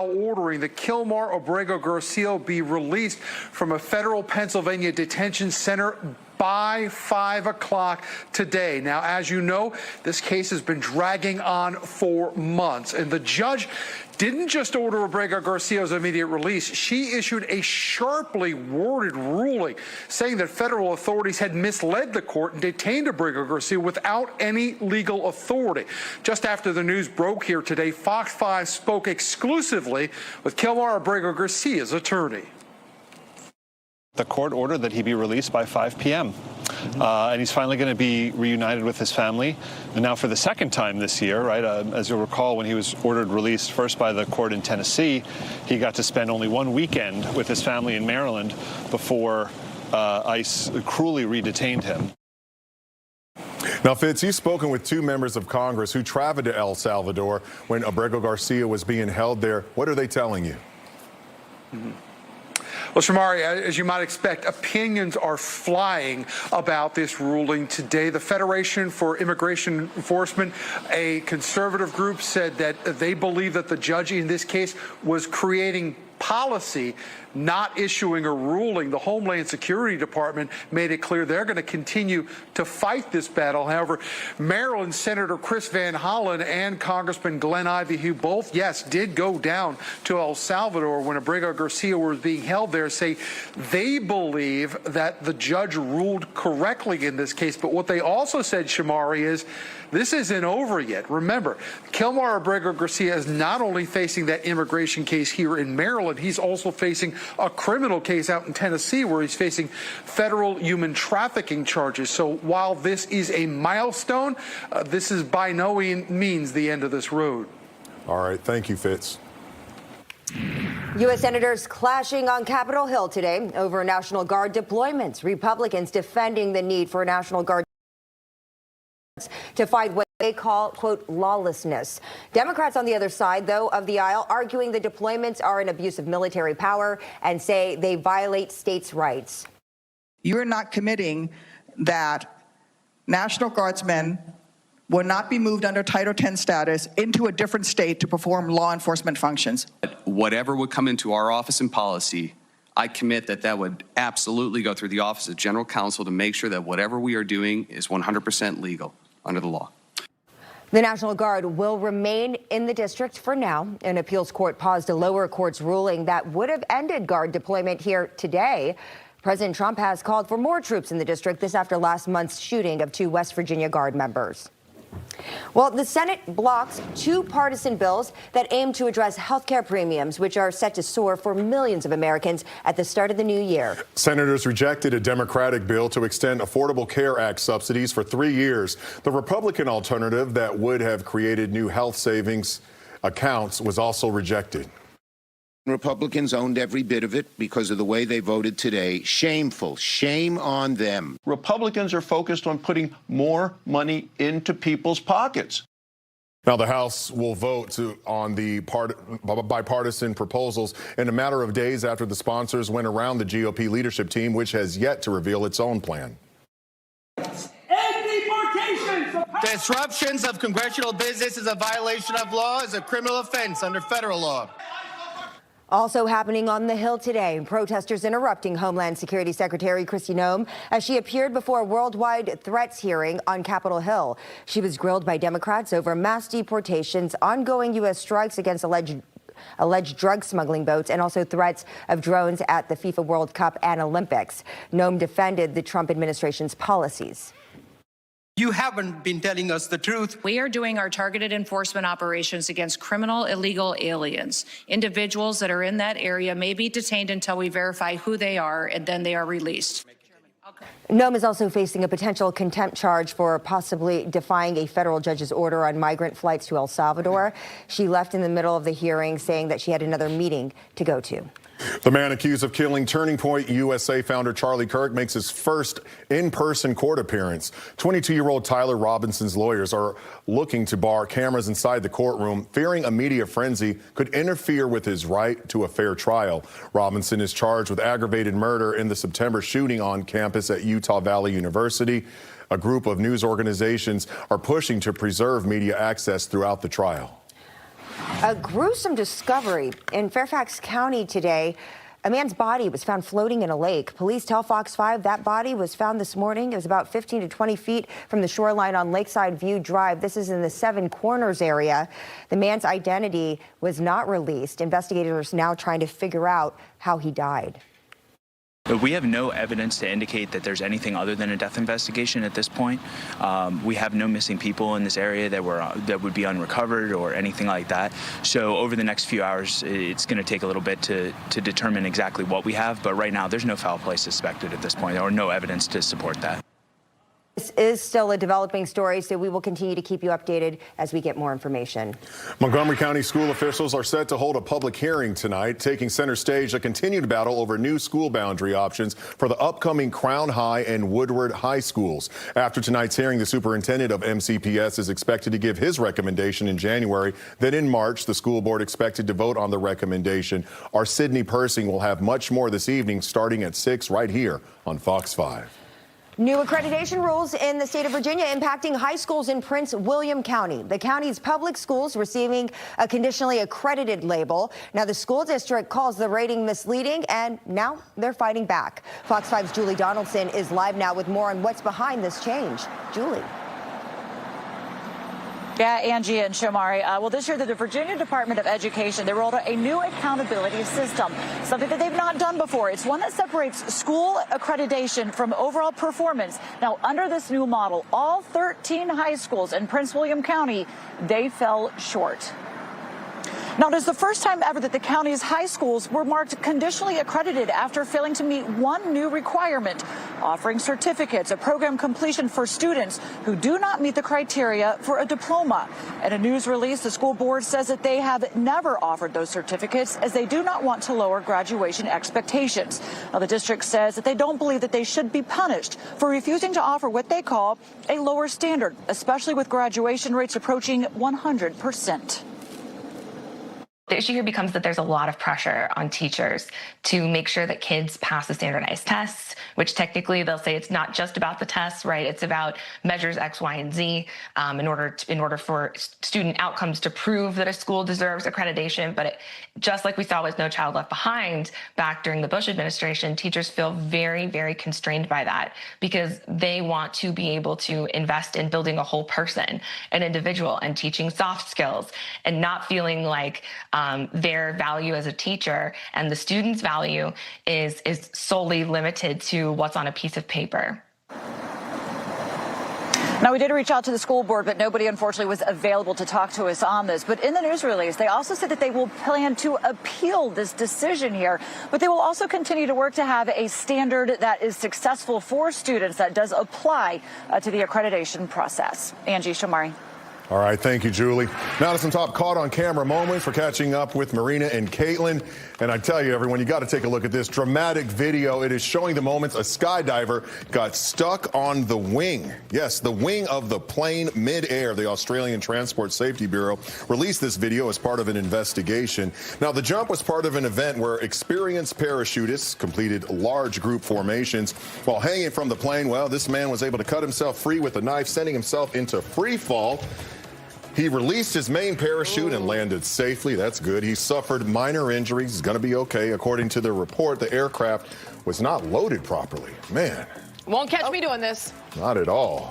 ordering that Kilmar Abrego Garcia be released from a federal Pennsylvania detention center by 5 o'clock today. Now, as you know, this case has been dragging on for months, and the judge didn't just order Abrego Garcia's immediate release. She issued a sharply worded ruling saying that federal authorities had misled the court and detained Abrego Garcia without any legal authority. Just after the news broke here today, Fox 5 spoke exclusively with Kilmar Abrego Garcia's attorney. The court ordered that he be released by 5 p.m. And he's finally going to be reunited with his family. And now for the second time this year, right, as you'll recall, when he was ordered released first by the court in Tennessee, he got to spend only one weekend with his family in Maryland before ICE cruelly re-detained him. Now, Fitz, you've spoken with two members of Congress who traveled to El Salvador when Abrego Garcia was being held there. What are they telling you? Well, Shamari, as you might expect, opinions are flying about this ruling today. The Federation for Immigration Enforcement, a conservative group, said that they believe that the judge in this case was creating policy, not issuing a ruling. The Homeland Security Department made it clear they're going to continue to fight this battle. However, Maryland Senator Chris Van Hollen and Congressman Glenn Ivey, who both, yes, did go down to El Salvador when Abrego Garcia was being held there, say they believe that the judge ruled correctly in this case. But what they also said, Shamari, is this isn't over yet. Remember, Kilmar Abrego Garcia is not only facing that immigration case here in Maryland, he's also facing a criminal case out in Tennessee where he's facing federal human trafficking charges. So while this is a milestone, this is by no means the end of this road. All right. Thank you, Fitz. U.S. senators clashing on Capitol Hill today over National Guard deployments. Republicans defending the need for a National Guard to fight what they call, quote, lawlessness. Democrats on the other side, though, of the aisle arguing the deployments are an abuse of military power and say they violate states' rights. You're not committing that National Guardsmen will not be moved under Title X status into a different state to perform law enforcement functions. Whatever would come into our office and policy, I commit that that would absolutely go through the Office of General Counsel to make sure that whatever we are doing is 100% legal under the law. The National Guard will remain in the district for now. An appeals court paused a lower court's ruling that would have ended Guard deployment here today. President Trump has called for more troops in the district, this after last month's shooting of 2 West Virginia Guard members. Well, the Senate blocked 2 partisan bills that aim to address health care premiums, which are set to soar for millions of Americans at the start of the new year. Senators rejected a Democratic bill to extend Affordable Care Act subsidies for 3 years. The Republican alternative that would have created new health savings accounts was also rejected. Republicans owned every bit of it because of the way they voted today. Shameful. Shame on them. Republicans are focused on putting more money into people's pockets. Now, the House will vote on the bipartisan proposals in a matter of days after the sponsors went around the GOP leadership team, which has yet to reveal its own plan. Disruptions of congressional business is a violation of law, is a criminal offense under federal law. Also happening on the Hill today, protesters interrupting Homeland Security Secretary Kristi Noem as she appeared before a worldwide threats hearing on Capitol Hill. She was grilled by Democrats over mass deportations, ongoing U.S. strikes against alleged drug smuggling boats, and also threats of drones at the FIFA World Cup and Olympics. Noem defended the Trump administration's policies. You haven't been telling us the truth. We are doing our targeted enforcement operations against criminal illegal aliens. Individuals that are in that area may be detained until we verify who they are, and then they are released. Noem is also facing a potential contempt charge for possibly defying a federal judge's order on migrant flights to El Salvador. She left in the middle of the hearing, saying that she had another meeting to go to. The man accused of killing Turning Point USA founder Charlie Kirk makes his first in-person court appearance. 22-year-old Tyler Robinson's lawyers are looking to bar cameras inside the courtroom, fearing a media frenzy could interfere with his right to a fair trial. Robinson is charged with aggravated murder in the September shooting on campus at Utah Valley University. A group of news organizations are pushing to preserve media access throughout the trial. A gruesome discovery in Fairfax County today. A man's body was found floating in a lake. Police tell Fox 5 that body was found this morning. It was about 15 to 20 feet from the shoreline on Lakeside View Drive. This is in the Seven Corners area. The man's identity was not released. Investigators now trying to figure out how he died. We have no evidence to indicate that there's anything other than a death investigation at this point. We have no missing people in this area that would be unrecovered or anything like that. So over the next few hours, it's going to take a little bit to determine exactly what we have. But right now, there's no foul play suspected at this point, or no evidence to support that. This is still a developing story, so we will continue to keep you updated as we get more information. Montgomery County school officials are set to hold a public hearing tonight, taking center stage a continued battle over new school boundary options for the upcoming Crown High and Woodward High schools. After tonight's hearing, the superintendent of MCPS is expected to give his recommendation in January. Then in March, the school board expected to vote on the recommendation. Our Sydney Persing will have much more this evening, starting at 6 right here on Fox 5. New accreditation rules in the state of Virginia impacting high schools in Prince William County. The county's public schools receiving a conditionally accredited label. Now, the school district calls the rating misleading, and now they're fighting back. Fox 5's Julie Donaldson is live now with more on what's behind this change. Julie. Yeah, Angie and Shomari. Well, this year, the Virginia Department of Education, they rolled out a new accountability system, something that they've not done before. It's one that separates school accreditation from overall performance. Now, under this new model, all 13 high schools in Prince William County, they fell short. Now, it is the first time ever that the county's high schools were marked conditionally accredited after failing to meet one new requirement, offering certificates of program completion for students who do not meet the criteria for a diploma. In a news release, the school board says that they have never offered those certificates as they do not want to lower graduation expectations. Now, the district says that they don't believe that they should be punished for refusing to offer what they call a lower standard, especially with graduation rates approaching 100%. The issue here becomes that there's a lot of pressure on teachers to make sure that kids pass the standardized tests, which technically they'll say it's not just about the tests, right? It's about measures X, Y, and Z in order for student outcomes to prove that a school deserves accreditation. But just like we saw with No Child Left Behind back during the Bush administration, teachers feel very, very constrained by that because they want to be able to invest in building a whole person, an individual, and teaching soft skills, and not feeling like their value as a teacher and the student's value is solely limited to what's on a piece of paper. Now, we did reach out to the school board, but nobody, unfortunately, was available to talk to us on this. But in the news release, they also said that they will plan to appeal this decision here, but they will also continue to work to have a standard that is successful for students that does apply to the accreditation process. Angie, Shomari. All right, thank you, Julie. Now to some top caught-on-camera moments for catching up with Marina and Caitlin. And I tell you, everyone, you got to take a look at this dramatic video. It is showing the moments a skydiver got stuck on the wing. Yes, the wing of the plane mid-air. The Australian Transport Safety Bureau released this video as part of an investigation. Now, the jump was part of an event where experienced parachutists completed large group formations. While hanging from the plane, well, this man was able to cut himself free with a knife, sending himself into free fall. He released his main parachute and landed safely. That's good. He suffered minor injuries. He's going to be okay. According to the report, the aircraft was not loaded properly. Man. Won't catch me doing this. Not at all.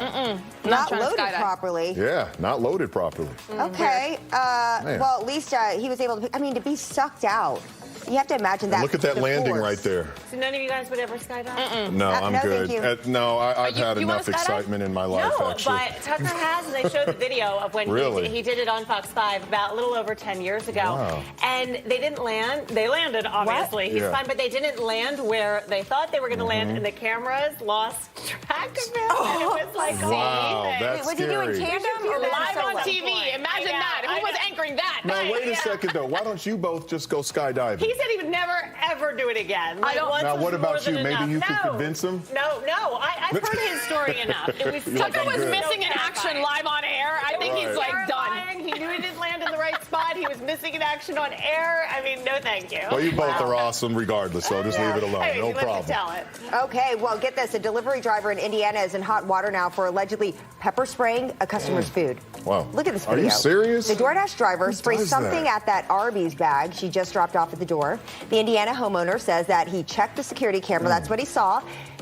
Not loaded properly. Yeah, not loaded properly. Okay. Well, at least he was able to, to be sucked out. You have to imagine that. Look at that landing right there. So none of you guys would ever skydive? No, I'm no, good. thank you. No, I've had enough excitement in my life, actually. But Tucker has, and they showed the video of when he did it on Fox 5 about a little over 10 years ago. Wow. And they didn't land. They landed, obviously. He's fine, but they didn't land where they thought they were going to land, and the cameras lost track of him. And it was like, wow, that's was scary. he doing tandem or live on TV? Imagine that. Who was anchoring that? Now, wait a second, though. Why don't you both just go skydiving? He said he would never, ever do it again. Like, now, what about you? Maybe you could convince him? No. I've heard his story enough. Tucker was missing in action live on air. I think he's like done. He knew he didn't land in the right spot. He was missing in action on air. I mean, no thank you. Well, you both are awesome regardless, so just leave it alone. I mean, No problem. Okay, well, get this. A delivery driver in Indiana is in hot water now for allegedly pepper spraying a customer's food. Wow. Look at this video. Are you serious? The DoorDash driver sprayed does something that? at that Arby's bag she just dropped off at the door. The Indiana homeowner says that he checked the security camera. That's what he saw.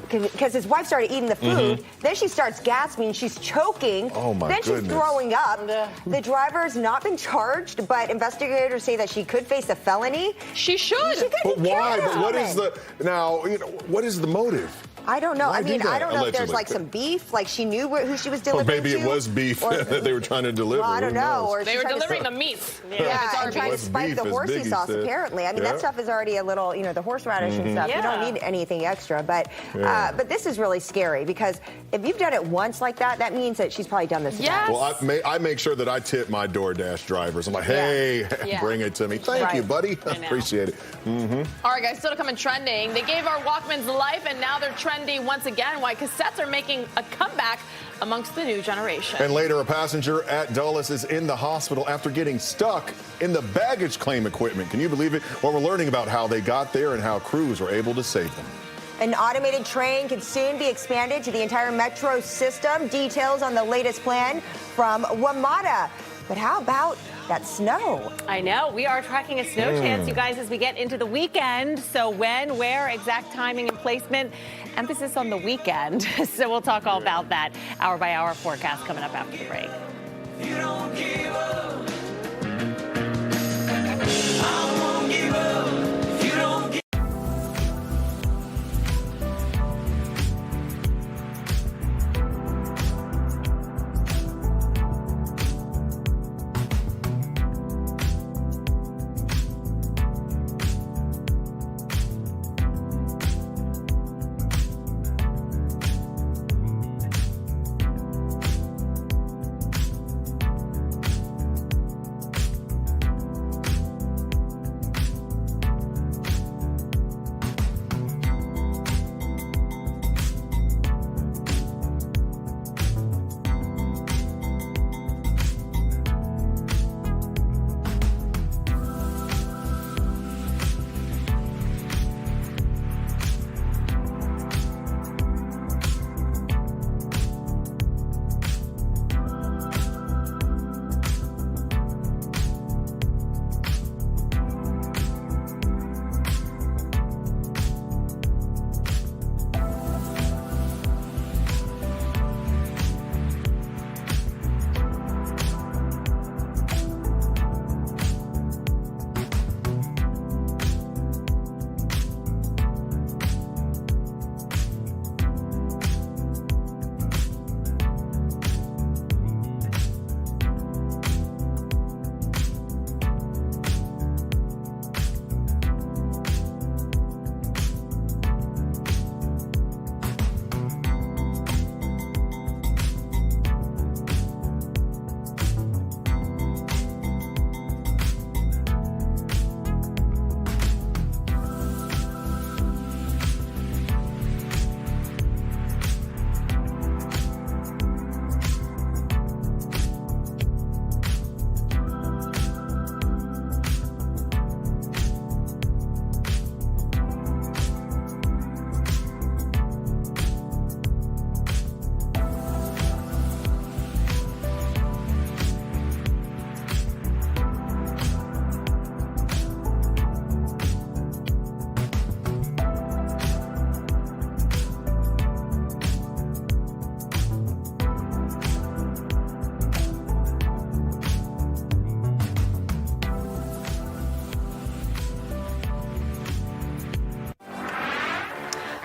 Because his wife started eating the food. Then she starts gasping. She's choking. Oh, my Then goodness. she's throwing up. The driver's not been charged, but investigators say that she could face a felony. She should. She could But be why? careful. But what is the now? You know, what is the motive? I don't know. Why I do mean, that, I don't know if there's allegedly? like some beef, like she knew who she was Or delivering maybe to. it was beef or- that they were trying to deliver. Well, I don't Who know. knows? Or They she's were trying to- delivering the meat. Yeah, and trying to What's spike beef, the as horsey Biggie sauce, said. apparently. I mean, Yeah. that stuff is already a little, the horseradish and stuff. You don't need anything extra. But but this is really scary because if you've done it once like that, that means that she's probably done this again. Well, I make sure that I tip my DoorDash drivers. I'm like, hey, bring it to me. Thank you, buddy. Appreciate it. All right, guys, still to come in trending. They gave our Walkmans life, and now they're trendy once again. Why cassettes are making a comeback amongst the new generation. And later, a passenger at Dulles is in the hospital after getting stuck in the baggage claim equipment. Can you believe it? Well, we're learning about how they got there and how crews were able to save them. An automated train could soon be expanded to the entire metro system. Details on the latest plan from WMATA. But how about that snow? I know. We are tracking a snow chance, you guys, as we get into the weekend. So when, where, exact timing and placement. Emphasis on the weekend. So we'll talk all about that. Hour by hour forecast coming up after the break. You don't give up. I won't give up. You don't give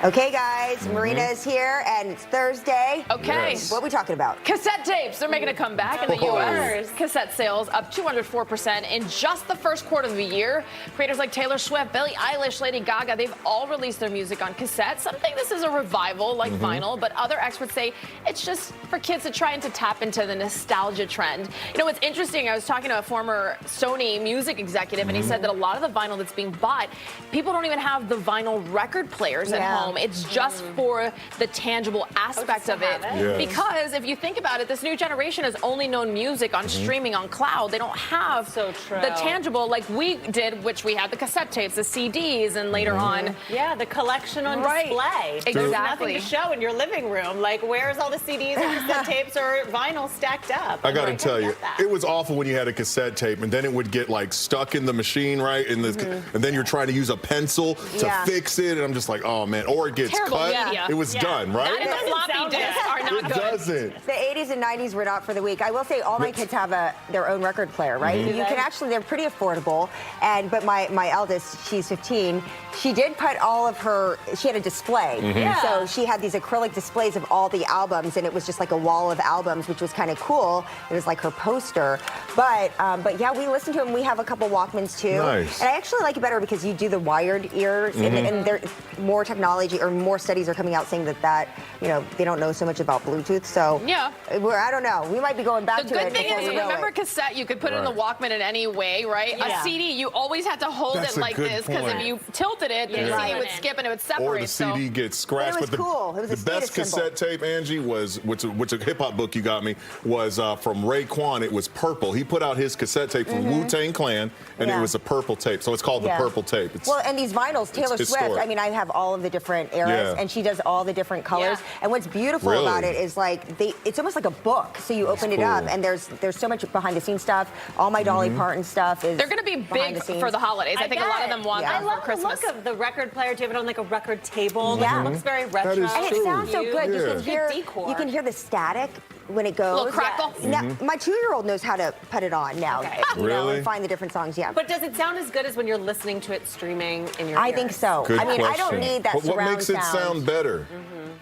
Okay, guys, Marina is here, and it's Thursday. Okay. What are we talking about? Cassette tapes, they're making a comeback in the Oh. U.S. Cassette sales up 204% in just the first quarter of the year. Creators like Taylor Swift, Billie Eilish, Lady Gaga, they've all released their music on cassette. Some think this is a revival like vinyl, but other experts say it's just for kids to try and to tap into the nostalgia trend. You know, what's interesting, I was talking to a former Sony music executive, and he said that a lot of the vinyl that's being bought, people don't even have the vinyl record players at home. home. It's just for the tangible aspect of it. Yes. Because if you think about it, this new generation has only known music on streaming on cloud. They don't have the tangible like we did, which we had the cassette tapes, the CDs, and later on. Yeah, the collection on display. Exactly. There's nothing to show in your living room. Like, where's all the CDs or cassette tapes or vinyl stacked up? I got to tell you, it was awful when you had a cassette tape and then it would get like stuck in the machine, right? And then you're trying to use a pencil to fix it, and I'm just like, oh man, or it gets cut. It was done, right? That and the floppy disks are not it good. Doesn't. The 80s and 90s were not for the weak. I will say all my kids have their own record player, right? You can actually, they're pretty affordable. But my eldest, she's 15, she did put all of her, she had a display. So she had these acrylic displays of all the albums, and it was just like a wall of albums, which was kind of cool. It was like her poster. But yeah, we listen to them. We have a couple Walkmans too. Nice. And I actually like it better because you do the wired ears, and there more technology or more studies are coming out saying that they don't know so much about Bluetooth. So I don't know. We might be going back to it. The good thing is, remember cassette, you could put it in the Walkman in any way, right? A CD, you always had to hold it like this because if you tilted it, the CD would skip and it would separate. Or the CD gets scratched. But it was cool. It was the best cassette tape, Angie, was which a hip hop book you got me was from Raekwon. It was purple. He put out his cassette tape from Wu-Tang Clan, and it was a purple tape. So it's called the purple tape. And these vinyls, Taylor Swift. I mean, I have all of the different eras, and she does all the different colors. And what's beautiful about it is like it's almost like a book. So you open it up, and there's so much behind the scenes stuff. All my Dolly Parton stuff is. They're going to be big for the holidays. I think a lot of them want them for Christmas. I love the look of the record player. Do you have it on like a record table? It looks very retro. And it sounds so good. You can hear the static when it goes. A little crackle. Now, my 2-year-old knows how to put it on now. Really? And find the different songs. Yeah. But does it sound as good as when you're listening to it streaming in your ears? I think so. Good I mean, question. I don't need that But what surround makes it sound better?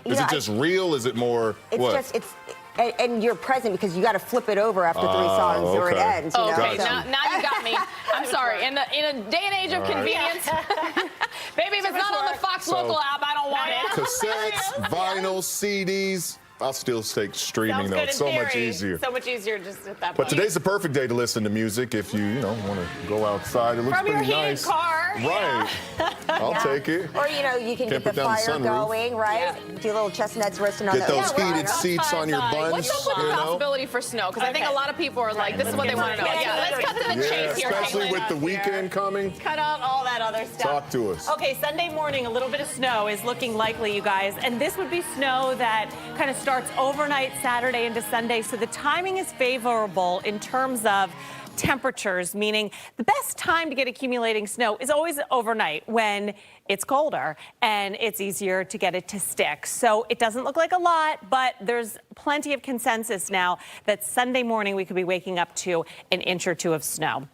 Is it just real? Is it more what? And you're present because you got to flip it over after 3 songs or it ends. You know? Okay, now you got me. I'm sorry. In a day and age of convenience, baby, if it's not on the Fox local app, I don't want it. Cassettes, vinyl, CDs. I'll still take streaming though. It's so much easier. So much easier just at that point. But today's the perfect day to listen to music if you want to go outside. It looks From pretty your nice. car. Right. I'll take it. Or you can get the fire going, right? Do little chestnuts roasting on Get those heated seats on your buns. What's up with the possibility for snow? Because I think a lot of people are like, this is what they want to know. Yeah, let's cut to the chase here. Especially with the weekend coming. Cut out all that other stuff. Talk to us. Okay, Sunday morning, a little bit of snow is looking likely, you guys. And this would be snow that kind of starts overnight Saturday into Sunday. So the timing is favorable in terms of temperatures, meaning the best time to get accumulating snow is always overnight when it's colder and it's easier to get it to stick. So it doesn't look like a lot, but there's plenty of consensus now that Sunday morning we could be waking up to an inch or 2 of snow.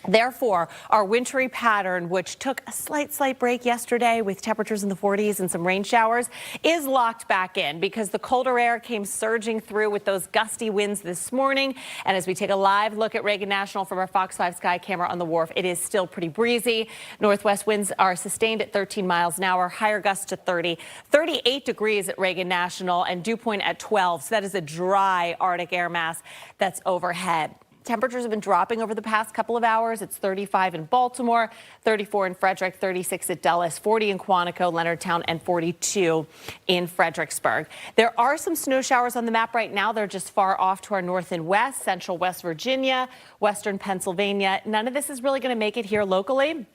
Therefore, our wintry pattern, which took a slight break yesterday with temperatures in the 40s and some rain showers, is locked back in because the colder air came surging through with those gusty winds this morning. And as we take a live look at Reagan National from our Fox 5 Sky camera on the wharf, it is still pretty breezy. Northwest winds are sustained at 13 miles an hour, higher gusts to 30. 38 degrees at Reagan National and dew point at 12. So that is a dry Arctic air mass that's overhead. Temperatures have been dropping over the past couple of hours. It's 35 in Baltimore, 34 in Frederick, 36 at Dulles, 40 in Quantico, Leonardtown, and 42 in Fredericksburg. There are some snow showers on the map right now. They're just far off to our north and west, central West Virginia, western Pennsylvania. None of this is really going to make it here locally.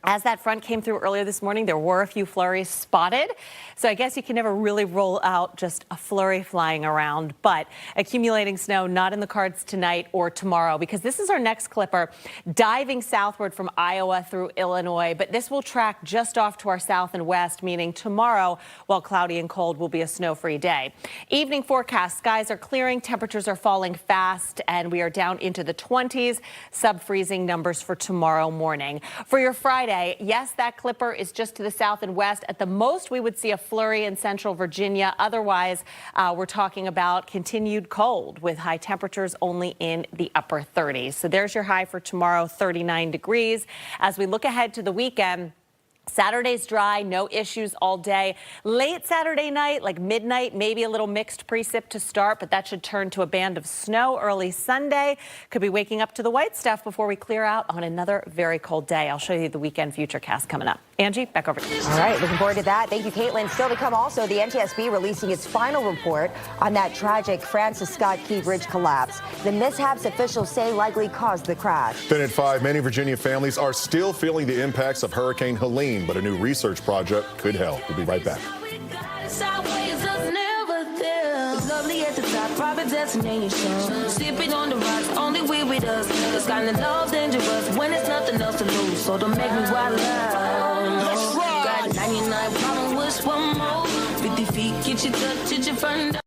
As that front came through earlier this morning, there were a few flurries spotted. So I guess you can never really roll out just a flurry flying around. But accumulating snow not in the cards tonight or tomorrow, because this is our next clipper diving southward from Iowa through Illinois. But this will track just off to our south and west, meaning tomorrow, while cloudy and cold, will be a snow-free day. Evening forecast, skies are clearing, temperatures are falling fast, and we are down into the 20s, sub-freezing numbers for tomorrow morning. For your Friday, yes, that clipper is just to the south and west. At the most, we would see a flurry in central Virginia. Otherwise, we're talking about continued cold with high temperatures only in the upper 30s. So there's your high for tomorrow, 39 degrees. As we look ahead to the weekend, Saturday's dry, no issues all day. Late Saturday night, like midnight, maybe a little mixed precip to start, but that should turn to a band of snow early Sunday. Could be waking up to the white stuff before we clear out on another very cold day. I'll show you the weekend futurecast coming up. Angie, back over to you. All right, looking forward to that. Thank you, Caitlin. Still to come also, the NTSB releasing its final report on that tragic Francis Scott Key Bridge collapse. The mishaps officials say likely caused the crash. Then at 5, many Virginia families are still feeling the impacts of Hurricane Helene, but a new research project could help. We'll be right back. Lovely at the top, private destination. Sipping on the rocks, only we with us. It's kind of love dangerous when it's nothing else to lose. So don't make me wild out. Got 99 problem, wish one more. 50 feet, get you touch, get your front.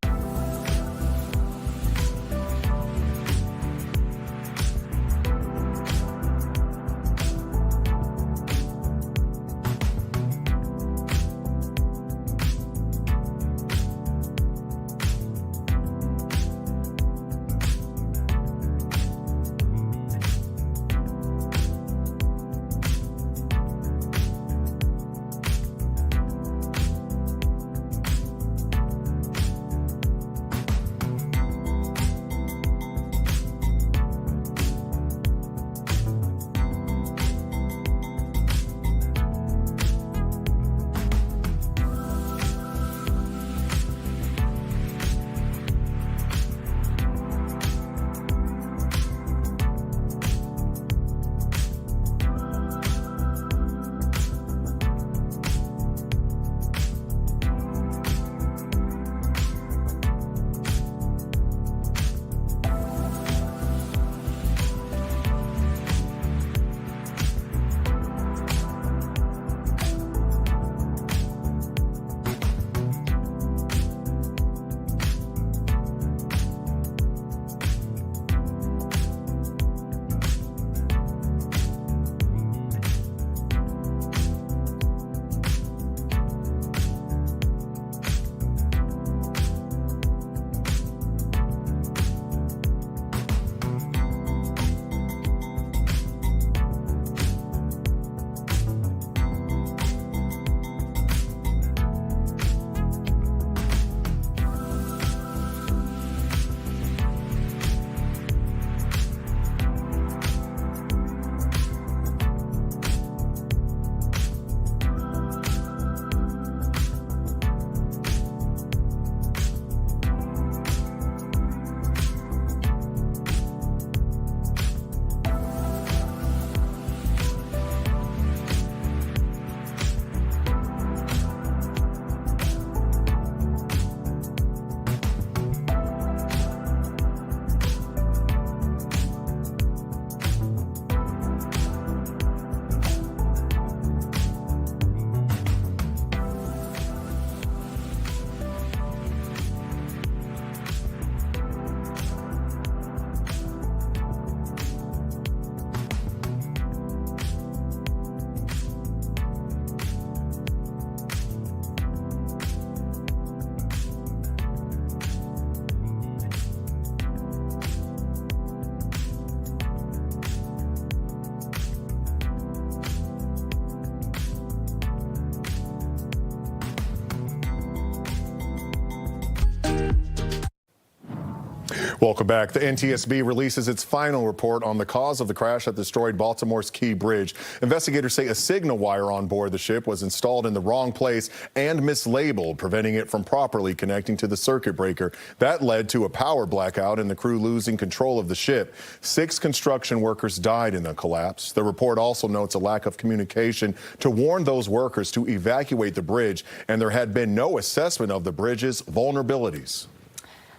Welcome back. The NTSB releases its final report on the cause of the crash that destroyed Baltimore's Key Bridge. Investigators say a signal wire on board the ship was installed in the wrong place and mislabeled, preventing it from properly connecting to the circuit breaker. That led to a power blackout and the crew losing control of the ship. 6 construction workers died in the collapse. The report also notes a lack of communication to warn those workers to evacuate the bridge, and there had been no assessment of the bridge's vulnerabilities.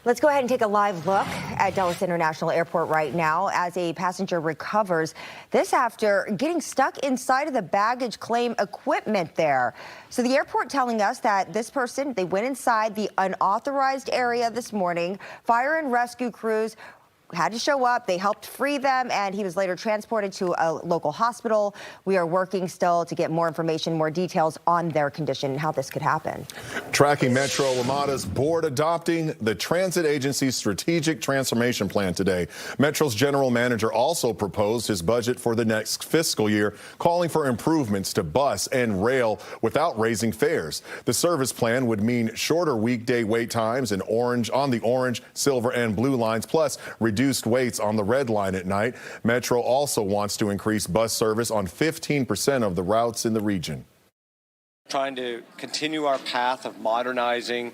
Let's go ahead and take a live look at Dulles International Airport right now as a passenger recovers. This after getting stuck inside of the baggage claim equipment there. So the airport telling us that this person, they went inside the unauthorized area this morning. Fire and rescue crews had to show up. They helped free them, and he was later transported to a local hospital. We are working still to get more information, more details on their condition and how this could happen. Tracking Metro WMATA's board adopting the transit agency's strategic transformation plan today. Metro's general manager also proposed his budget for the next fiscal year, calling for improvements to bus and rail without raising fares. The service plan would mean shorter weekday wait times on the orange, silver, and blue lines, plus reduced waits on the red line at night. Metro also wants to increase bus service on 15% of the routes in the region. Trying to continue our path of modernizing,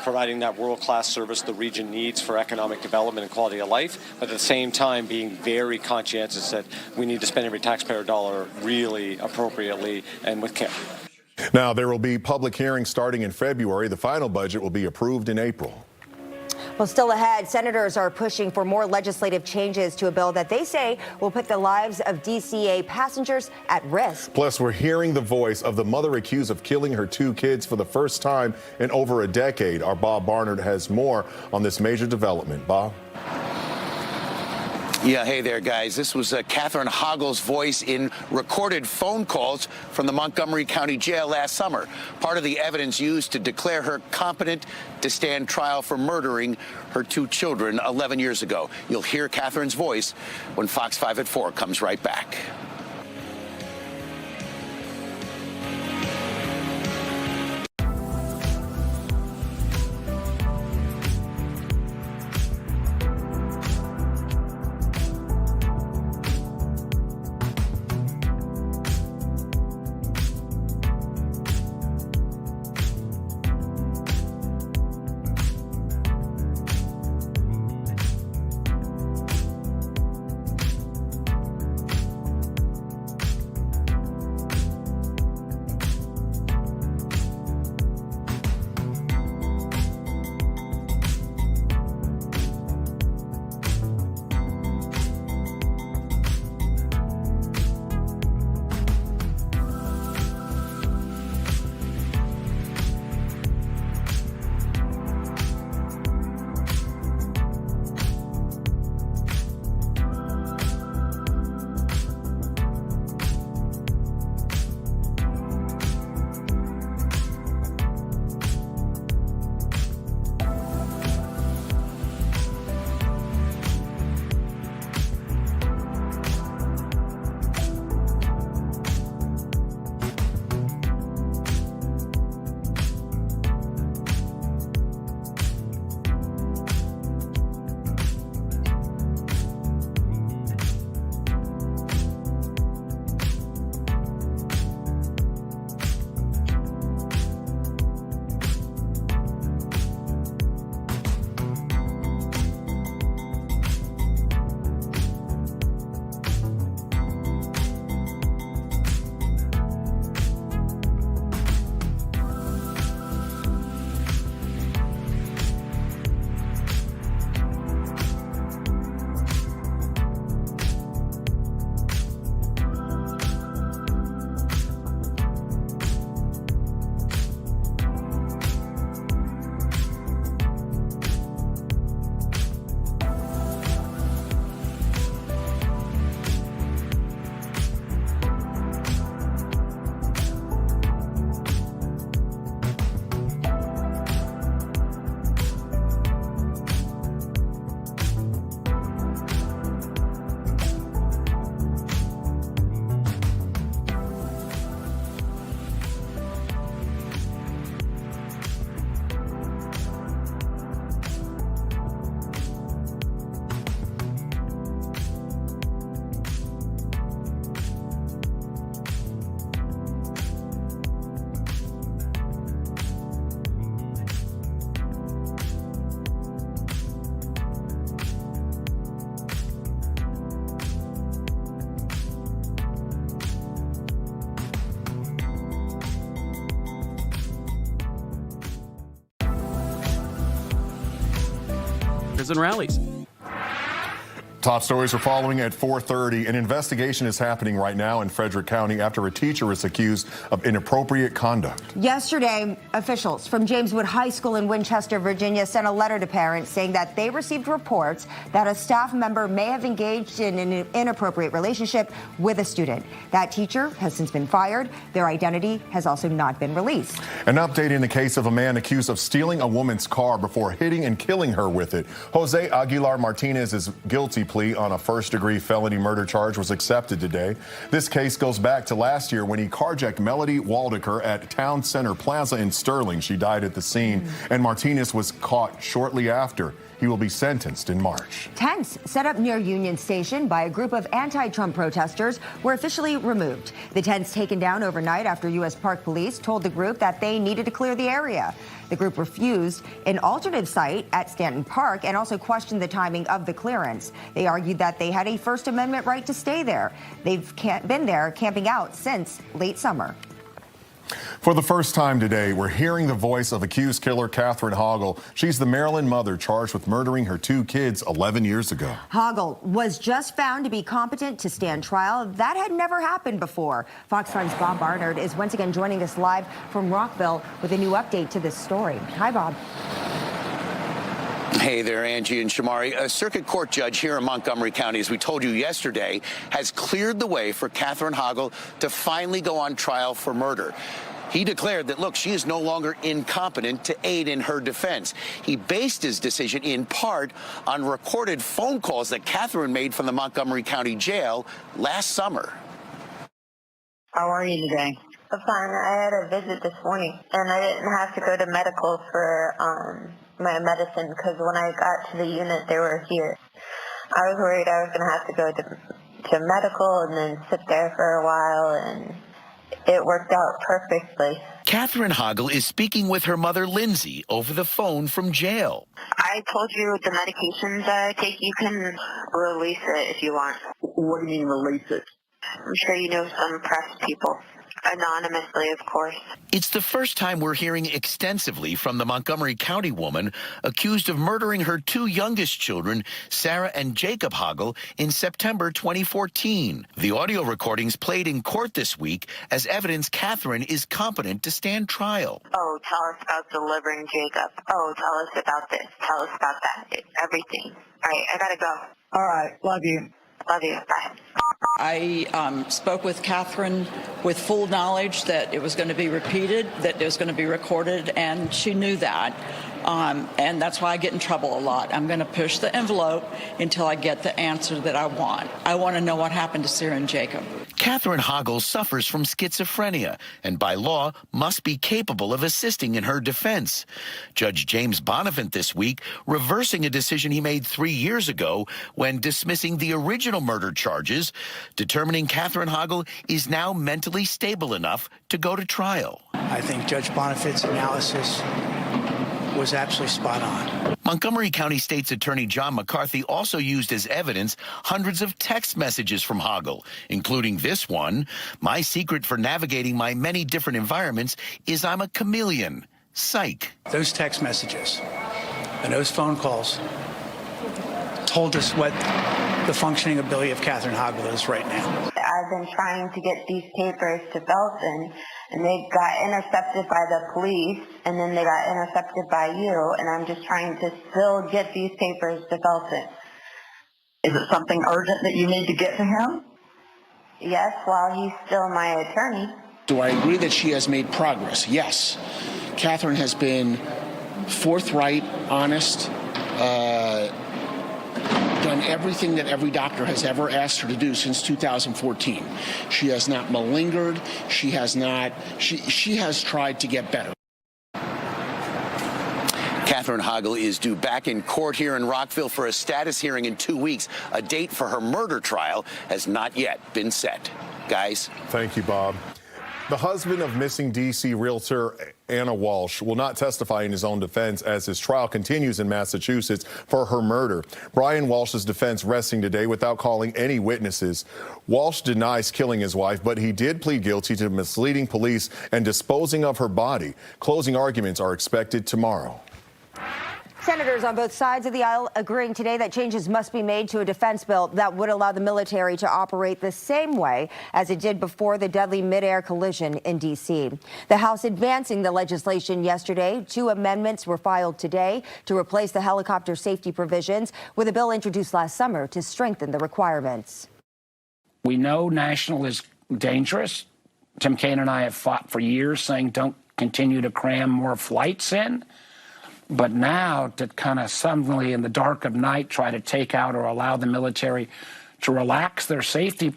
providing that world-class service the region needs for economic development and quality of life, but at the same time being very conscientious that we need to spend every taxpayer dollar really appropriately and with care. Now, there will be public hearings starting in February. The final budget will be approved in April. Well, still ahead, senators are pushing for more legislative changes to a bill that they say will put the lives of DCA passengers at risk. Plus, we're hearing the voice of the mother accused of killing her 2 kids for the first time in over a decade. Our Bob Barnard has more on this major development. Bob? Yeah, hey there, guys. This was Catherine Hoggle's voice in recorded phone calls from the Montgomery County Jail last summer. Part of the evidence used to declare her competent to stand trial for murdering her 2 children 11 years ago. You'll hear Catherine's voice when Fox 5 at 4 comes right back. And rallies. Top stories are following at 4:30. An investigation is happening right now in Frederick County after a teacher is accused of inappropriate conduct. Yesterday, officials from Jameswood High School in Winchester, Virginia, sent a letter to parents saying that they received reports that a staff member may have engaged in an inappropriate relationship with a student. That teacher has since been fired. Their identity has also not been released. An update in the case of a man accused of stealing a woman's car before hitting and killing her with it. Jose Aguilar Martinez's guilty plea on a first-degree felony murder charge was accepted today. This case goes back to last year when he carjacked Melody Waldecker at Town Center Plaza in Sterling. She died at the scene, and Martinez was caught shortly after. He will be sentenced in March. March. Tents set up near Union Station by a group of anti-Trump protesters were officially removed. The tents taken down overnight after U.S. Park Police told the group that they needed to clear the area. The group refused an alternate site at Stanton Park and also questioned the timing of the clearance. They argued that they had a First Amendment right to stay there. They've been there camping out since late summer. For the first time today, we're hearing the voice of accused killer Katherine Hogle. She's the Maryland mother charged with murdering her 2 kids 11 years ago. Hogle was just found to be competent to stand trial. That had never happened before. Fox 5's Bob Barnard is once again joining us live from Rockville with a new update to this story. Hi, Bob. Hey there, Angie and Shamari. A circuit court judge here in Montgomery County, as we told you yesterday, has cleared the way for Katherine Hogle to finally go on trial for murder. He declared that, look, she is no longer incompetent to aid in her defense. He based his decision in part on recorded phone calls that Katherine made from the Montgomery County Jail last summer. How are you today? I'm fine. I had a visit this morning, and I didn't have to go to medical for my medicine because when I got to the unit, they were here. I was worried I was going to have to go to medical and then sit there for a while, and it worked out perfectly. Katherine Hogle is speaking with her mother, Lindsay, over the phone from jail. I told you the medications that I take, you can release it if you want. What do you mean release it? I'm sure you know some press people. Anonymously, of course. It's the first time we're hearing extensively from the Montgomery County woman accused of murdering her 2 youngest children, Sarah and Jacob Hogle, in September 2014. The audio recordings played in court this week as evidence Katherine is competent to stand trial. Oh, tell us about delivering Jacob. Oh, tell us about this. Tell us about that. Everything. All right, I gotta go. All right, love you. Love you. Bye. I spoke with Katherine with full knowledge that it was going to be repeated, that it was going to be recorded, and she knew that. And that's why I get in trouble a lot. I'm going to push the envelope until I get the answer that I want. I want to know what happened to Sarah and Jacob. Katherine Hogle suffers from schizophrenia and by law must be capable of assisting in her defense. Judge James Bonifant this week reversing a decision he made 3 years ago when dismissing the original murder charges, determining Katherine Hogle is now mentally stable enough to go to trial. I think Judge Bonifant's analysis was absolutely spot on. Montgomery County State's Attorney John McCarthy also used as evidence hundreds of text messages from Hogle, including this one: "My secret for navigating my many different environments is I'm a chameleon. Psych." Those text messages and those phone calls told us what the functioning ability of Katherine Hogle is right now. I've been trying to get these papers to Belton, and they got intercepted by the police, and then they got intercepted by you, and I'm just trying to still get these papers to Belton. Is it something urgent that you need to get to him? Yes, while he's still my attorney. Do I agree that she has made progress? Yes. Katherine has been forthright, honest, done everything that every doctor has ever asked her to do since 2014. She has not malingered. She has not. She has tried to get better. Katherine Hogle is due back in court here in Rockville for a status hearing in 2 weeks. A date for her murder trial has not yet been set. Guys. Thank you, Bob. The husband of missing D.C. realtor Anna Walsh will not testify in his own defense as his trial continues in Massachusetts for her murder. Brian Walsh's defense resting today without calling any witnesses. Walsh denies killing his wife, but he did plead guilty to misleading police and disposing of her body. Closing arguments are expected tomorrow. Senators on both sides of the aisle agreeing today that changes must be made to a defense bill that would allow the military to operate the same way as it did before the deadly mid-air collision in D.C. The House advancing the legislation yesterday. 2 amendments were filed today to replace the helicopter safety provisions with a bill introduced last summer to strengthen the requirements. We know national is dangerous. Tim Kaine and I have fought for years saying don't continue to cram more flights in. But now to kind of suddenly in the dark of night try to take out or allow the military to relax their safety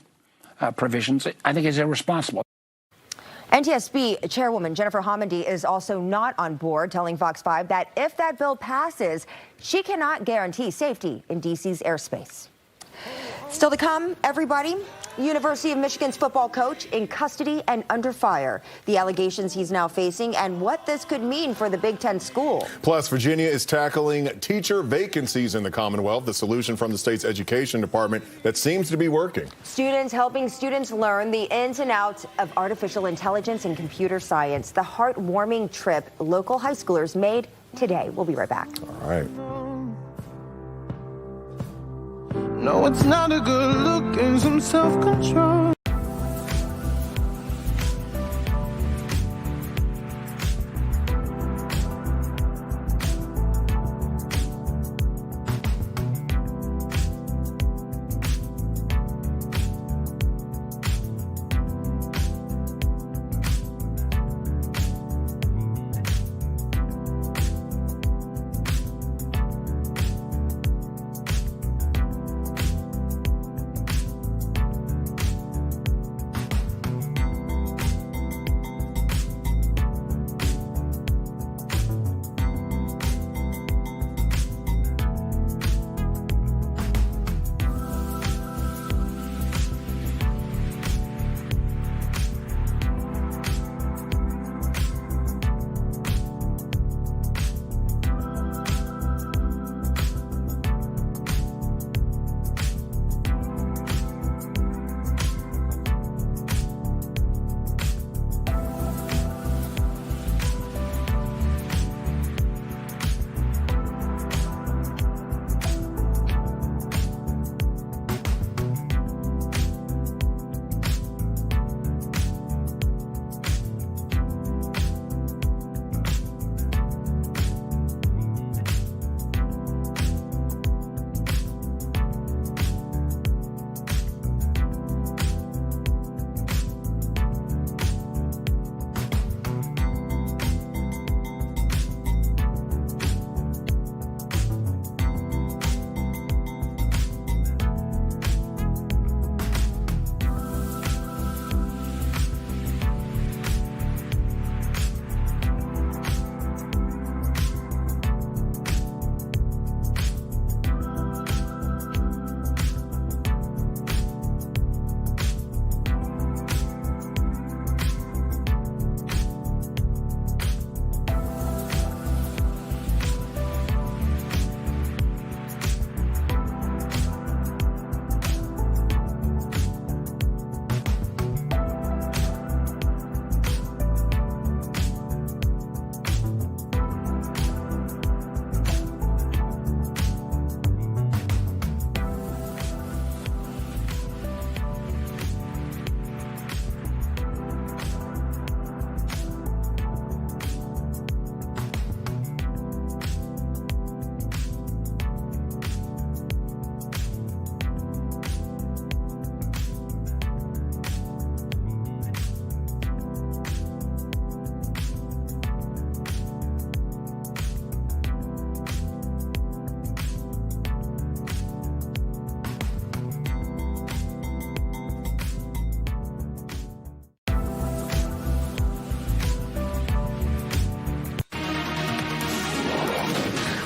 provisions, I think is irresponsible. NTSB Chairwoman Jennifer Homendy is also not on board, telling Fox 5 that if that bill passes, she cannot guarantee safety in D.C.'s airspace. Still to come, everybody. University of Michigan's football coach in custody and under fire. The allegations he's now facing and what this could mean for the Big Ten school. Plus, Virginia is tackling teacher vacancies in the Commonwealth, the solution from the state's education department that seems to be working. Students helping students learn the ins and outs of artificial intelligence and computer science. The heartwarming trip local high schoolers made today. We'll be right back. All right. No, it's not a good look and some self-control.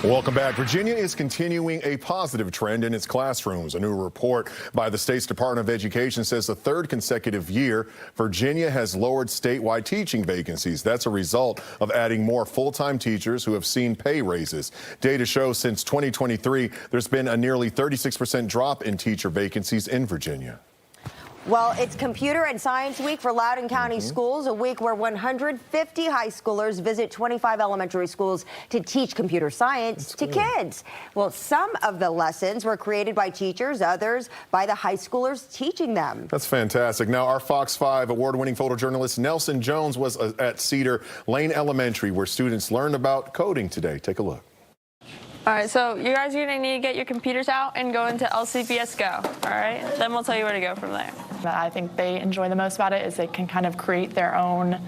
Welcome back. Virginia is continuing a positive trend in its classrooms. A new report by the state's Department of Education says the third consecutive year Virginia has lowered statewide teaching vacancies. That's a result of adding more full-time teachers who have seen pay raises. Data shows since 2023, there's been a nearly 36% drop in teacher vacancies in Virginia. Well, it's Computer and Science Week for Loudoun County schools, a week where 150 high schoolers visit 25 elementary schools to teach computer science to kids. Well, some of the lessons were created by teachers, others by the high schoolers teaching them. That's fantastic. Now, our Fox 5 award-winning photojournalist Nelson Jones was at Cedar Lane Elementary, where students learned about coding today. Take a look. All right, so you guys are going to need to get your computers out and go into LCPS Go, all right? Then we'll tell you where to go from there. That I think they enjoy the most about it is they can kind of create their own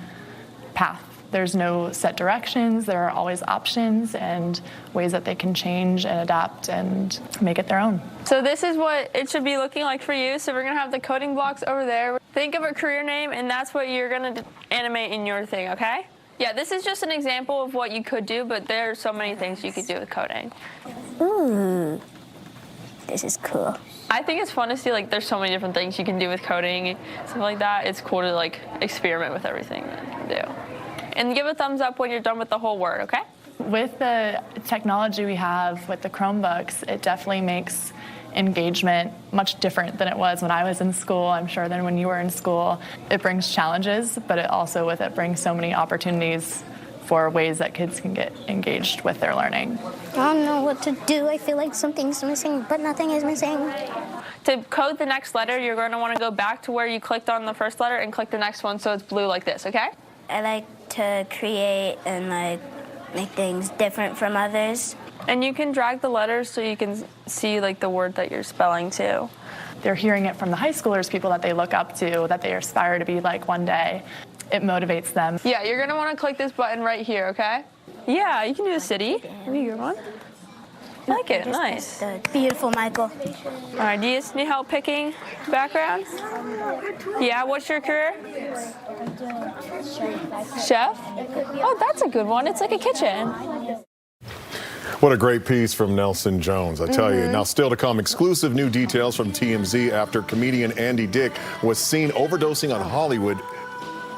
path. There's no set directions. There are always options and ways that they can change and adapt and make it their own. So this is what it should be looking like for you. So we're going to have the coding blocks over there. Think of a career name, and that's what you're going to animate in your thing, okay? Yeah, this is just an example of what you could do, but there are so many things you could do with coding. Ooh, this is cool. I think it's fun to see, like, there's so many different things you can do with coding, stuff like that. It's cool to, like, experiment with everything that you can do. And give a thumbs up when you're done with the whole word, okay? With the technology we have with the Chromebooks, it definitely makes engagement much different than it was when I was in school, I'm sure, than when you were in school. It brings challenges, but it also with it brings so many opportunities for ways that kids can get engaged with their learning. I don't know what to do. I feel like something's missing, but nothing is missing. To code the next letter, you're going to want to go back to where you clicked on the first letter and click the next one so it's blue like this, okay? I like to create and like make things different from others. And you can drag the letters so you can see like the word that you're spelling too. They're hearing it from the high schoolers, people that they look up to, that they aspire to be like one day. It motivates them. Yeah, you're going to want to click this button right here, okay? Yeah, you can do a city. Maybe your one. I like it. Nice. Beautiful, Michael. All right, do you need help picking background? Yeah, what's your career? Chef? Oh, that's a good one. It's like a kitchen. What a great piece from Nelson Jones, I tell you. Now, still to come, exclusive new details from TMZ after comedian Andy Dick was seen overdosing on Hollywood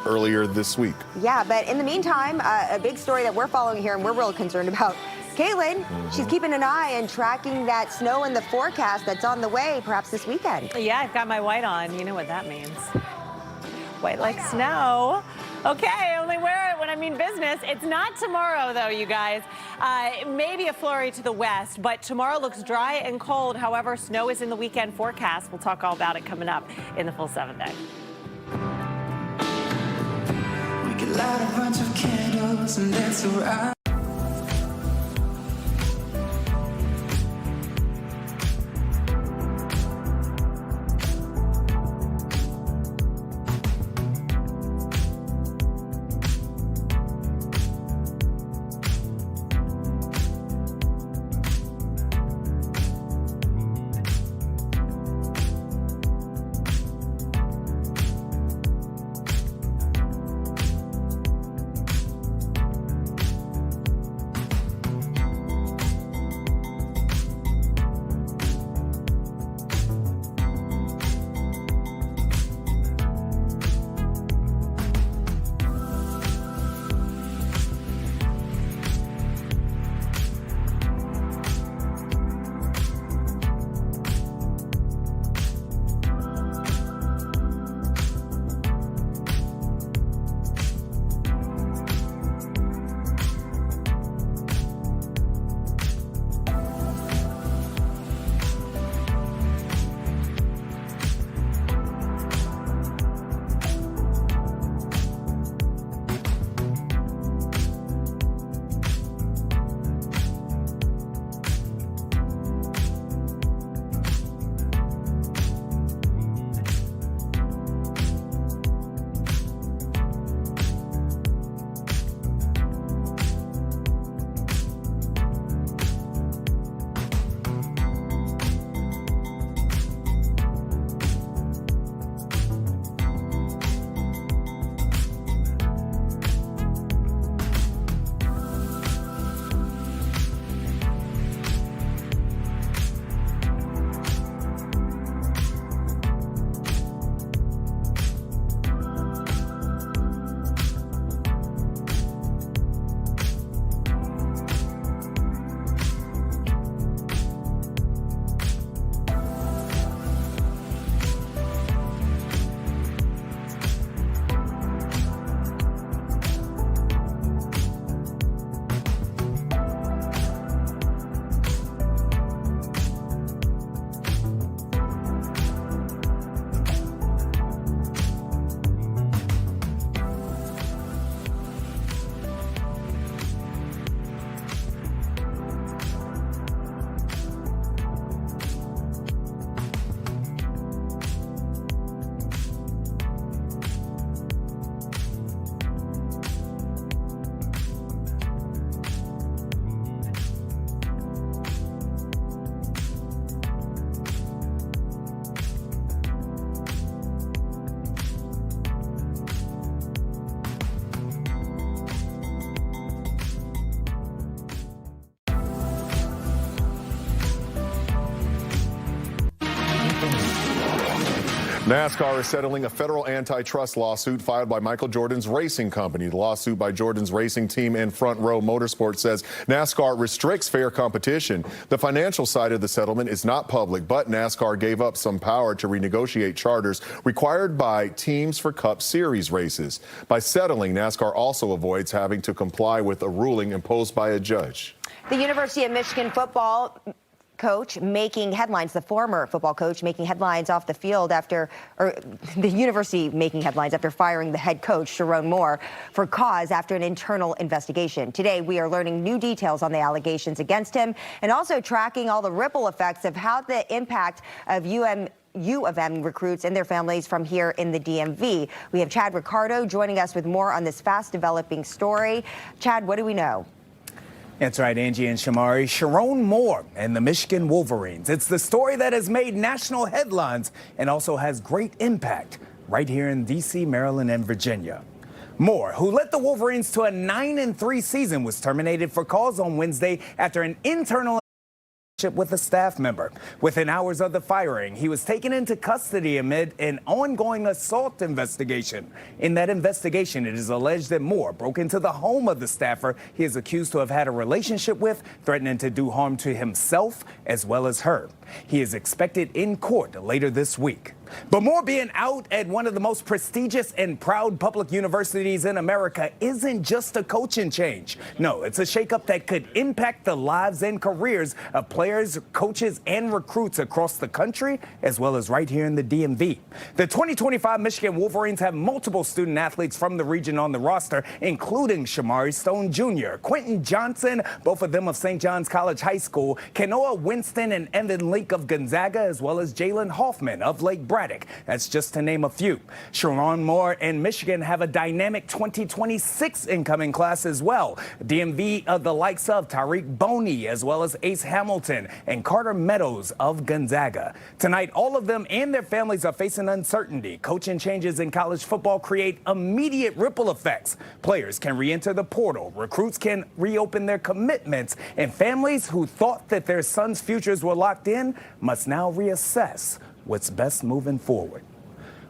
earlier this week. Yeah, but in the meantime, a big story that we're following here and we're real concerned about. Caitlin, she's keeping an eye and tracking that snow in the forecast that's on the way, perhaps this weekend. Yeah, I've got my white on. You know what that means. White like snow. Okay, I only wear it when I mean business. It's not tomorrow, though, you guys. Maybe a flurry to the west, but tomorrow looks dry and cold. However, snow is in the weekend forecast. We'll talk all about it coming up in the full 7 day. We could light a bunch of candles and dance around. NASCAR is settling a federal antitrust lawsuit filed by Michael Jordan's racing company. The lawsuit by Jordan's racing team and Front Row Motorsports says NASCAR restricts fair competition. The financial side of the settlement is not public, but NASCAR gave up some power to renegotiate charters required by teams for Cup Series races. By settling, NASCAR also avoids having to comply with a ruling imposed by a judge. The University of Michigan football coach making headlines, the former football coach making headlines off the field after, or the university making headlines after firing the head coach, Sharon Moore, for cause after an internal investigation. Today, we are learning new details on the allegations against him and also tracking all the ripple effects of how the impact of U of M recruits and their families from here in the DMV. We have Chad Ricardo joining us with more on this fast developing story. Chad, what do we know? That's right, Angie and Shamari. Sharon Moore and the Michigan Wolverines. It's the story that has made national headlines and also has great impact right here in D.C., Maryland, and Virginia. Moore, who led the Wolverines to a 9-3 season, was terminated for cause on Wednesday after an internal with a staff member. Within hours of the firing, he was taken into custody amid an ongoing assault investigation. In that investigation, it is alleged that Moore broke into the home of the staffer he is accused to have had a relationship with, threatening to do harm to himself as well as her. He is expected in court later this week. But Moore being out at one of the most prestigious and proud public universities in America isn't just a coaching change. No, it's a shakeup that could impact the lives and careers of players, coaches, and recruits across the country, as well as right here in the DMV. The 2025 Michigan Wolverines have multiple student athletes from the region on the roster, including Shamari Stone Jr., Quentin Johnson, both of them of St. John's College High School, Kenoa Winston and Evan Lake of Gonzaga, as well as Jalen Hoffman of Lake Braddock. That's just to name a few. Sharon Moore and Michigan have a dynamic 2026 incoming class as well. DMV of the likes of Tariq Boney, as well as Ace Hamilton and Carter Meadows of Gonzaga. Tonight, all of them and their families are facing uncertainty. Coaching changes in college football create immediate ripple effects. Players can re-enter the portal, recruits can reopen their commitments, and families who thought that their sons' futures were locked in must now reassess what's best moving forward.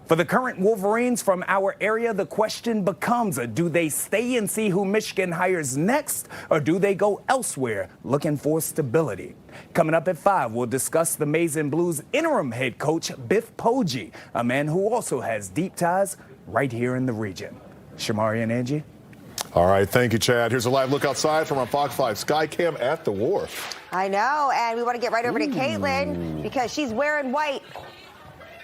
For the current Wolverines from our area, the question becomes, do they stay and see who Michigan hires next, or do they go elsewhere looking for stability? Coming up at 5, we'll discuss the Maize and Blues interim head coach, Biff Poggi, a man who also has deep ties right here in the region. Shamari and Angie? All right, thank you, Chad. Here's a live look outside from our Fox 5 Skycam at the wharf. I know, and we want to get right over to Caitlin because she's wearing white.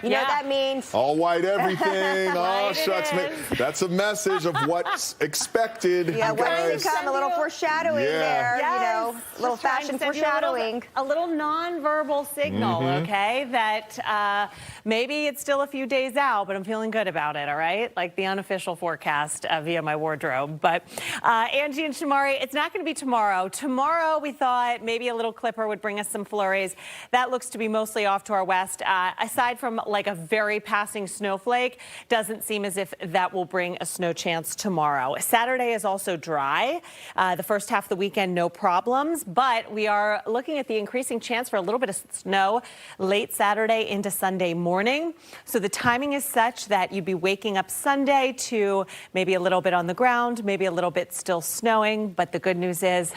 You know what that means? All white everything. Right, Oh, shucks. That's a message of what's expected. Yeah, what's to come, a little foreshadowing there, Yes. you know, a little fashion foreshadowing. A little nonverbal signal, okay, that maybe it's still a few days out, but I'm feeling good about it, all right? Like the unofficial forecast via my wardrobe. But Angie and Shamari, it's not going to be tomorrow. Tomorrow, we thought maybe a little clipper would bring us some flurries. That looks to be mostly off to our west. Aside from like a very passing snowflake, doesn't seem as if that will bring a snow chance tomorrow. Saturday is also dry. The first half of the weekend, no problems, but we are looking at the increasing chance for a little bit of snow late Saturday into Sunday morning. So the timing is such that you'd be waking up Sunday to maybe a little bit on the ground, maybe a little bit still snowing, but the good news is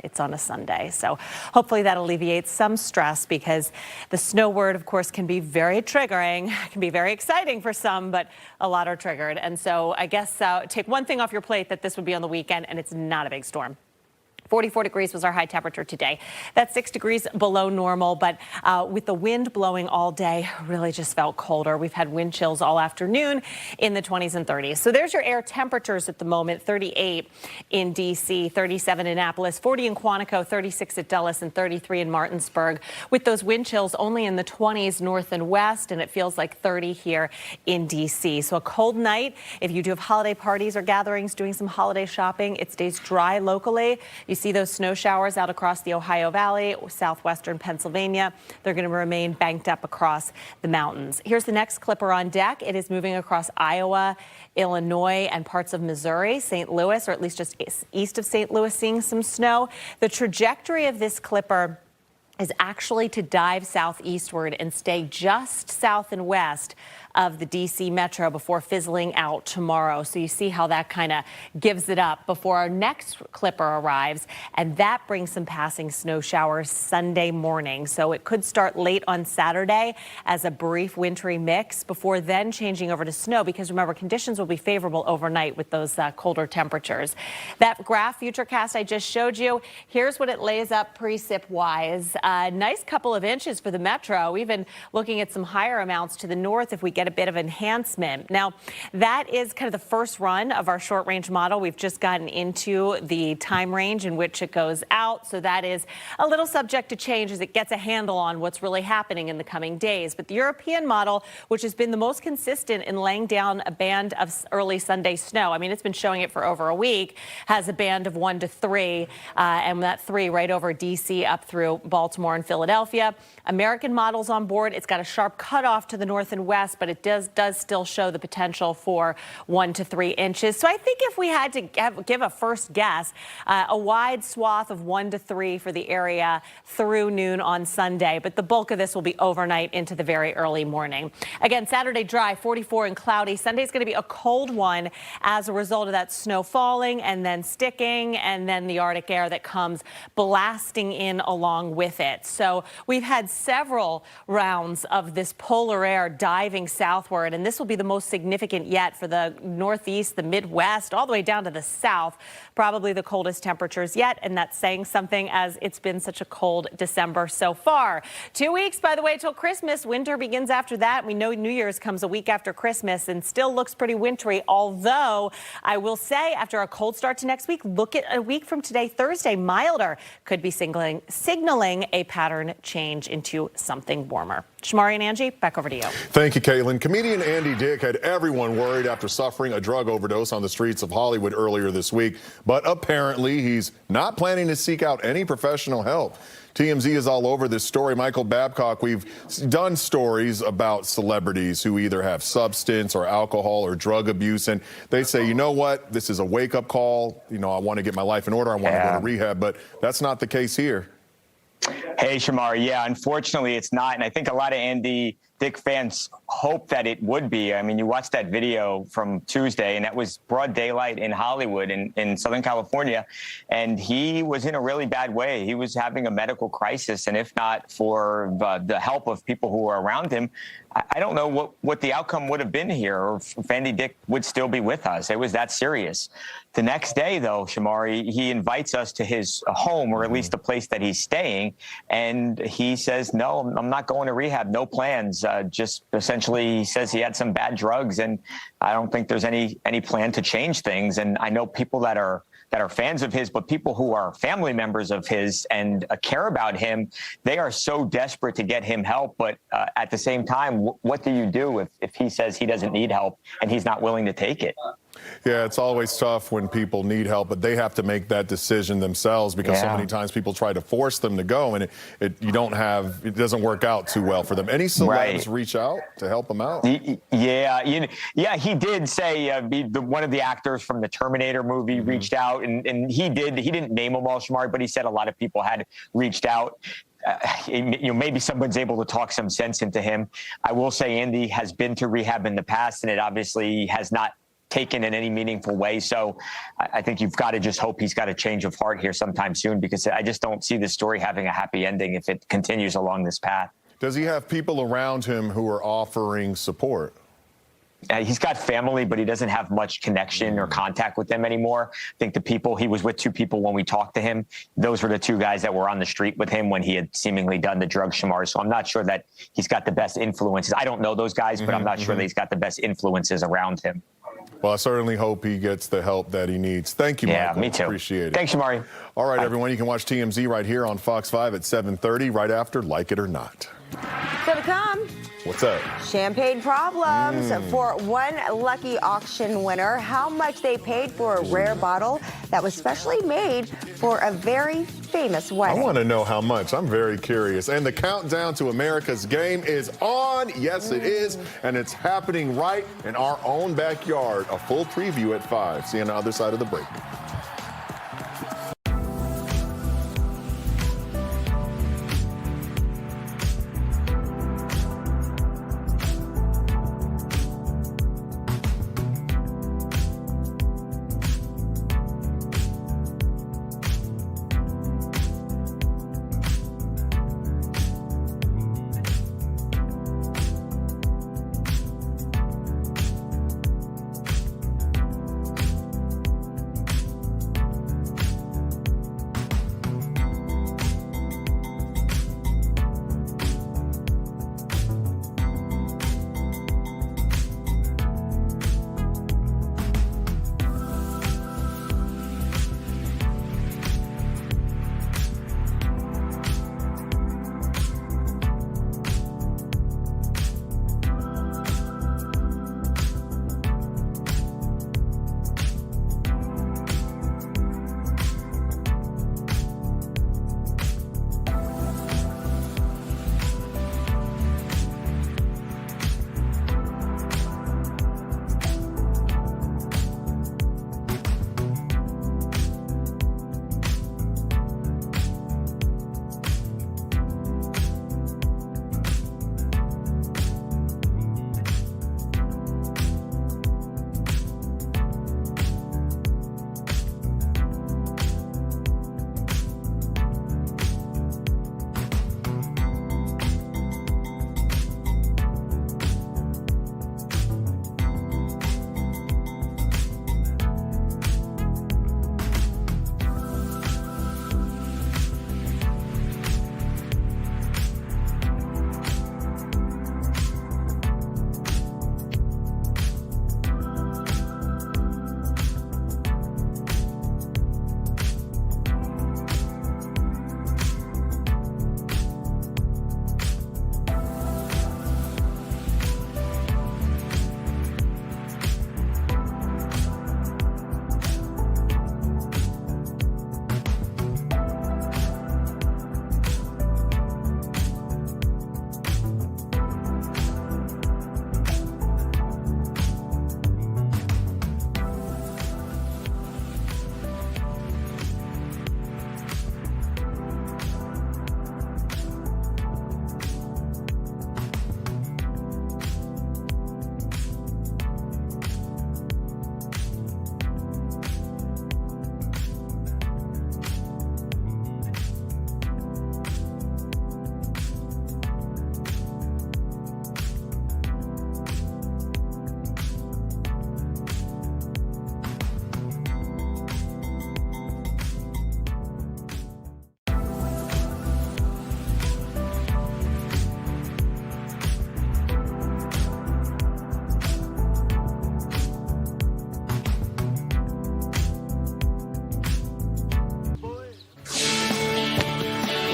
it's on a Sunday. So hopefully that alleviates some stress because the snow word, of course, can be very triggering, can be very exciting for some, but a lot are triggered. And so I guess take one thing off your plate that this would be on the weekend and it's not a big storm. 44 degrees was our high temperature today. That's 6 degrees below normal, but with the wind blowing all day, really just felt colder. We've had wind chills all afternoon in the 20s and 30s. So there's your air temperatures at the moment: 38 in D.C., 37 in Annapolis, 40 in Quantico, 36 at Dulles, and 33 in Martinsburg. With those wind chills only in the 20s north and west, and it feels like 30 here in D.C. So a cold night. If you do have holiday parties or gatherings, doing some holiday shopping, it stays dry locally. You see those snow showers out across the Ohio Valley, southwestern Pennsylvania. They're going to remain banked up across the mountains. Here's the next clipper on deck. It is moving across Iowa, Illinois, and parts of Missouri, St. Louis, or at least just east of St. Louis, seeing some snow. The trajectory of this clipper is actually to dive southeastward and stay just south and west of the D.C. Metro before fizzling out tomorrow. So you see how that kind of gives it up before our next clipper arrives. And that brings some passing snow showers Sunday morning. So it could start late on Saturday as a brief wintry mix before then changing over to snow, because remember, conditions will be favorable overnight with those colder temperatures. That graph futurecast I just showed you, here's what it lays up precip wise. Nice couple of inches for the metro, even looking at some higher amounts to the north if we get a bit of enhancement. Now, that is kind of the first run of our short range model. We've just gotten into the time range in which it goes out, so that is a little subject to change as it gets a handle on what's really happening in the coming days. But the European model, which has been the most consistent in laying down a band of early Sunday snow, I mean, it's been showing it for over a week, has a band of 1 to 3, and that 3 right over D.C. up through Baltimore and Philadelphia. American model's on board. It's got a sharp cutoff to the north and west, but it does still show the potential for 1 to 3 inches. So I think if we had to give a first guess, a wide swath of 1 to 3 for the area through noon on Sunday, but the bulk of this will be overnight into the very early morning. Again, Saturday dry, 44 and cloudy. Sunday's going to be a cold one as a result of that snow falling and then sticking, and then the Arctic air that comes blasting in along with it. So we've had several rounds of this polar air diving southward, and this will be the most significant yet for the Northeast, the Midwest, all the way down to the south. Probably the coldest temperatures yet, and that's saying something as it's been such a cold December so far. 2 weeks, by the way, till Christmas. Winter begins after that. We know New Year's comes a week after Christmas and still looks pretty wintry, although I will say after a cold start to next week, look at a week from today, Thursday, milder, could be signaling a pattern change into something warmer. Shamari and Angie, back over to you. Thank you, Caitlin. Comedian Andy Dick had everyone worried after suffering a drug overdose on the streets of Hollywood earlier this week, but apparently he's not planning to seek out any professional help. TMZ is all over this story. Michael Babcock, we've done stories about celebrities who either have substance or alcohol or drug abuse, and they say, you know what, this is a wake-up call. You know, I want to get my life in order. I want to go to rehab, but that's not the case here. Hey, Shamari. Yeah, unfortunately, it's not. And I think a lot of Andy Dick fans hope that it would be. I mean, you watched that video from Tuesday, and that was broad daylight in Hollywood in Southern California. And he was in a really bad way. He was having a medical crisis. And if not for the help of people who were around him, I don't know what the outcome would have been here, or if Andy Dick would still be with us. It was that serious. The next day, though, Shamari, he invites us to his home, or at least the place that he's staying. And he says, no, I'm not going to rehab. No plans. Just essentially he says he had some bad drugs, and I don't think there's any plan to change things. And I know people that are fans of his, but people who are family members of his and care about him, they are so desperate to get him help. But at the same time, what do you do if he says he doesn't need help and he's not willing to take it? Yeah, it's always tough when people need help, but they have to make that decision themselves, because so many times people try to force them to go, and it doesn't work out too well for them. Any celebs reach out to help them out? Yeah, he did say one of the actors from the Terminator movie reached out, and he didn't name them all, Shamari, but he said a lot of people had reached out. Maybe someone's able to talk some sense into him. I will say Andy has been to rehab in the past, and it obviously has not taken in any meaningful way. So I think you've got to just hope he's got a change of heart here sometime soon, because I just don't see this story having a happy ending if it continues along this path. Does he have people around him who are offering support? He's got family, but he doesn't have much connection or contact with them anymore. I think he was with 2 people when we talked to him. Those were the 2 guys that were on the street with him when he had seemingly done the drug, Shamar. So I'm not sure that he's got the best influences. I don't know those guys, but I'm not sure that he's got the best influences around him. Well, I certainly hope he gets the help that he needs. Thank you, Michael. Yeah, me too. Appreciate it. Thanks, Shamari. All right, everyone, you can watch TMZ right here on Fox 5 at 7:30, right after Like It or Not. So to come. What's up? Champagne problems for one lucky auction winner. How much they paid for a rare bottle that was specially made for a very famous wedding. I want to know how much. I'm very curious. And the countdown to America's game is on. Yes, it is. And it's happening right in our own backyard. A full preview at 5. See you on the other side of the break.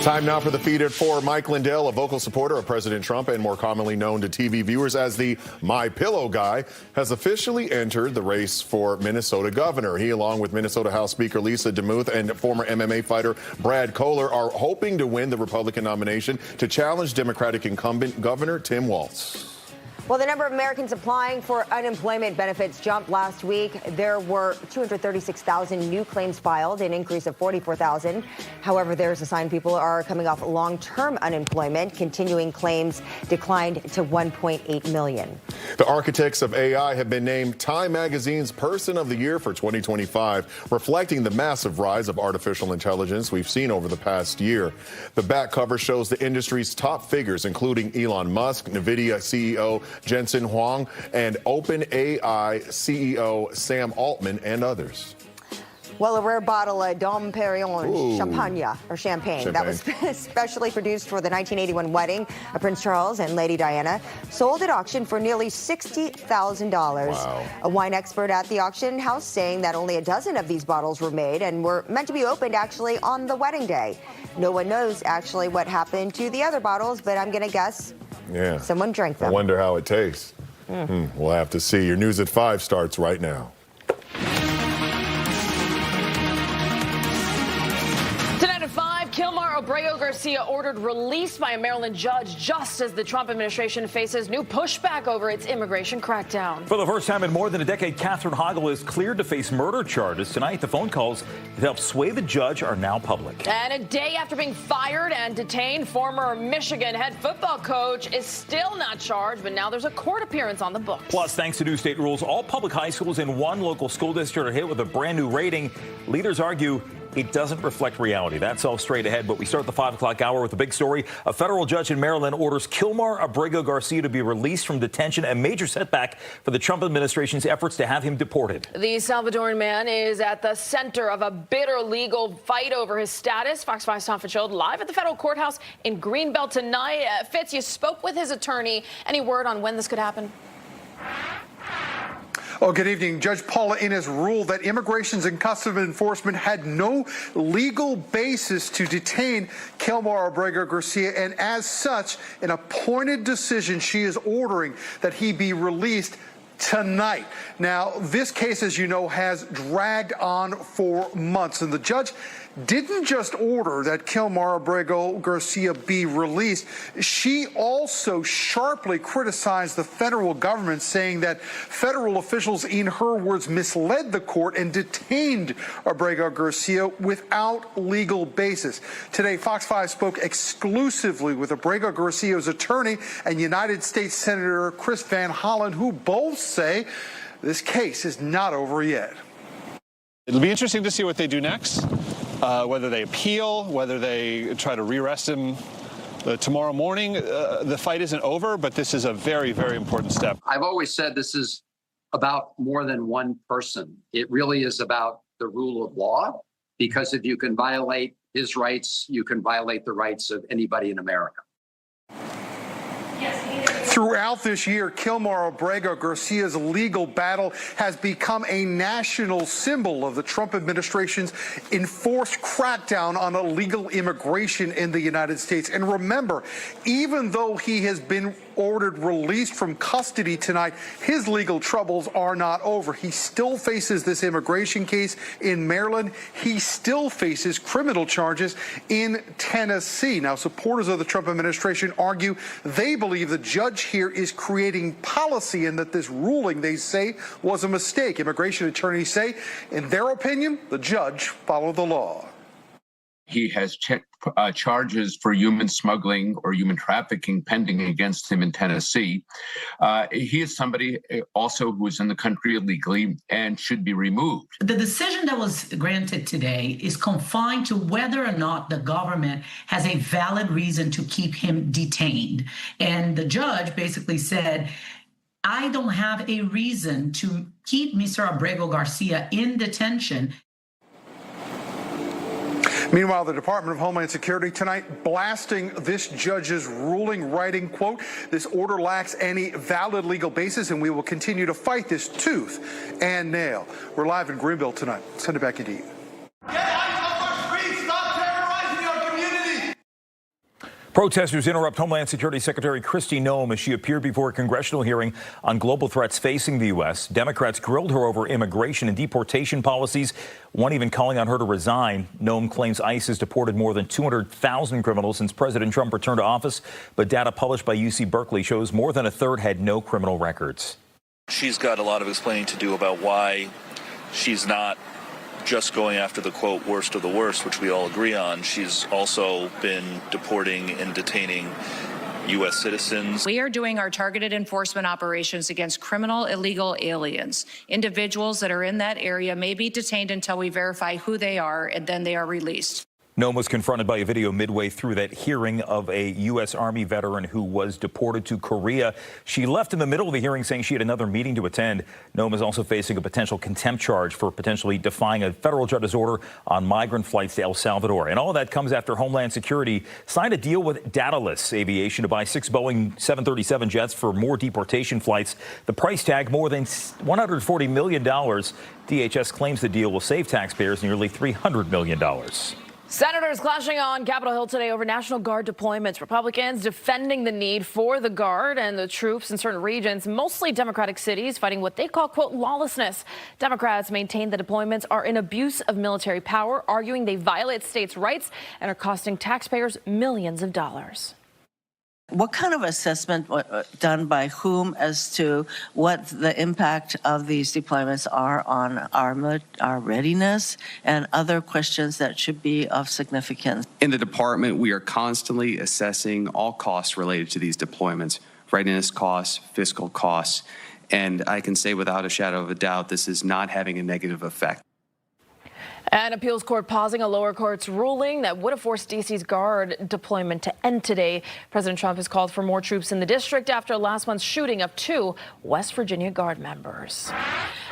Time now for the feed at 4. Mike Lindell, a vocal supporter of President Trump and more commonly known to TV viewers as the My Pillow guy, has officially entered the race for Minnesota governor. He, along with Minnesota House Speaker Lisa DeMuth and former MMA fighter Brad Kohler, are hoping to win the Republican nomination to challenge Democratic incumbent Governor Tim Walz. Well, the number of Americans applying for unemployment benefits jumped last week. There were 236,000 new claims filed, an increase of 44,000. However, there's a sign people are coming off long-term unemployment. Continuing claims declined to 1.8 million. The architects of AI have been named Time Magazine's Person of the Year for 2025, reflecting the massive rise of artificial intelligence we've seen over the past year. The back cover shows the industry's top figures, including Elon Musk, NVIDIA CEO Jensen Huang, and OpenAI CEO Sam Altman, and others. Well, a rare bottle of Dom Perignon champagne that was specially produced for the 1981 wedding of Prince Charles and Lady Diana sold at auction for nearly $60,000. Wow. A wine expert at the auction house saying that only a dozen of these bottles were made and were meant to be opened actually on the wedding day. No one knows actually what happened to the other bottles, but I'm going to guess someone drank them. I wonder how it tastes. We'll have to see. Your News at 5 starts right now. Tonight at 5, Abrego Garcia ordered released by a Maryland judge just as the Trump administration faces new pushback over its immigration crackdown. For the first time in more than a decade, Katherine Hochul is cleared to face murder charges. Tonight, the phone calls that helped sway the judge are now public. And a day after being fired and detained, former Michigan head football coach is still not charged, but now there's a court appearance on the books. Plus, thanks to new state rules, all public high schools in one local school district are hit with a brand new rating. Leaders argue it doesn't reflect reality. That's all straight ahead, but we start the 5 o'clock hour with a big story. A federal judge in Maryland orders Abrego Garcia to be released from detention, a major setback for the Trump administration's efforts to have him deported. The Salvadoran man is at the center of a bitter legal fight over his status. Fox 5's Tom Fitzgerald live at the federal courthouse in Greenbelt tonight. Fitz, you spoke with his attorney. Any word on when this could happen? Oh, good evening. Judge Paula Inez ruled that Immigration and Customs Enforcement had no legal basis to detain Abrego Garcia, and as such, an appointed decision, she is ordering that he be released tonight. Now, this case, as you know, has dragged on for months, and the judge didn't just order that Abrego Garcia be released. She also sharply criticized the federal government, saying that federal officials, in her words, misled the court and detained Abrego Garcia without legal basis. Today, Fox 5 spoke exclusively with Abrego Garcia's attorney and United States Senator Chris Van Hollen, who both say this case is not over yet. It'll be interesting to see what they do next. Whether they appeal, whether they try to re-arrest him tomorrow morning. The fight isn't over, but this is a very, very important step. I've always said this is about more than one person. It really is about the rule of law, because if you can violate his rights, you can violate the rights of anybody in America. Throughout this year, Abrego Garcia's legal battle has become a national symbol of the Trump administration's enforced crackdown on illegal immigration in the United States. And remember, even though he has been ordered released from custody tonight, his legal troubles are not over. He still faces this immigration case in Maryland. He still faces criminal charges in Tennessee. Now, supporters of the Trump administration argue they believe the judge here is creating policy and that this ruling, they say, was a mistake. Immigration attorneys say, in their opinion, the judge followed the law. He has charges for human smuggling or human trafficking pending against him in Tennessee. He is somebody also who is in the country illegally and should be removed. The decision that was granted today is confined to whether or not the government has a valid reason to keep him detained. And the judge basically said, I don't have a reason to keep Mr. Abrego Garcia in detention. Meanwhile, the Department of Homeland Security tonight blasting this judge's ruling, writing, quote, this order lacks any valid legal basis and we will continue to fight this tooth and nail. We're live in Greenville tonight. Send it back to you. Protesters interrupt Homeland Security Secretary Kristi Noem as she appeared before a congressional hearing on global threats facing the U.S. Democrats grilled her over immigration and deportation policies, one even calling on her to resign. Noem claims ICE has deported more than 200,000 criminals since President Trump returned to office, but data published by UC Berkeley shows more than a third had no criminal records. She's got a lot of explaining to do about why she's not just going after the, quote, worst of the worst, which we all agree on. She's also been deporting and detaining U.S. citizens. We are doing our targeted enforcement operations against criminal illegal aliens. Individuals that are in that area may be detained until we verify who they are, and then they are released. Noem was confronted by a video midway through that hearing of a U.S. Army veteran who was deported to Korea. She left in the middle of the hearing saying she had another meeting to attend. Noem is also facing a potential contempt charge for potentially defying a federal judge's order on migrant flights to El Salvador. And all of that comes after Homeland Security signed a deal with Daedalus Aviation to buy 6 Boeing 737 jets for more deportation flights. The price tag, more than $140 million. DHS claims the deal will save taxpayers nearly $300 million. Senators clashing on Capitol Hill today over National Guard deployments. Republicans defending the need for the Guard and the troops in certain regions, mostly Democratic cities, fighting what they call, quote, lawlessness. Democrats maintain the deployments are an abuse of military power, arguing they violate states' rights and are costing taxpayers millions of dollars. What kind of assessment done by whom as to what the impact of these deployments are on our readiness and other questions that should be of significance? In the department, we are constantly assessing all costs related to these deployments, readiness costs, fiscal costs, and I can say without a shadow of a doubt, this is not having a negative effect. An appeals court pausing a lower court's ruling that would have forced D.C.'s Guard deployment to end today. President Trump has called for more troops in the district after last month's shooting of 2 West Virginia Guard members.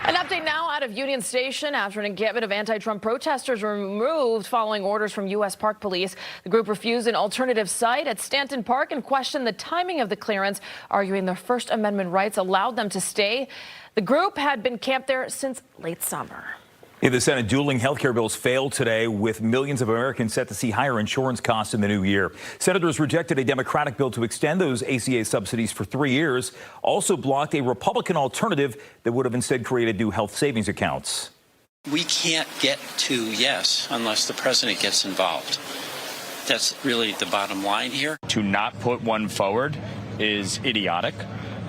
An update now out of Union Station after an encampment of anti-Trump protesters were removed following orders from U.S. Park Police. The group refused an alternative site at Stanton Park and questioned the timing of the clearance, arguing their First Amendment rights allowed them to stay. The group had been camped there since late summer. In the Senate, dueling health care bills failed today, with millions of Americans set to see higher insurance costs in the new year. Senators rejected a Democratic bill to extend those ACA subsidies for 3 years, also blocked a Republican alternative that would have instead created new health savings accounts. We can't get to yes unless the president gets involved. That's really the bottom line here. To not put one forward is idiotic.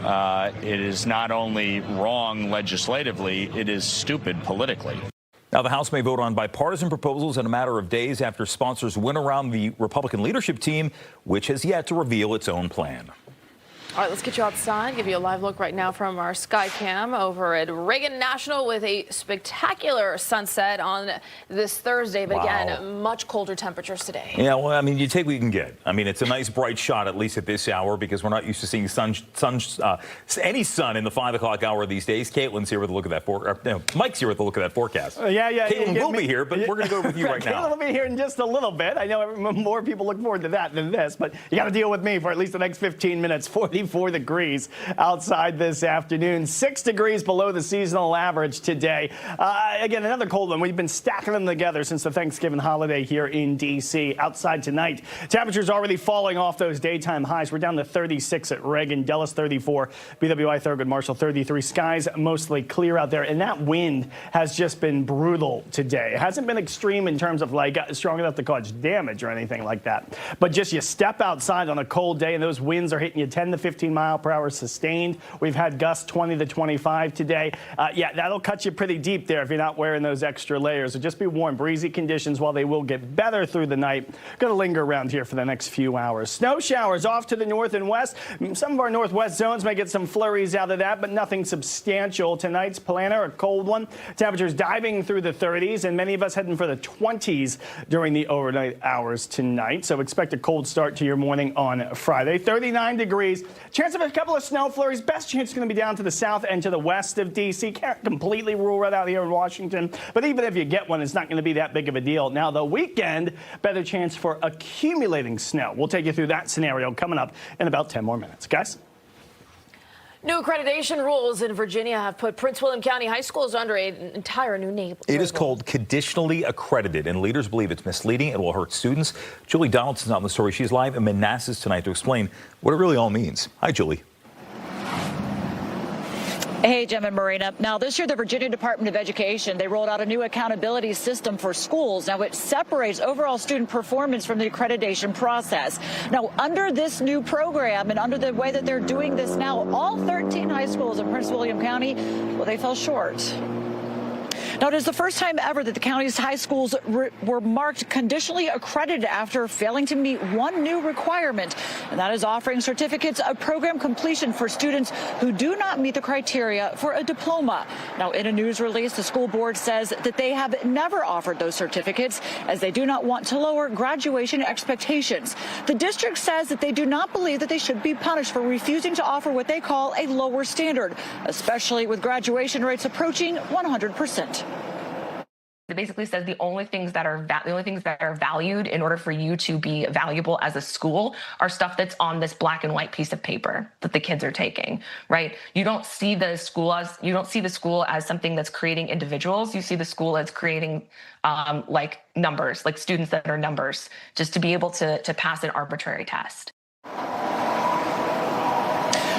It is not only wrong legislatively, it is stupid politically. Now, the House may vote on bipartisan proposals in a matter of days after sponsors win around the Republican leadership team, which has yet to reveal its own plan. All right, let's get you outside, give you a live look right now from our sky cam over at Reagan National with a spectacular sunset on this Thursday. But again, much colder temperatures today. Yeah, well, I mean, you take what you can get. I mean, it's a nice bright shot, at least at this hour, because we're not used to seeing any sun in the 5 o'clock hour these days. Caitlin's here with a look at that forecast. No, Mike's here with a look at that forecast. Caitlin will be here, but we're going to go with you right now. Caitlin will be here in just a little bit. I know more people look forward to that than this, but you got to deal with me for at least the next 15 minutes. 44 degrees outside this afternoon, 6 degrees below the seasonal average today. Again, another cold one. We've been stacking them together since the Thanksgiving holiday here in D.C. Outside tonight, temperatures already falling off those daytime highs. We're down to 36 at Reagan, Dulles 34, BWI, Thurgood Marshall 33. Skies mostly clear out there, and that wind has just been brutal today. It hasn't been extreme in terms of like strong enough to cause damage or anything like that, but just you step outside on a cold day and those winds are hitting you 10 to 15 miles per hour sustained. We've had gusts 20 to 25 today. Yeah, that'll cut you pretty deep there if you're not wearing those extra layers. So just be warned. Breezy conditions, while they will get better through the night, going to linger around here for the next few hours. Snow showers off to the north and west. Some of our northwest zones may get some flurries out of that, but nothing substantial. Tonight's planner, a cold one. Temperatures diving through the 30s, and many of us heading for the 20s during the overnight hours tonight. So expect a cold start to your morning on Friday. 39 degrees. Chance of a couple of snow flurries. Best chance is going to be down to the south and to the west of D.C. Can't completely rule right out here in Washington, but even if you get one, it's not going to be that big of a deal. Now, the weekend, better chance for accumulating snow. We'll take you through that scenario coming up in about 10 more minutes. Guys? New accreditation rules in Virginia have put Prince William County high schools under an entire new name. It is called conditionally accredited, and leaders believe it's misleading and will hurt students. Julie Donaldson's on the story. She's live in Manassas tonight to explain what it really all means. Hi, Julie. Hey, Jim and Marina. Now, this year, the Virginia Department of Education, they rolled out a new accountability system for schools. Now, it separates overall student performance from the accreditation process. Now, under this new program and under the way that they're doing this now, all 13 high schools in Prince William County, well, they fell short. Now, it is the first time ever that the county's high schools were marked conditionally accredited after failing to meet one new requirement, and that is offering certificates of program completion for students who do not meet the criteria for a diploma. Now, in a news release, the school board says that they have never offered those certificates as they do not want to lower graduation expectations. The district says that they do not believe that they should be punished for refusing to offer what they call a lower standard, especially with graduation rates approaching 100%. It basically says the only things that are valued in order for you to be valuable as a school are stuff that's on this black and white piece of paper that the kids are taking, right? You don't see the school as something that's creating individuals. You see the school as creating like numbers, like students that are numbers, just to be able to pass an arbitrary test.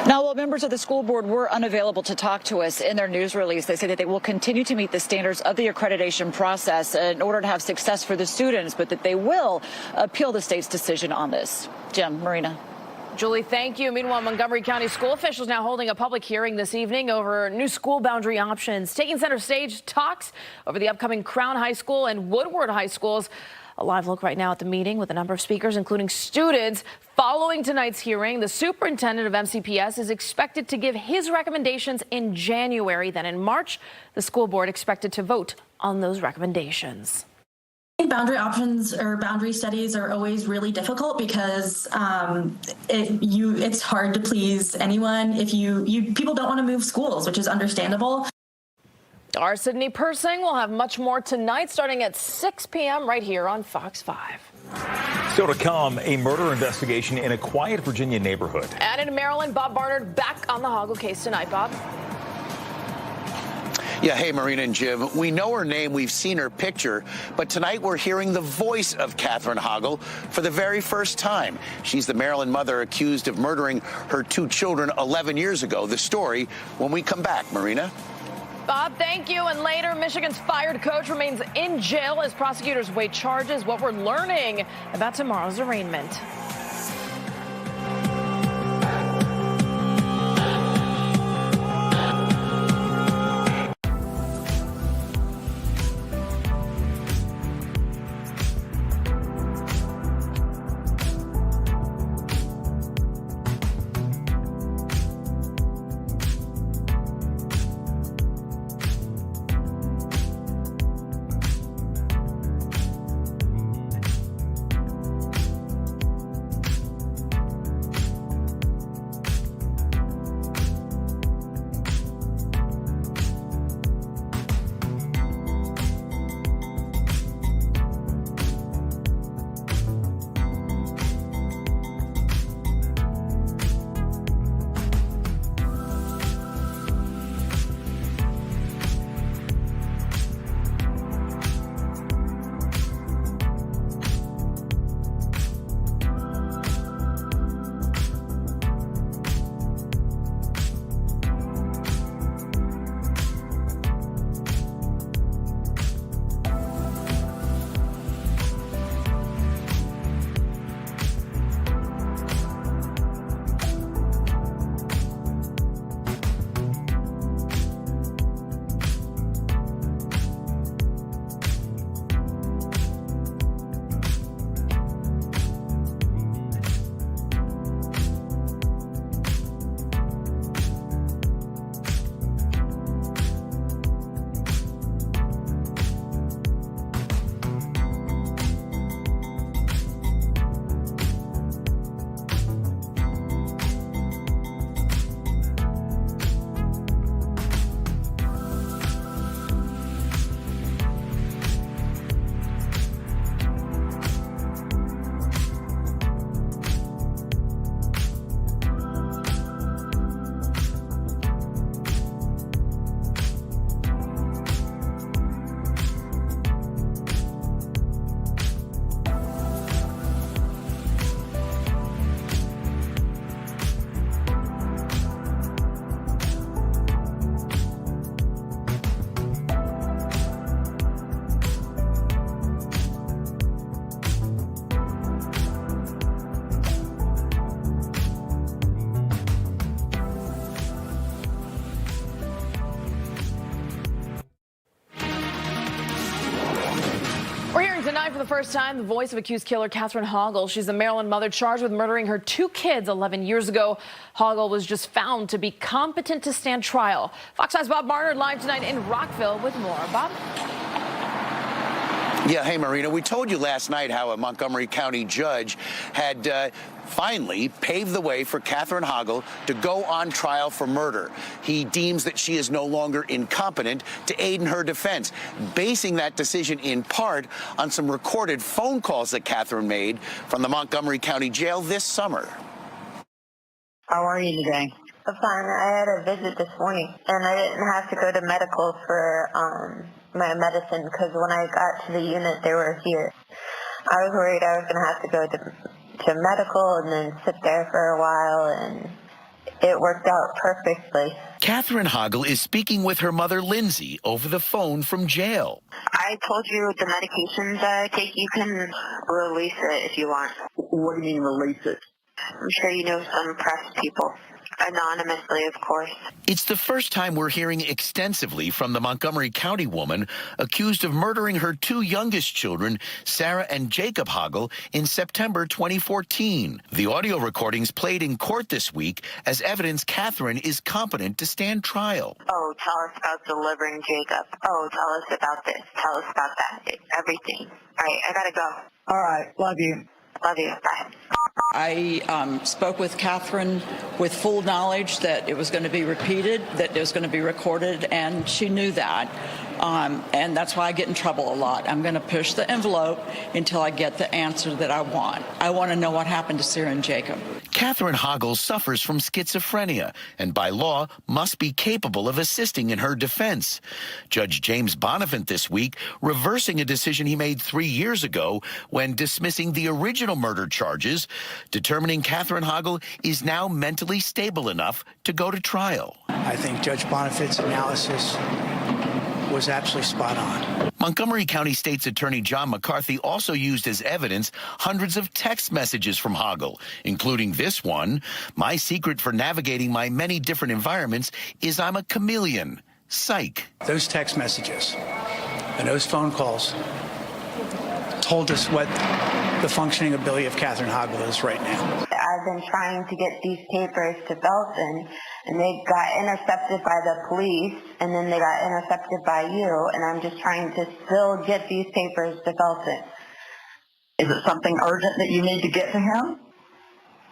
Now, while members of the school board were unavailable to talk to us in their news release, they say that they will continue to meet the standards of the accreditation process in order to have success for the students, but that they will appeal the state's decision on this. Jim, Marina. Julie, thank you. Meanwhile, Montgomery County school officials now holding a public hearing this evening over new school boundary options. Taking center stage, talks over the upcoming Crown High School and Woodward High Schools. A live look right now at the meeting with a number of speakers, including students. Following tonight's hearing, the superintendent of MCPS is expected to give his recommendations in January. Then in March, the school board expected to vote on those recommendations. Boundary options or boundary studies are always really difficult because it's hard to please anyone if people don't want to move schools, which is understandable. Our Sydney Persing will have much more tonight, starting at 6 p.m. right here on Fox 5. Still to come, a murder investigation in a quiet Virginia neighborhood. And in Maryland, Bob Barnard back on the Hoggle case tonight. Bob? Yeah, hey, Marina and Jim. We know her name, we've seen her picture, but tonight we're hearing the voice of Katherine Hoggle for the very first time. She's the Maryland mother accused of murdering her 2 children 11 years ago. The story when we come back, Marina. Bob, thank you. And later, Michigan's fired coach remains in jail as prosecutors weigh charges. What we're learning about tomorrow's arraignment. Tonight, for the first time, the voice of accused killer Catherine Hoggle. She's the Maryland mother charged with murdering her 2 kids 11 years ago. Hoggle was just found to be competent to stand trial. Fox 5's Bob Barnard live tonight in Rockville with more. Bob? Yeah, hey, Marina. We told you last night how a Montgomery County judge had finally paved the way for Catherine Hoggle to go on trial for murder. He deems that she is no longer incompetent to aid in her defense, basing that decision in part on some recorded phone calls that Catherine made from the Montgomery County Jail this summer. How are you today? I'm fine. I had a visit this morning, and I didn't have to go to medical for my medicine because when I got to the unit, they were here. I was worried I was going to have to go to medical and then sit there for a while, and it worked out perfectly. Catherine Hoggle is speaking with her mother, Lindsay, over the phone from jail. I told you the medications I take, you can release it if you want. What do you mean release it? I'm sure you know some press people. Anonymously, of course. It's the first time we're hearing extensively from the Montgomery County woman accused of murdering her 2 youngest children, Sarah and Jacob Hoggle, in September 2014. The audio recordings played in court this week as evidence Catherine is competent to stand trial. Oh, tell us about delivering Jacob. Oh, tell us about this. Tell us about that. Everything. All right, I gotta go. All right, love you. Love you. Bye. I spoke with Catherine with full knowledge that it was going to be repeated, that it was going to be recorded, and she knew that. And that's why I get in trouble a lot. I'm going to push the envelope until I get the answer that I want. I want to know what happened to Sarah and Jacob. Catherine Hoggle suffers from schizophrenia and by law must be capable of assisting in her defense. Judge James Bonifant this week reversing a decision he made 3 years ago when dismissing the original murder charges, determining Catherine Hoggle is now mentally stable enough to go to trial. I think Judge Bonifant's analysis was absolutely spot on. Montgomery County State's Attorney John McCarthy also used as evidence hundreds of text messages from Hoggle, including this one: "My secret for navigating my many different environments is I'm a chameleon. Psych." Those text messages and those phone calls told us what the functioning ability of Catherine Hoggle is right now. I've been trying to get these papers to Belton, and they got intercepted by the police, and then they got intercepted by you, and I'm just trying to still get these papers to Belton. Is it something urgent that you need to get to him?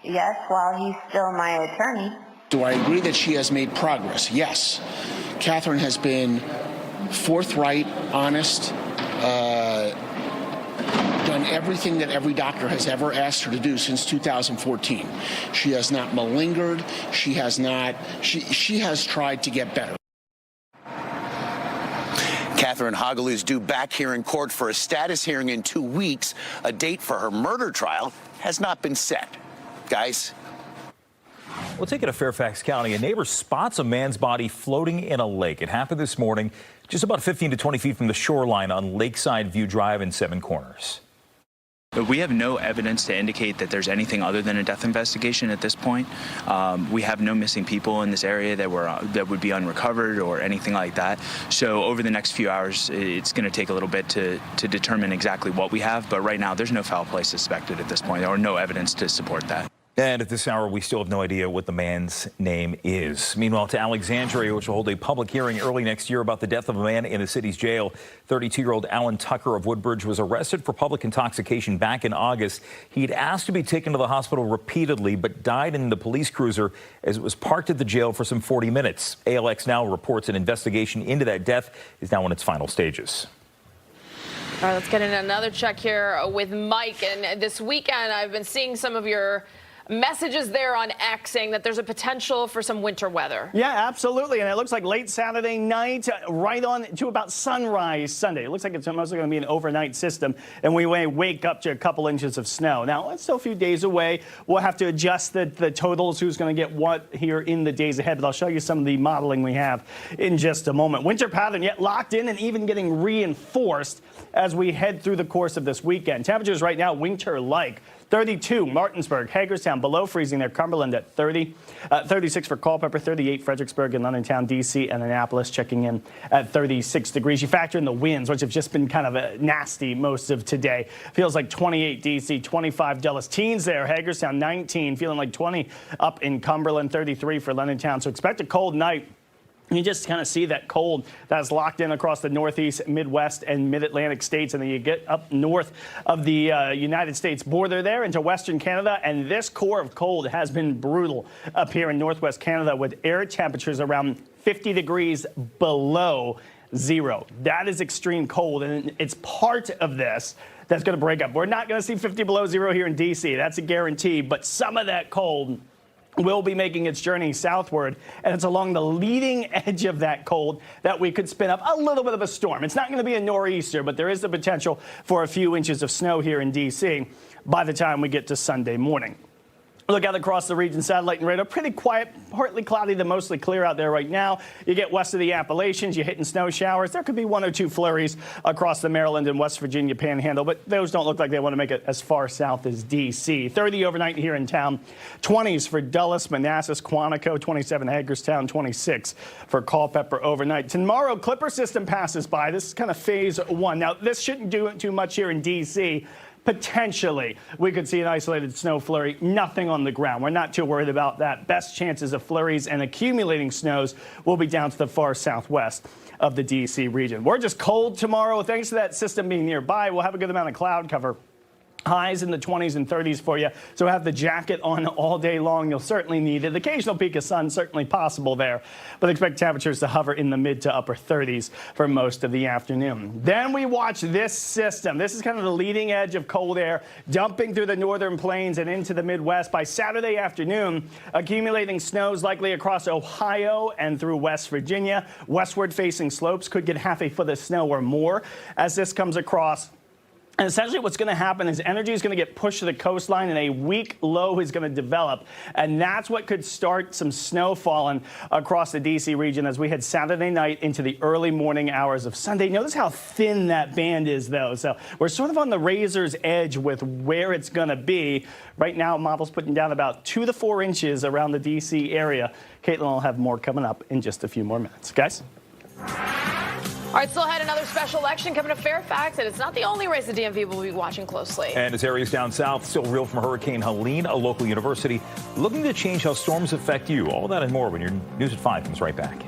Yes, while he's still my attorney. Do I agree that she has made progress? Yes. Catherine has been forthright, honest, done everything that every doctor has ever asked her to do since 2014. She has not malingered. She has tried to get better. Catherine Hoggle is due back here in court for a status hearing in 2 weeks. A date for her murder trial has not been set. Guys? We'll take it to Fairfax County. A neighbor spots a man's body floating in a lake. It happened this morning, just about 15 to 20 feet from the shoreline on Lakeside View Drive in Seven Corners. We have no evidence to indicate that there's anything other than a death investigation at this point. We have no missing people in this area that would be unrecovered or anything like that. So over the next few hours, it's going to take a little bit to determine exactly what we have. But right now, there's no foul play suspected at this point, or no evidence to support that. And at this hour, we still have no idea what the man's name is. Meanwhile, to Alexandria, which will hold a public hearing early next year about the death of a man in the city's jail. 32-year-old Alan Tucker of Woodbridge was arrested for public intoxication back in August. He'd asked to be taken to the hospital repeatedly, but died in the police cruiser as it was parked at the jail for some 40 minutes. ALX Now reports an investigation into that death is now in its final stages. All right, let's get in another check here with Mike. And this weekend, I've been seeing some of your messages there on X saying that there's a potential for some winter weather. Yeah, absolutely. And it looks like late Saturday night, right on to about sunrise Sunday. It looks like it's mostly going to be an overnight system, and we may wake up to a couple inches of snow. Now, it's still a few days away. We'll have to adjust the totals, who's going to get what here in the days ahead. But I'll show you some of the modeling we have in just a moment. Winter pattern yet locked in and even getting reinforced as we head through the course of this weekend. Temperatures right now winter-like. 32, Martinsburg, Hagerstown, Youngstown below freezing there. Cumberland at 30. 36 for Culpeper, 38 Fredericksburg and Londontown, D.C. and Annapolis checking in at 36 degrees. You factor in the winds, which have just been kind of nasty most of today. Feels like 28 D.C., 25 Dulles. Teens there, Hagerstown 19, feeling like 20 up in Cumberland, 33 for Londontown. So expect a cold night. You just kind of see that cold that's locked in across the Northeast, Midwest, and Mid-Atlantic states. And then you get up north of the United States border there into Western Canada. And this core of cold has been brutal up here in Northwest Canada with air temperatures around 50 degrees below zero. That is extreme cold. And it's part of this that's going to break up. We're not going to see 50 below zero here in D.C. That's a guarantee. But some of that cold will be making its journey southward, and it's along the leading edge of that cold that we could spin up a little bit of a storm. It's not going to be a nor'easter, but there is the potential for a few inches of snow here in D.C. by the time we get to Sunday morning. Look out across the region, satellite and radar, pretty quiet, partly cloudy to mostly clear out there right now. You get west of the Appalachians, you're hitting snow showers. There could be 1 or 2 flurries across the Maryland and West Virginia panhandle, but those don't look like they want to make it as far south as D.C. 30 overnight here in town, 20s for Dulles, Manassas, Quantico, 27 Hagerstown, 26 for Culpeper overnight. Tomorrow, Clipper system passes by. This is kind of phase 1. Now, this shouldn't do too much here in D.C. Potentially, we could see an isolated snow flurry, nothing on the ground. We're not too worried about that. Best chances of flurries and accumulating snows will be down to the far southwest of the D.C. region. We're just cold tomorrow. Thanks to that system being nearby, we'll have a good amount of cloud cover. Highs in the 20s and 30s for you. So have the jacket on all day long. You'll certainly need it. Occasional peak of sun certainly possible there, but expect temperatures to hover in the mid to upper 30s for most of the afternoon. Then we watch this system. This is kind of the leading edge of cold air dumping through the northern plains and into the Midwest. By Saturday afternoon, accumulating snows likely across Ohio and through West Virginia. Westward facing slopes could get half a foot of snow or more as this comes across. And essentially what's going to happen is energy is going to get pushed to the coastline and a weak low is going to develop. And that's what could start some snow falling across the D.C. region as we head Saturday night into the early morning hours of Sunday. Notice how thin that band is, though. So we're sort of on the razor's edge with where it's going to be. Right now, models putting down about 2 to 4 inches around the D.C. area. Caitlin will have more coming up in just a few more minutes. Guys? All right, still ahead, another special election coming to Fairfax, and it's not the only race the DMV will be watching closely. And as areas down south still reel from Hurricane Helene, a local university looking to change how storms affect you. All that and more when your News at 5 comes right back.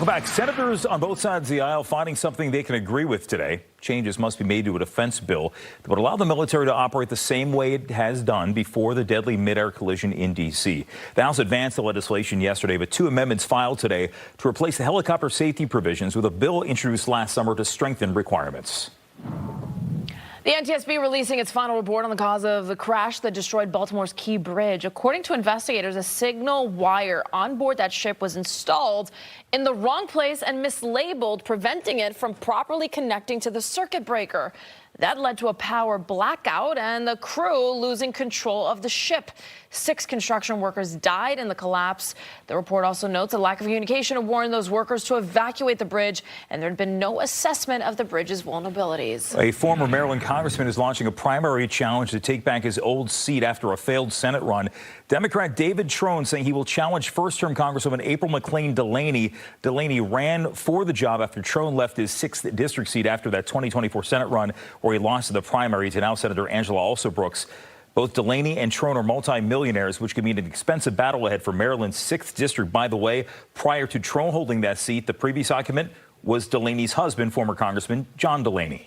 Welcome back. Senators on both sides of the aisle finding something they can agree with today. Changes must be made to a defense bill that would allow the military to operate the same way it has done before the deadly mid-air collision in D.C. The House advanced the legislation yesterday, but 2 amendments filed today to replace the helicopter safety provisions with a bill introduced last summer to strengthen requirements. The NTSB releasing its final report on the cause of the crash that destroyed Baltimore's Key Bridge. According to investigators, a signal wire on board that ship was installed in the wrong place and mislabeled, preventing it from properly connecting to the circuit breaker. That led to a power blackout and the crew losing control of the ship. 6 construction workers died in the collapse. The report also notes a lack of communication to warn those workers to evacuate the bridge, and there had been no assessment of the bridge's vulnerabilities. A former Maryland congressman is launching a primary challenge to take back his old seat after a failed Senate run. Democrat David Trone saying he will challenge first-term Congresswoman April McLean Delaney. Delaney ran for the job after Trone left his 6th district seat after that 2024 Senate run, where he lost in the primary to now Senator Angela Alsobrooks. Both Delaney and Trone are multimillionaires, which could mean an expensive battle ahead for Maryland's 6th district. By the way, prior to Trone holding that seat, the previous occupant was Delaney's husband, former Congressman John Delaney.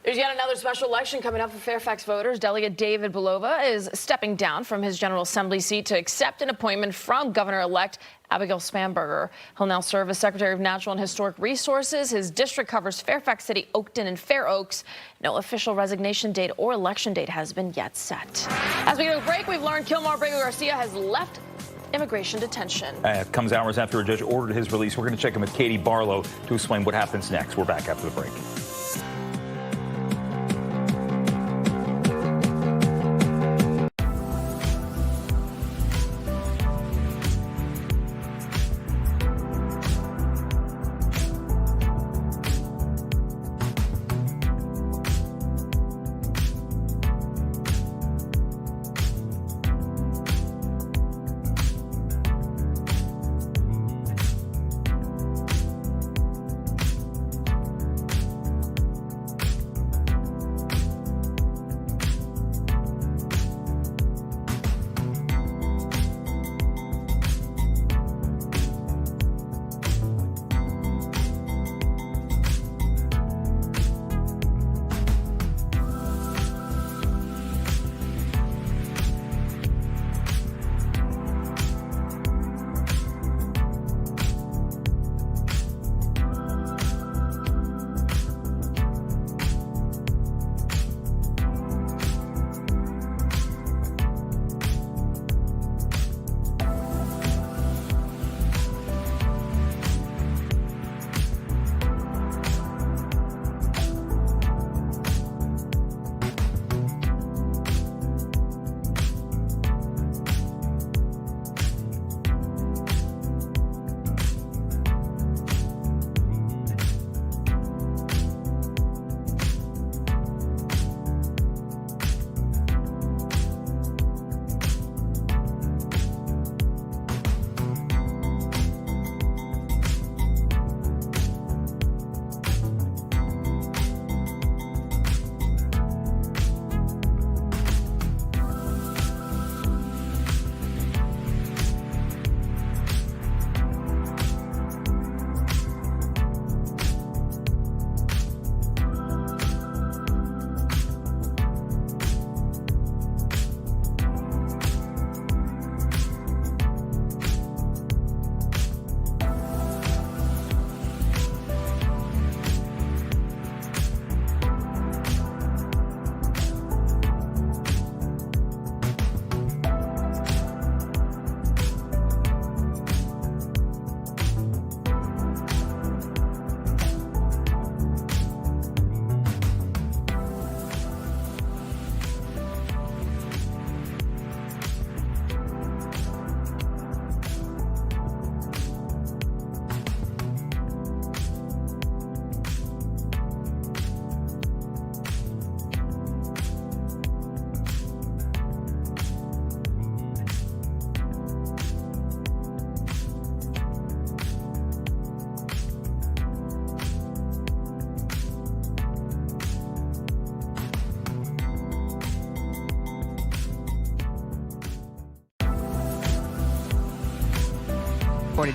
There's yet another special election coming up for Fairfax voters. Delegate David Belova is stepping down from his General Assembly seat to accept an appointment from Governor-elect Abigail Spanberger. He'll now serve as Secretary of Natural and Historic Resources. His district covers Fairfax City, Oakton, and Fair Oaks. No official resignation date or election date has been yet set. As we go to break, we've learned Abrego Garcia has left immigration detention. It comes hours after a judge ordered his release. We're going to check in with Katie Barlow to explain what happens next. We're back after the break.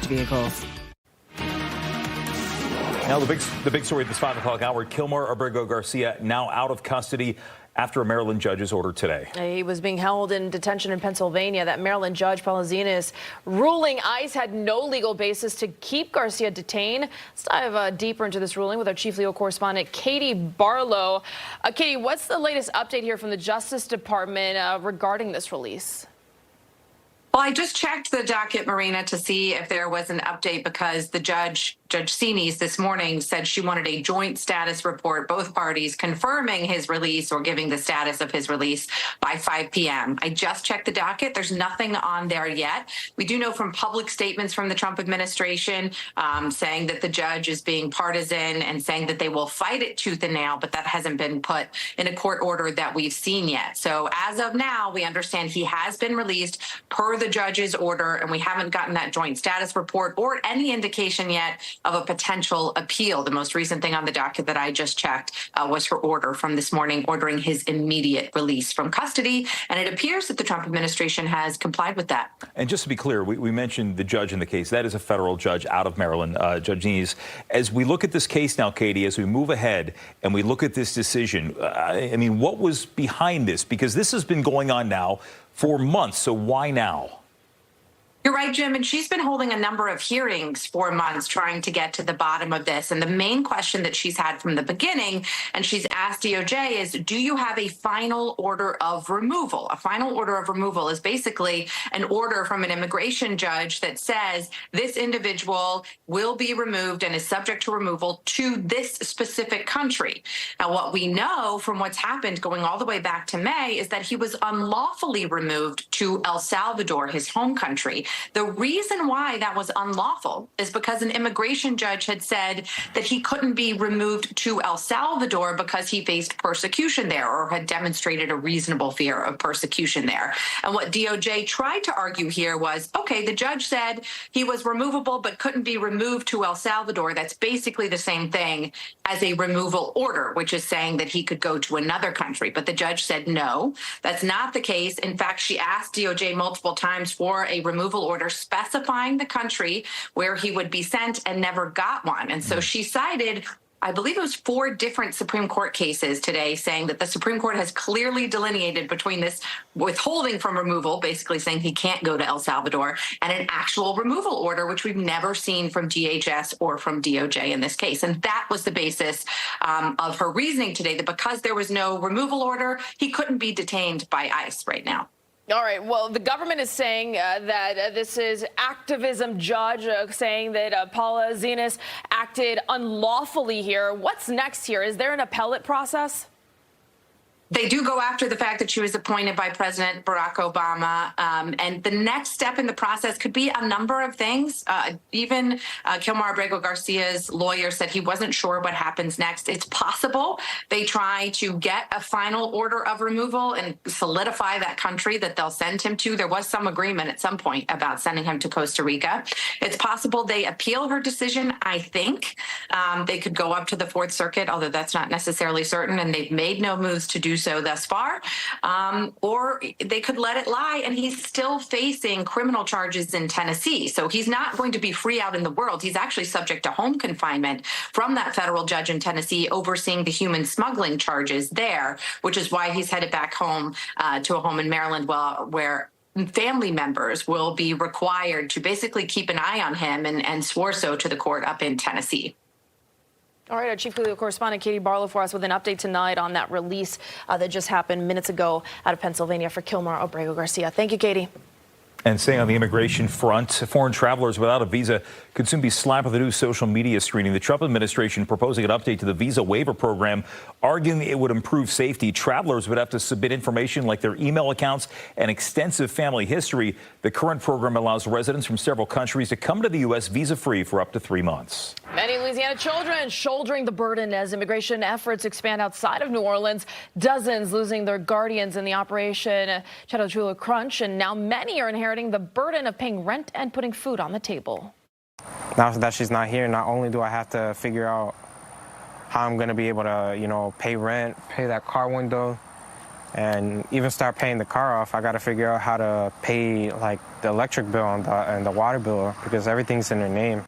Vehicles. Now, the big story at this 5 o'clock hour, Kilmar Abrego Garcia now out of custody after a Maryland judge's order today. He was being held in detention in Pennsylvania. That Maryland judge, Paula Zenas, ruling ICE had no legal basis to keep Garcia detained. Let's dive deeper into this ruling with our chief legal correspondent, Katie Barlow. Katie, what's the latest update here from the Justice Department regarding this release? Well, I just checked the docket, Marina, to see if there was an update because the Judge Zenas this morning said she wanted a joint status report, both parties confirming his release or giving the status of his release by 5 p.m. I just checked the docket. There's nothing on there yet. We do know from public statements from the Trump administration saying that the judge is being partisan and saying that they will fight it tooth and nail, but that hasn't been put in a court order that we've seen yet. So as of now, we understand he has been released per the judge's order, and we haven't gotten that joint status report or any indication yet of a potential appeal. The most recent thing on the docket that I just checked was her order from this morning ordering his immediate release from custody, and it appears that the Trump administration has complied with that. And just to be clear, we mentioned the judge in the case. That is a federal judge out of Maryland, Judge Zenas. As we look at this case now, Katie, as we move ahead and we look at this decision, I mean, what was behind this? Because this has been going on now for months, so why now? You're right, Jim, and she's been holding a number of hearings for months trying to get to the bottom of this. And the main question that she's had from the beginning, and she's asked DOJ, is do you have a final order of removal? A final order of removal is basically an order from an immigration judge that says this individual will be removed and is subject to removal to this specific country. Now, what we know from what's happened going all the way back to May is that he was unlawfully removed to El Salvador, his home country. The reason why that was unlawful is because an immigration judge had said that he couldn't be removed to El Salvador because he faced persecution there or had demonstrated a reasonable fear of persecution there. And what DOJ tried to argue here was, okay, the judge said he was removable but couldn't be removed to El Salvador. That's basically the same thing as a removal order, which is saying that he could go to another country. But the judge said, no, that's not the case. In fact, she asked DOJ multiple times for a removal order specifying the country where he would be sent and never got one. And so she cited, I believe it was 4 different Supreme Court cases today saying that the Supreme Court has clearly delineated between this withholding from removal, basically saying he can't go to El Salvador, and an actual removal order, which we've never seen from DHS or from DOJ in this case. And that was the basis of her reasoning today, that because there was no removal order, he couldn't be detained by ICE right now. All right. Well, the government is saying that this is activism judge saying that Paula Zenas acted unlawfully here. What's next here? Is there an appellate process? They do go after the fact that she was appointed by President Barack Obama. And the next step in the process could be a number of things. Even Kilmar Abrego Garcia's lawyer said he wasn't sure what happens next. It's possible they try to get a final order of removal and solidify that country that they'll send him to. There was some agreement at some point about sending him to Costa Rica. It's possible they appeal her decision, I think. They could go up to the Fourth Circuit, although that's not necessarily certain, and they've made no moves to do so thus far, or they could let it lie, and he's still facing criminal charges in Tennessee. So he's not going to be free out in the world. He's actually subject to home confinement from that federal judge in Tennessee overseeing the human smuggling charges there, which is why he's headed back home to a home in Maryland where family members will be required to basically keep an eye on him and swore so to the court up in Tennessee. All right, our chief legal correspondent Katie Barlow for us with an update tonight on that release that just happened minutes ago out of Pennsylvania for Kilmar Abrego Garcia. Thank you, Katie. And staying on the immigration front, foreign travelers without a visa could soon be slapped with a new social media screening. The Trump administration proposing an update to the visa waiver program, arguing it would improve safety. Travelers would have to submit information like their email accounts and extensive family history. The current program allows residents from several countries to come to the U.S. visa-free for up to 3 months. Many Louisiana children shouldering the burden as immigration efforts expand outside of New Orleans. Dozens losing their guardians in the Operation Chattanooga Crunch, and now many are inheriting the burden of paying rent and putting food on the table. Now that she's not here, not only do I have to figure out how I'm going to be able to, pay rent, pay that car window, and even start paying the car off, I got to figure out how to pay like the electric bill and the water bill because everything's in her name.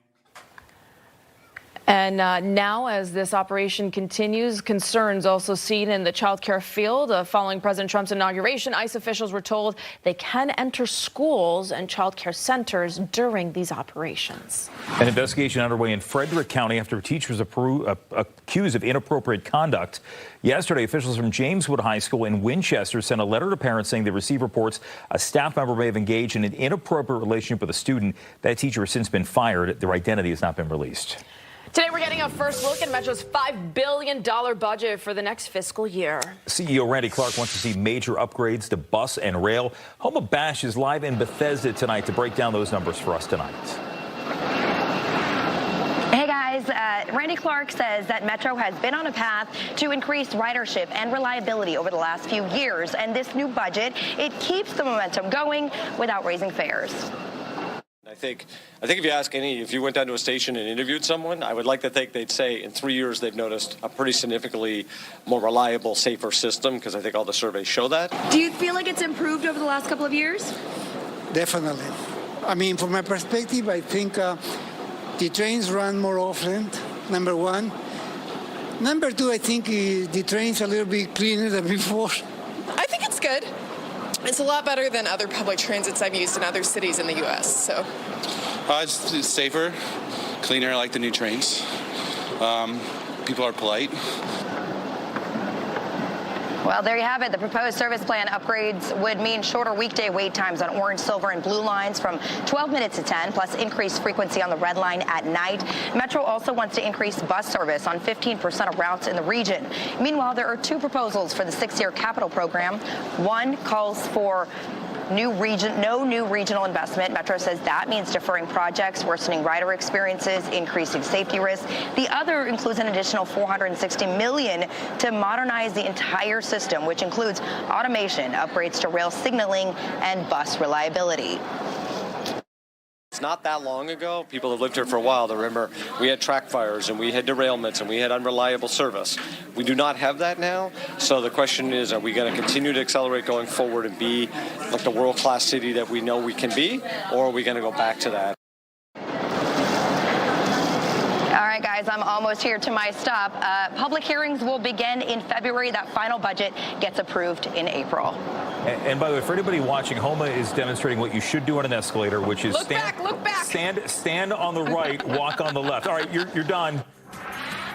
And now, as this operation continues, concerns also seen in the child care field. Following President Trump's inauguration, ICE officials were told they can enter schools and child care centers during these operations. An investigation underway in Frederick County after teachers accused of inappropriate conduct. Yesterday, officials from Jameswood High School in Winchester sent a letter to parents saying they received reports a staff member may have engaged in an inappropriate relationship with a student. That teacher has since been fired. Their identity has not been released. Today, we're getting a first look at Metro's $5 billion budget for the next fiscal year. CEO Randy Clark wants to see major upgrades to bus and rail. Home of Bash is live in Bethesda tonight to break down those numbers for us tonight. Hey guys, Randy Clark says that Metro has been on a path to increase ridership and reliability over the last few years, and this new budget, it keeps the momentum going without raising fares. I think if you went down to a station and interviewed someone, I would like to think they'd say in 3 years they've noticed a pretty significantly more reliable, safer system, because I think all the surveys show that. Do you feel like it's improved over the last couple of years? Definitely. I mean, from my perspective, I think the trains run more often, number one. Number two, I think the train's a little bit cleaner than before. I think it's good. It's a lot better than other public transits I've used in other cities in the U.S., so. It's safer, cleaner. I like the new trains. People are polite. Well, there you have it. The proposed service plan upgrades would mean shorter weekday wait times on orange, silver, and blue lines from 12 minutes to 10, plus increased frequency on the red line at night. Metro also wants to increase bus service on 15% of routes in the region. Meanwhile, there are two proposals for the 6-year capital program. One calls for no new regional investment. Metro says that means deferring projects, worsening rider experiences, increasing safety risks. The other includes an additional $460 million to modernize the entire system, which includes automation, upgrades to rail signaling, and bus reliability. It's not that long ago. People have lived here for a while. They remember we had track fires and we had derailments and we had unreliable service. We do not have that now. So the question is, are we going to continue to accelerate going forward and be like the world-class city that we know we can be, or are we going to go back to that? All right, guys, I'm almost here to my stop. Public hearings will begin in February. That final budget gets approved in April. And by the way, for anybody watching, Homa is demonstrating what you should do on an escalator, which is Look back. Stand on the right, walk on the left. All right, you're done.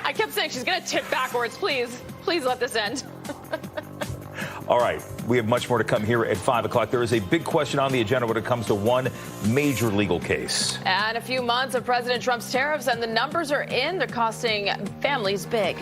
I kept saying she's going to tip backwards. Please let this end. All right, we have much more to come here at 5 o'clock. There is a big question on the agenda when it comes to one major legal case. And a few months of President Trump's tariffs, and the numbers are in. They're costing families big.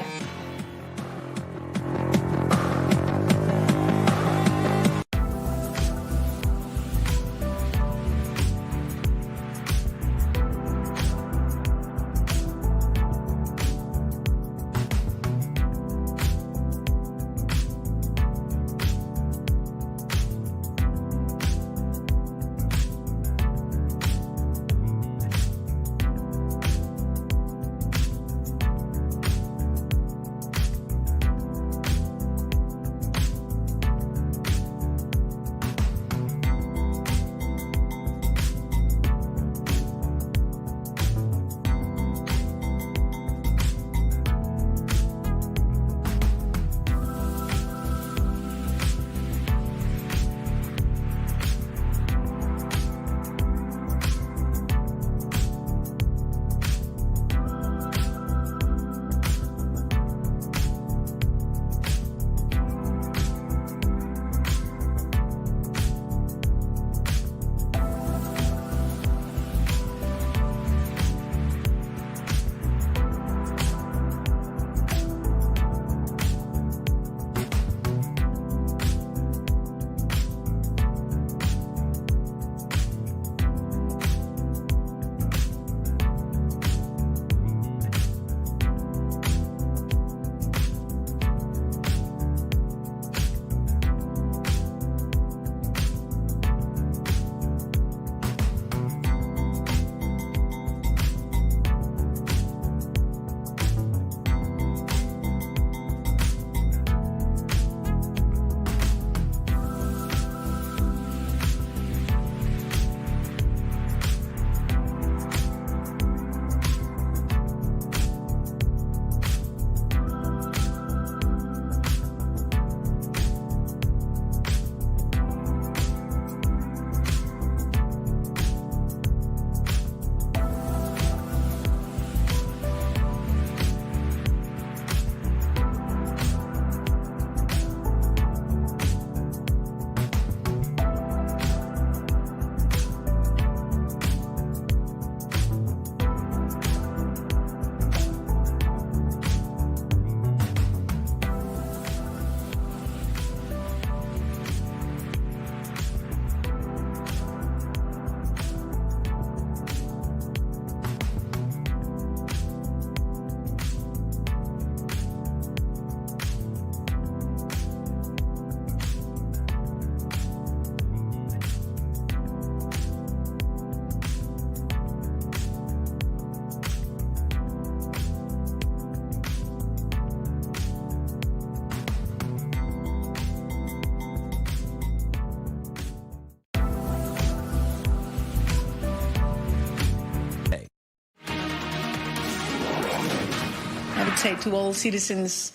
say to all citizens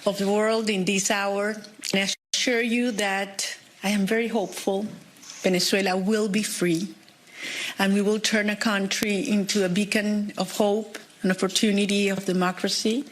of the world in this hour, and I assure you that I am very hopeful Venezuela will be free, and we will turn a country into a beacon of hope and opportunity of democracy.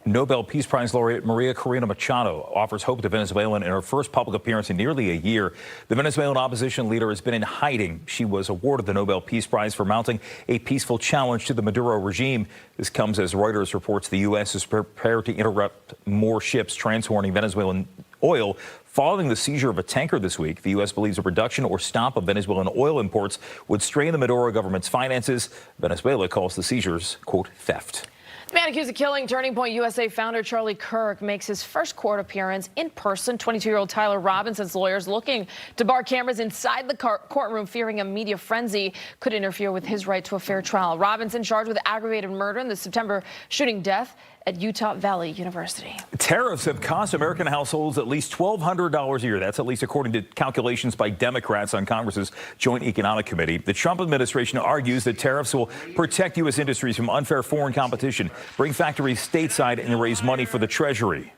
Nobel Peace Prize laureate Maria Corina Machado offers hope to Venezuelans in her first public appearance in nearly a year. The Venezuelan opposition leader has been in hiding. She was awarded the Nobel Peace Prize for mounting a peaceful challenge to the Maduro regime. This comes as Reuters reports the U.S. is prepared to interrupt more ships transporting Venezuelan oil. Following the seizure of a tanker this week, the U.S. believes a reduction or stop of Venezuelan oil imports would strain the Maduro government's finances. Venezuela calls the seizures, quote, theft. The man accused of killing Turning Point USA founder Charlie Kirk makes his first court appearance in person. 22-year-old Tyler Robinson's lawyers looking to bar cameras inside the courtroom, fearing a media frenzy could interfere with his right to a fair trial. Robinson charged with aggravated murder in the September shooting death at Utah Valley University. Tariffs have cost American households at least $1,200 a year. That's at least according to calculations by Democrats on Congress's Joint Economic Committee. The Trump administration argues that tariffs will protect U.S. industries from unfair foreign competition, bring factories stateside, and raise money for the Treasury.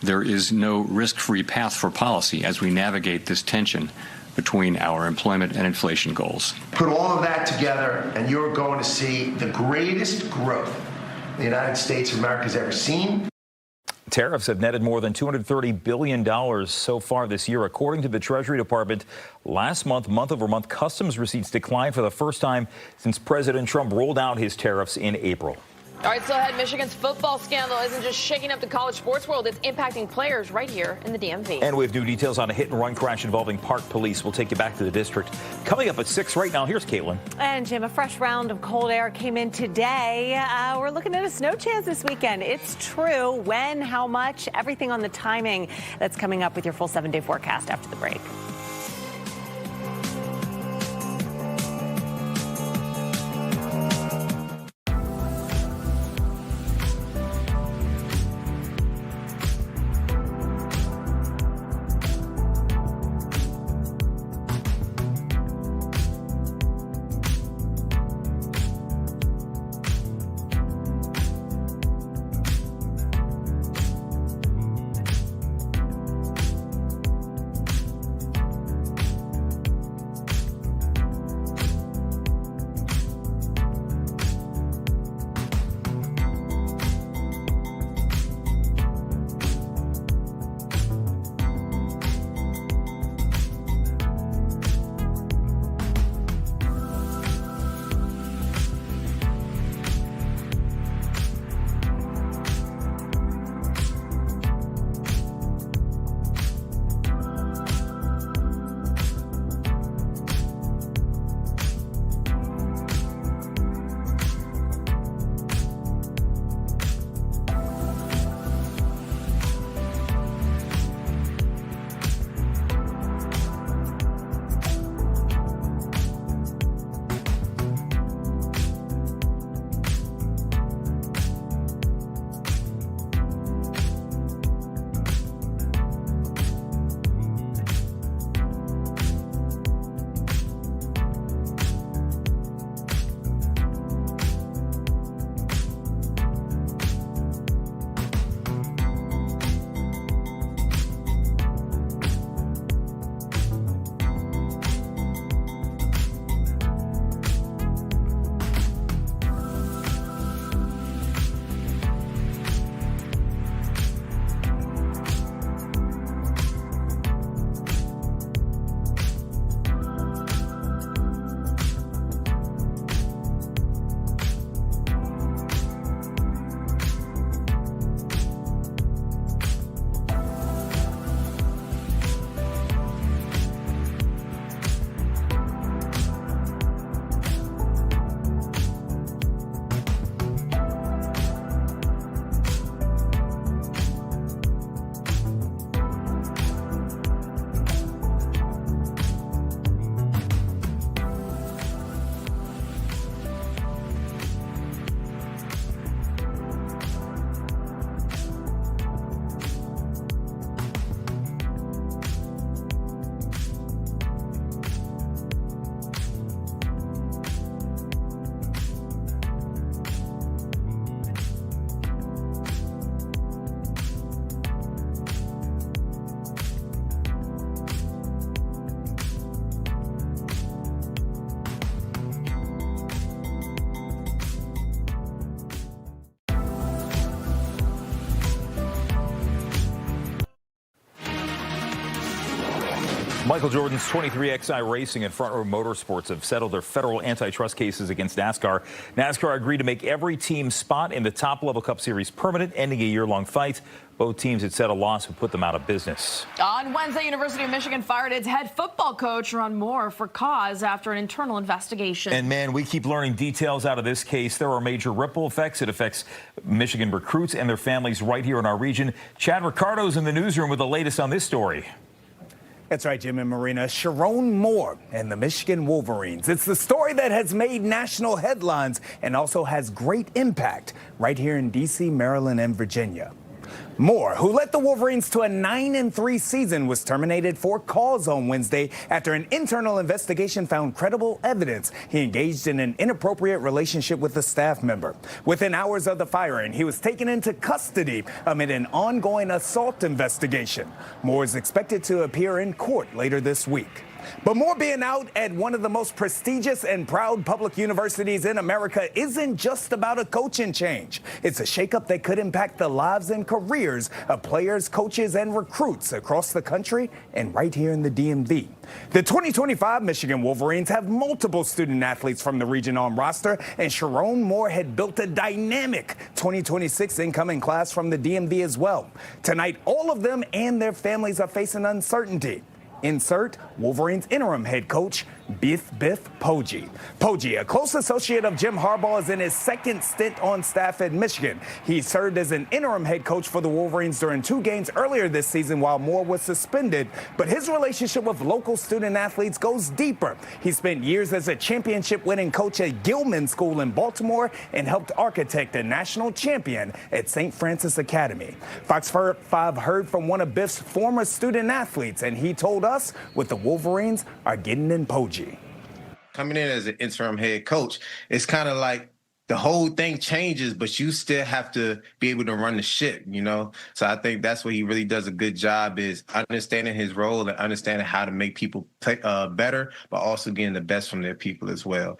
There is no risk-free path for policy as we navigate this tension between our employment and inflation goals. Put all of that together, and you're going to see the greatest growth the United States of America has ever seen. Tariffs have netted more than $230 billion so far this year. According to the Treasury Department, last month, month-over-month, customs receipts declined for the first time since President Trump rolled out his tariffs in April. All right, still ahead, Michigan's football scandal isn't just shaking up the college sports world, it's impacting players right here in the DMV. And we have new details on a hit-and-run crash involving Park Police. We'll take you back to the district. Coming up at 6 right now, here's Caitlin. And Jim, a fresh round of cold air came in today. We're looking at a snow chance this weekend. It's true. When, how much, everything on the timing. That's coming up with your full 7-day forecast after the break. Michael Jordan's 23XI Racing and Front Row Motorsports have settled their federal antitrust cases against NASCAR. NASCAR agreed to make every team's spot in the top-level Cup Series permanent, ending a year-long fight. Both teams had said a loss would put them out of business. On Wednesday, University of Michigan fired its head football coach, Ron Moore, for cause after an internal investigation. And, man, we keep learning details out of this case. There are major ripple effects. It affects Michigan recruits and their families right here in our region. Chad Ricardo's in the newsroom with the latest on this story. That's right, Jim and Marina. Sharon Moore and the Michigan Wolverines. It's the story that has made national headlines and also has great impact right here in D.C., Maryland, and Virginia. Moore, who led the Wolverines to a 9-3 season, was terminated for cause on Wednesday after an internal investigation found credible evidence he engaged in an inappropriate relationship with a staff member. Within hours of the firing, he was taken into custody amid an ongoing assault investigation. Moore is expected to appear in court later this week. But Moore being out at one of the most prestigious and proud public universities in America isn't just about a coaching change. It's a shakeup that could impact the lives and careers of players, coaches, and recruits across the country and right here in the DMV. The 2025 Michigan Wolverines have multiple student athletes from the region on roster, and Sharon Moore had built a dynamic 2026 incoming class from the DMV as well. Tonight, all of them and their families are facing uncertainty. Insert Wolverines interim head coach Biff Poggi. Poggi, a close associate of Jim Harbaugh, is in his second stint on staff at Michigan. He served as an interim head coach for the Wolverines during 2 games earlier this season while Moore was suspended. But his relationship with local student athletes goes deeper. He spent years as a championship-winning coach at Gilman School in Baltimore and helped architect a national champion at St. Francis Academy. Fox 5 heard from one of Biff's former student athletes, and he told us what the Wolverines are getting in Poggi. Coming in as an interim head coach, it's kind of like the whole thing changes, but you still have to be able to run the ship, you know? So I think that's what he really does a good job, is understanding his role and understanding how to make people play better, but also getting the best from their people as well.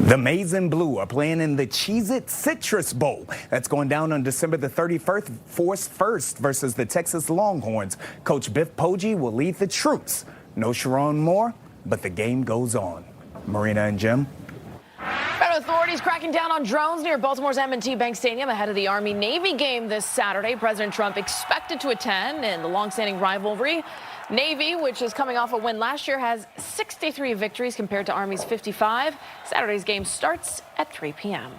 The Maize and Blue are playing in the Cheez-It Citrus Bowl. That's going down on December the 31st versus the Texas Longhorns. Coach Biff Poggi will lead the troops. No Sharon Moore, but the game goes on. Marina and Jim. Federal authorities cracking down on drones near Baltimore's M&T Bank Stadium ahead of the Army-Navy game this Saturday. President Trump expected to attend in the longstanding rivalry. Navy, which is coming off a win last year, has 63 victories compared to Army's 55. Saturday's game starts at 3 p.m.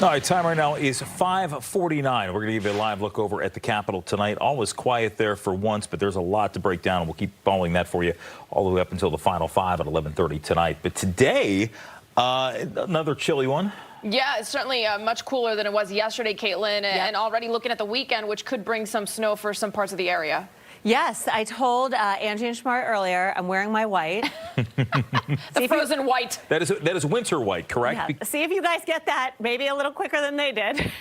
All right, time right now is 5:49. We're going to give you a live look over at the Capitol tonight. All was quiet there for once, but there's a lot to break down. We'll keep following that for you all the way up until the final 5 at 11:30 tonight. But today, another chilly one. Yeah, it's certainly much cooler than it was yesterday, Caitlin, and already looking at the weekend, which could bring some snow for some parts of the area. Yes, I told Angie and Schmart earlier, I'm wearing my white. The frozen white. That is winter white, correct? Yeah. See if you guys get that, maybe a little quicker than they did.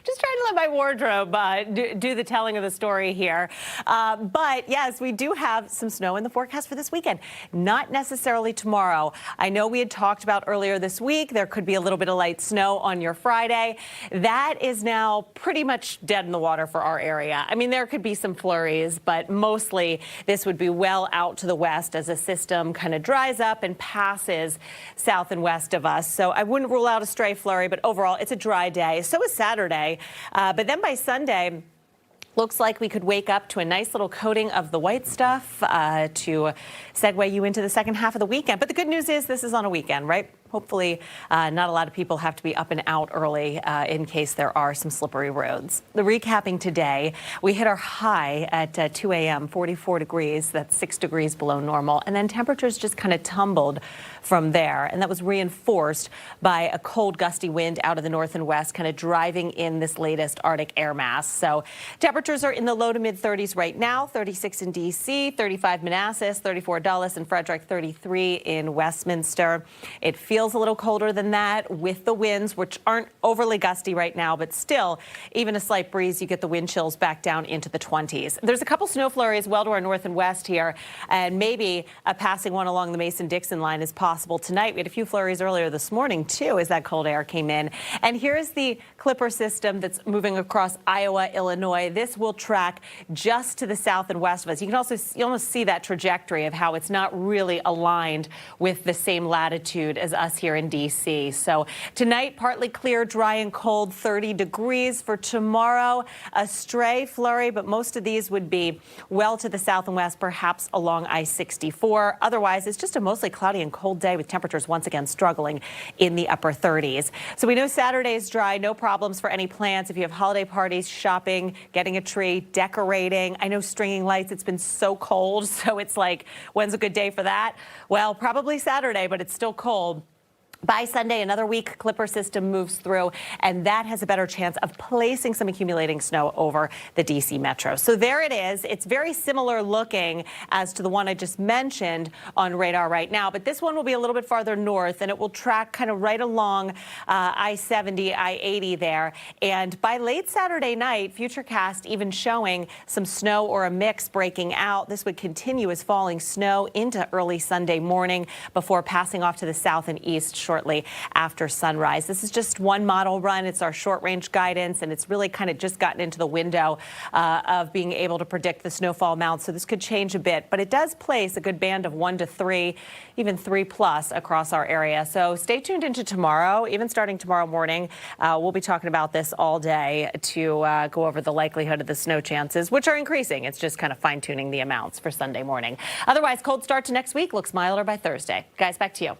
Just trying to let my wardrobe do the telling of the story here. But yes, we do have some snow in the forecast for this weekend. Not necessarily tomorrow. I know we had talked about earlier this week, there could be a little bit of light snow on your Friday. That is now pretty much dead in the water for our area. I mean, there could be some flurries, but mostly this would be well out to the west as a system kind of dries up and passes south and west of us. So I wouldn't rule out a stray flurry, but overall it's a dry day. So is Saturday. But then by Sunday, looks like we could wake up to a nice little coating of the white stuff to segue you into the second half of the weekend. But the good news is this is on a weekend, right? Hopefully not a lot of people have to be up and out early in case there are some slippery roads. The recapping today, we hit our high at 2 a.m., 44 degrees. That's 6 degrees below normal. And then temperatures just kind of tumbled from there. And that was reinforced by a cold, gusty wind out of the north and west, kind of driving in this latest Arctic air mass. So temperatures are in the low to mid 30s right now, 36 in D.C., 35 Manassas, 34 Dulles and Frederick, 33 in Westminster. It feels feels a little colder than that with the winds, which aren't overly gusty right now, but still, even a slight breeze, you get the wind chills back down into the 20s. There's a couple snow flurries well to our north and west here, and maybe a passing one along the Mason-Dixon line is possible tonight. We had a few flurries earlier this morning, too, as that cold air came in. And here's the Clipper system that's moving across Iowa, Illinois. This will track just to the south and west of us. You almost see that trajectory of how it's not really aligned with the same latitude as us here in D.C. So tonight, partly clear, dry and cold, 30 degrees. For tomorrow, a stray flurry, but most of these would be well to the south and west, perhaps along I-64. Otherwise, it's just a mostly cloudy and cold day with temperatures once again struggling in the upper 30s. So we know Saturday is dry, no problems for any plans. If you have holiday parties, shopping, getting a tree, decorating. I know stringing lights, it's been so cold, so it's like, when's a good day for that? Well, probably Saturday, but it's still cold. By Sunday, another weak Clipper system moves through, and that has a better chance of placing some accumulating snow over the D.C. metro. So there it is. It's very similar looking as to the one I just mentioned on radar right now, but this one will be a little bit farther north, and it will track kind of right along I-70, I-80 there. And by late Saturday night, Futurecast even showing some snow or a mix breaking out. This would continue as falling snow into early Sunday morning before passing off to the south and east shortly after sunrise. This is just one model run. It's our short-range guidance, and it's really kind of just gotten into the window of being able to predict the snowfall amount, so this could change a bit. But it does place a good band of 1 to 3, even 3+ across our area. So stay tuned into tomorrow, even starting tomorrow morning. We'll be talking about this all day to go over the likelihood of the snow chances, which are increasing. It's just kind of fine-tuning the amounts for Sunday morning. Otherwise, cold start to next week. Looks milder by Thursday. Guys, back to you.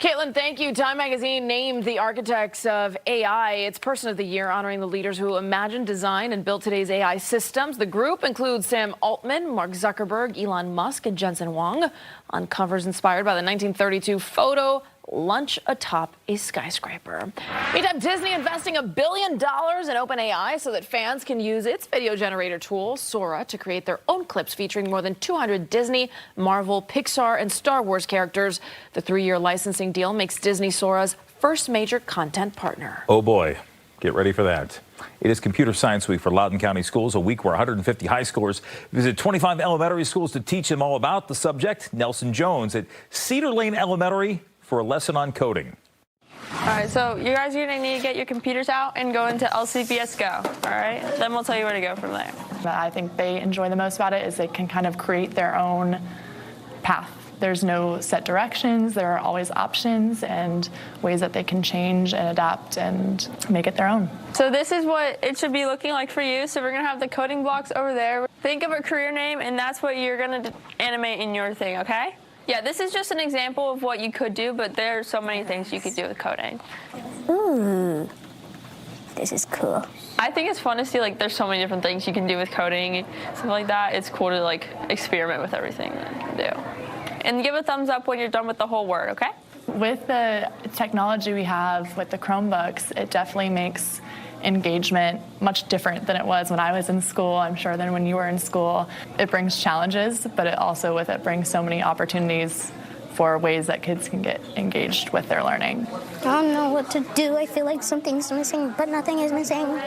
Caitlin, thank you. Time magazine named the architects of AI its Person of the Year, honoring the leaders who imagined, designed, and built today's AI systems. The group includes Sam Altman, Mark Zuckerberg, Elon Musk, and Jensen Huang, on covers inspired by the 1932 photo lunch atop a skyscraper. Meantime, Disney investing $1 billion in OpenAI so that fans can use its video generator tool, Sora, to create their own clips featuring more than 200 Disney, Marvel, Pixar, and Star Wars characters. The 3-year licensing deal makes Disney Sora's first major content partner. Oh boy, get ready for that. It is Computer Science Week for Loudoun County Schools, a week where 150 high schoolers visit 25 elementary schools to teach them all about the subject. Nelson Jones at Cedar Lane Elementary for a lesson on coding. All right, so you guys are going to need to get your computers out and go into LCPS Go, all right? Then we'll tell you where to go from there. What I think they enjoy the most about it is they can kind of create their own path. There's no set directions. There are always options and ways that they can change and adapt and make it their own. So this is what it should be looking like for you. So we're going to have the coding blocks over there. Think of a career name, and that's what you're going to animate in your thing, okay? Yeah, this is just an example of what you could do, but there are so many things you could do with coding. Ooh, this is cool. I think it's fun to see, like, there's so many different things you can do with coding, something like that. It's cool to, like, experiment with everything that you can do. And give a thumbs up when you're done with the whole word, okay? With the technology we have with the Chromebooks, it definitely makes engagement much different than it was when I was in school, I'm sure, than when you were in school. It brings challenges, but it also with it brings so many opportunities for ways that kids can get engaged with their learning. I don't know what to do. I feel like something's missing, but nothing is missing.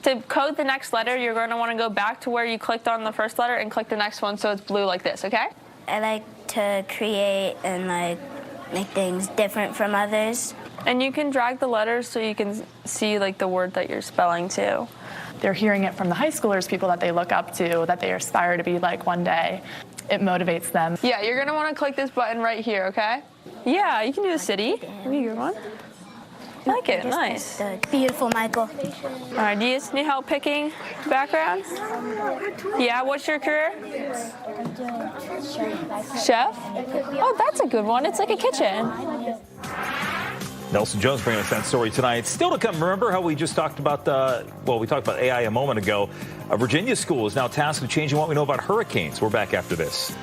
To code the next letter, you're going to want to go back to where you clicked on the first letter and click the next one so it's blue like this, okay? I like to create and like make things different from others. And you can drag the letters so you can see like the word that you're spelling too. They're hearing it from the high schoolers, people that they look up to, that they aspire to be like one day. It motivates them. Yeah, you're gonna wanna click this button right here, okay? Yeah, you can do a city. That'd be a good one. I like it, nice. Beautiful, Michael. All right, do you need help picking backgrounds? Yeah, what's your career? Chef? Oh, that's a good one. It's like a kitchen. Nelson Jones bringing us that story tonight. Still to come, remember how we just talked about, we talked about AI a moment ago. A Virginia school is now tasked with changing what we know about hurricanes. We're back after this.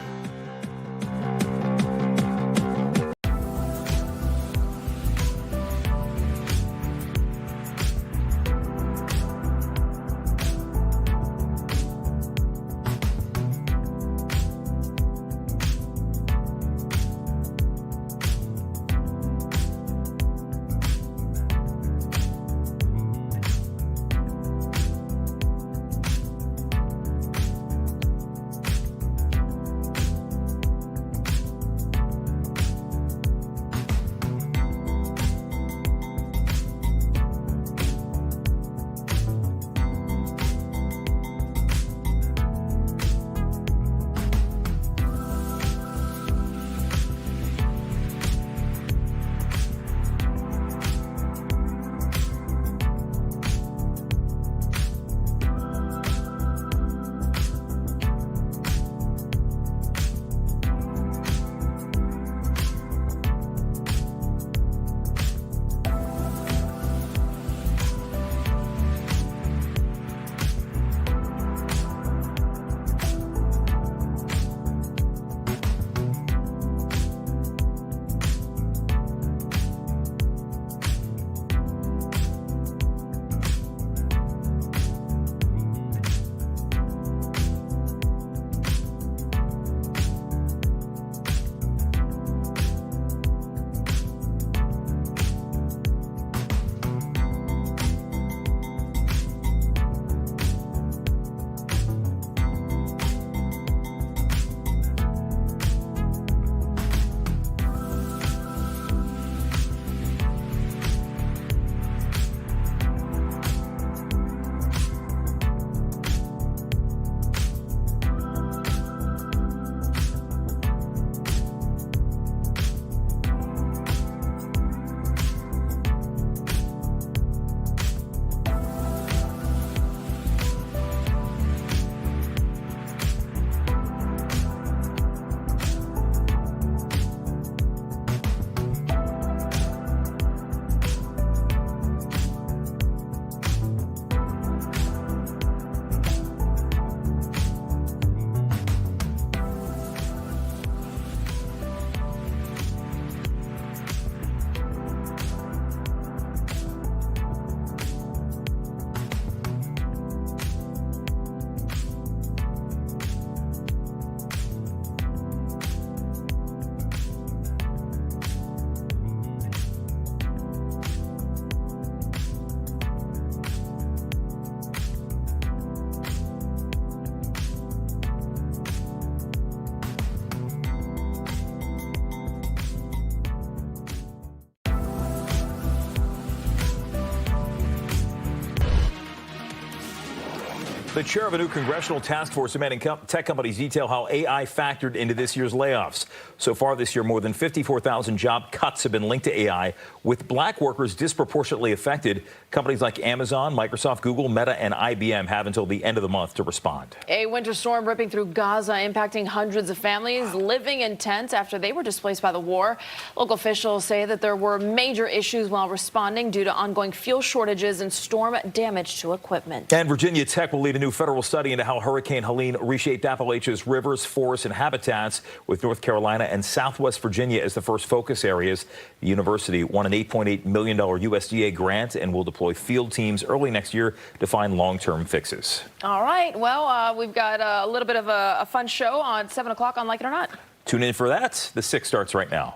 The chair of a new congressional task force demanding tech companies detail how AI factored into this year's layoffs. So far this year, more than 54,000 job cuts have been linked to AI, with black workers disproportionately affected. Companies like Amazon, Microsoft, Google, Meta, and IBM have until the end of the month to respond. A winter storm ripping through Gaza, impacting hundreds of families living in tents after they were displaced by the war. Local officials say that there were major issues while responding due to ongoing fuel shortages and storm damage to equipment. And Virginia Tech will lead a new federal study into how Hurricane Helene reshaped Appalachia's rivers, forests, and habitats, with North Carolina and Southwest Virginia as the first focus areas. The university won an $8.8 million USDA grant and will deploy field teams early next year to find long-term fixes. All right. Well, we've got a little bit of a fun show on 7 o'clock on Like It or Not. Tune in for that. The 6 starts right now.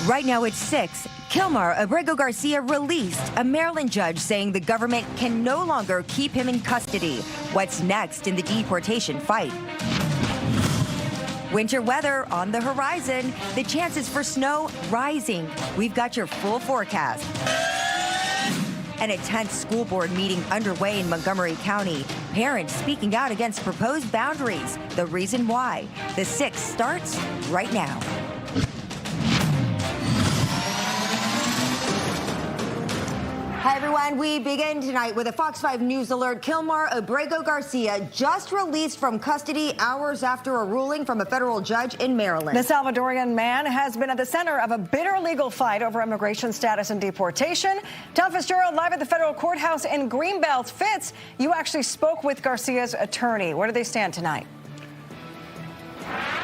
Right now at 6, Kilmar Abrego Garcia released, a Maryland judge saying the government can no longer keep him in custody. What's next in the deportation fight? Winter weather on the horizon, the chances for snow rising. We've got your full forecast. And a tense school board meeting underway in Montgomery County. Parents speaking out against proposed boundaries. The reason why. The 6 starts right now. Hi, everyone. We begin tonight with a Fox 5 News alert. Kilmar Abrego Garcia just released from custody hours after a ruling from a federal judge in Maryland. The Salvadorian man has been at the center of a bitter legal fight over immigration status and deportation. Tom Fitzgerald live at the federal courthouse in Greenbelt. Fitz, you actually spoke with Garcia's attorney. Where do they stand tonight?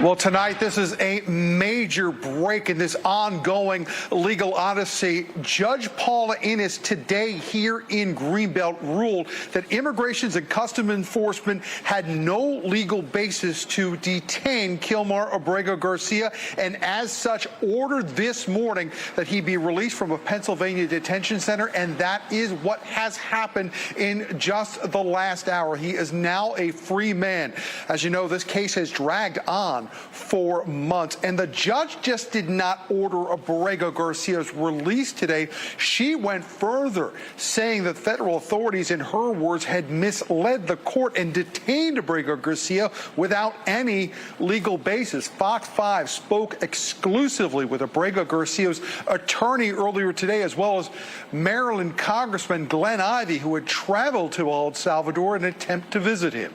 Well, tonight, this is a major break in this ongoing legal odyssey. Judge Paula Innes today here in Greenbelt ruled that Immigration and Customs Enforcement had no legal basis to detain Kilmar Abrego Garcia, and as such ordered this morning that he be released from a Pennsylvania detention center, and that is what has happened in just the last hour. He is now a free man. As you know, this case has dragged on for months, and the judge just did not order Abrego Garcia's release today. She went further, saying that federal authorities, in her words, had misled the court and detained Abrego Garcia without any legal basis. Fox 5 spoke exclusively with Abrego Garcia's attorney earlier today, as well as Maryland Congressman Glenn Ivey, who had traveled to El Salvador in an attempt to visit him.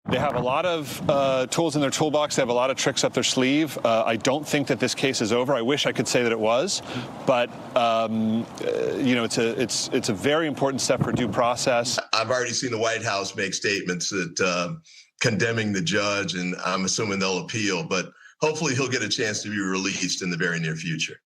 They have a lot of tools in their toolbox. They have a lot of tricks up their sleeve. I don't think that this case is over. I wish I could say that it was, but you know, it's a very important step for due process. I've already seen the White House make statements that condemning the judge, and I'm assuming they'll appeal. But hopefully, he'll get a chance to be released in the very near future.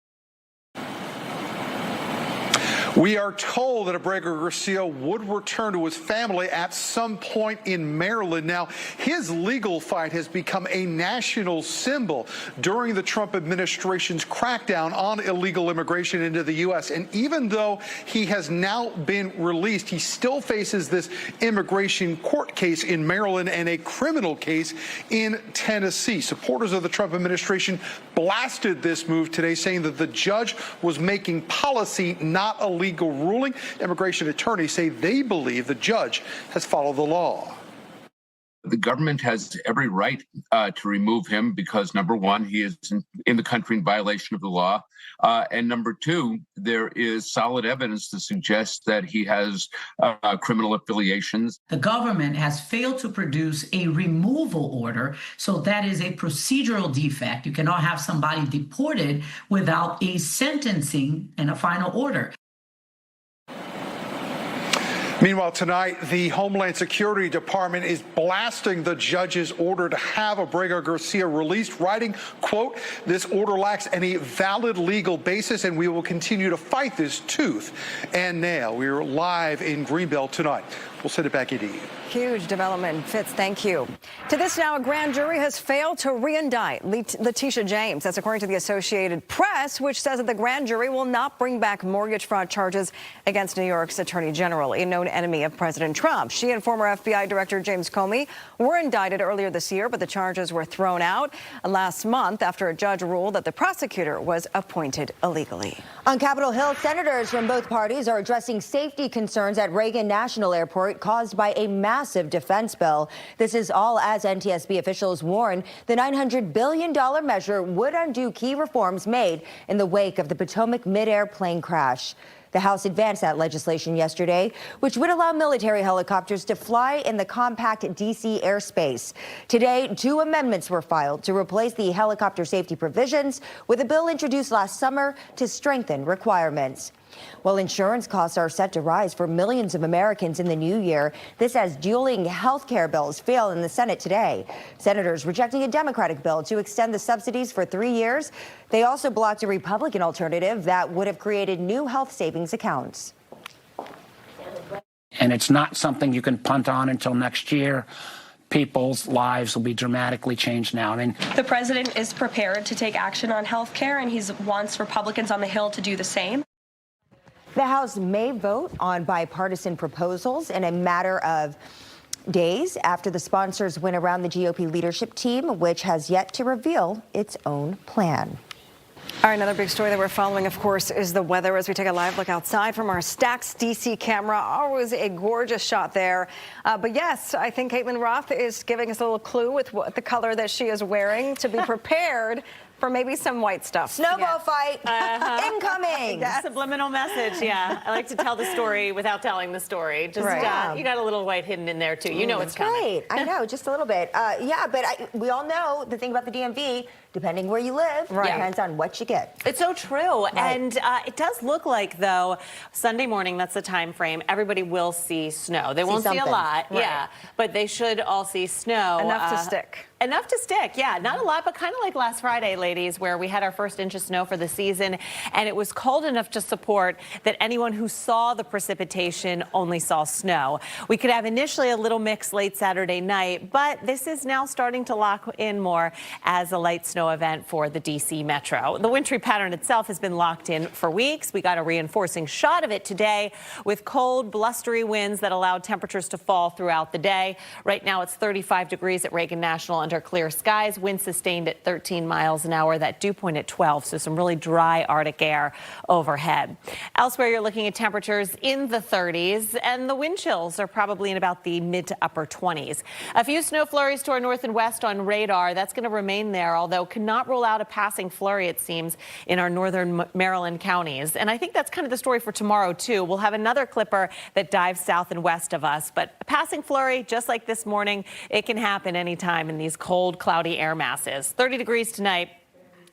We are told that Abrego Garcia would return to his family at some point in Maryland. Now, his legal fight has become a national symbol during the Trump administration's crackdown on illegal immigration into the U.S. And even though he has now been released, he still faces this immigration court case in Maryland and a criminal case in Tennessee. Supporters of the Trump administration blasted this move today, saying that the judge was making policy, not a legal ruling. Immigration attorneys say they believe the judge has followed the law. The government has every right to remove him because, number one, he is in the country in violation of the law. And number two, there is solid evidence to suggest that he has criminal affiliations. The government has failed to produce a removal order. So that is a procedural defect. You cannot have somebody deported without a sentencing and a final order. Meanwhile, tonight, the Homeland Security Department is blasting the judge's order to have Abrego Garcia released, writing, quote, "This order lacks any valid legal basis, and we will continue to fight this tooth and nail." We are live in Greenbelt tonight We'll send it back into you. Huge development. Fitz, thank you. To this now, a grand jury has failed to re-indict Letitia James. That's according to the Associated Press, which says that the grand jury will not bring back mortgage fraud charges against New York's Attorney General, a known enemy of President Trump. She and former FBI Director James Comey were indicted earlier this year, but the charges were thrown out last month after a judge ruled that the prosecutor was appointed illegally. On Capitol Hill, senators from both parties are addressing safety concerns at Reagan National Airport caused by a massive defense bill. This is all as NTSB officials warn the $900 billion measure would undo key reforms made in the wake of the Potomac mid-air plane crash. The House advanced that legislation yesterday, which would allow military helicopters to fly in the compact D.C. airspace. Today, 2 amendments were filed to replace the helicopter safety provisions with a bill introduced last summer to strengthen requirements. While insurance costs are set to rise for millions of Americans in the new year, this as dueling health care bills fail in the Senate today. Senators rejecting a Democratic bill to extend the subsidies for 3 years. They also blocked a Republican alternative that would have created new health savings accounts. And it's not something you can punt on until next year. People's lives will be dramatically changed now. The president is prepared to take action on health care, and he wants Republicans on the Hill to do the same. The House may vote on bipartisan proposals in a matter of days after the sponsors went around the GOP leadership team, which has yet to reveal its own plan. All right, another big story that we're following, of course, is the weather as we take a live look outside from our Stax DC camera. Always a gorgeous shot there. But yes, I think Caitlin Roth is giving us a little clue with what the color that she is wearing to be prepared for maybe some white stuff. Snowball fight incoming. That's a subliminal message, yeah. I like to tell the story without telling the story. Just you got a little white hidden in there, too. You know it's coming. Right. I know, just a little bit. Yeah, but we all know the thing about the DMV, depending where you live, depends on what you get. It's so true. Right. And it does look like, though, Sunday morning, that's the time frame, everybody will see snow. They won't see a lot, yeah, but they should all see snow. Enough to stick. Enough to stick, yeah. Not a lot, but kind of like last Friday, ladies, where we had our first inch of snow for the season, and it was cold enough to support that anyone who saw the precipitation only saw snow. We could have initially a little mix late Saturday night, but this is now starting to lock in more as a light snow event for the D.C. Metro. The wintry pattern itself has been locked in for weeks. We got a reinforcing shot of it today with cold, blustery winds that allowed temperatures to fall throughout the day. Right now, it's 35 degrees at Reagan National under clear skies. Winds sustained at 13 miles an hour. That dew point at 12, so some really dry Arctic air overhead. Elsewhere, you're looking at temperatures in the 30s, and the wind chills are probably in about the mid to upper 20s. A few snow flurries to our north and west on radar. That's going to remain there, although cannot rule out a passing flurry, it seems, in our northern Maryland counties. And I think that's kind of the story for tomorrow, too. We'll have another clipper that dives south and west of us, but a passing flurry, just like this morning, it can happen anytime in these cold, cloudy air masses. 30 degrees tonight.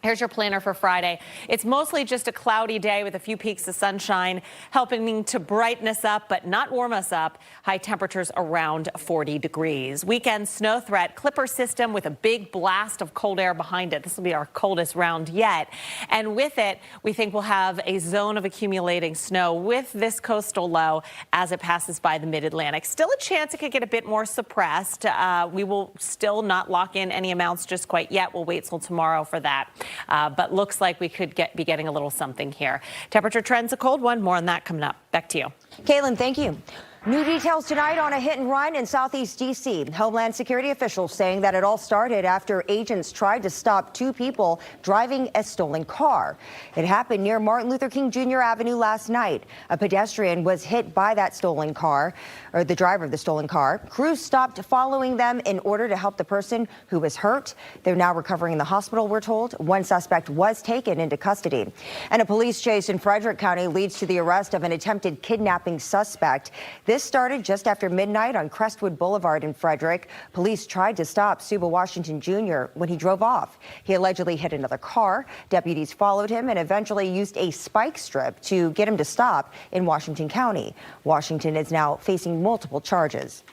Here's your planner for Friday. It's mostly just a cloudy day with a few peaks of sunshine, helping to brighten us up, but not warm us up. High temperatures around 40 degrees. Weekend snow threat, Clipper system with a big blast of cold air behind it. This will be our coldest round yet. And with it, we think we'll have a zone of accumulating snow with this coastal low as it passes by the mid-Atlantic. Still a chance it could get a bit more suppressed. We will still not lock in any amounts just quite yet. We'll wait till tomorrow for that. But looks like we could be getting a little something here. Temperature trends, a cold one. More on that coming up. Back to you. Caitlin, thank you. New details tonight on a hit and run in southeast D.C. Homeland Security officials saying that it all started after agents tried to stop 2 people driving a stolen car. It happened near Martin Luther King Jr. Avenue last night. A pedestrian was hit by that stolen car, or the driver of the stolen car. Crews stopped following them in order to help the person who was hurt. They're now recovering in the hospital, we're told. One suspect was taken into custody. And a police chase in Frederick County leads to the arrest of an attempted kidnapping suspect. This started just after midnight on Crestwood Boulevard in Frederick. Police tried to stop Suba Washington Jr. when he drove off. He allegedly hit another car. Deputies followed him and eventually used a spike strip to get him to stop in Washington County. Washington is now facing multiple charges.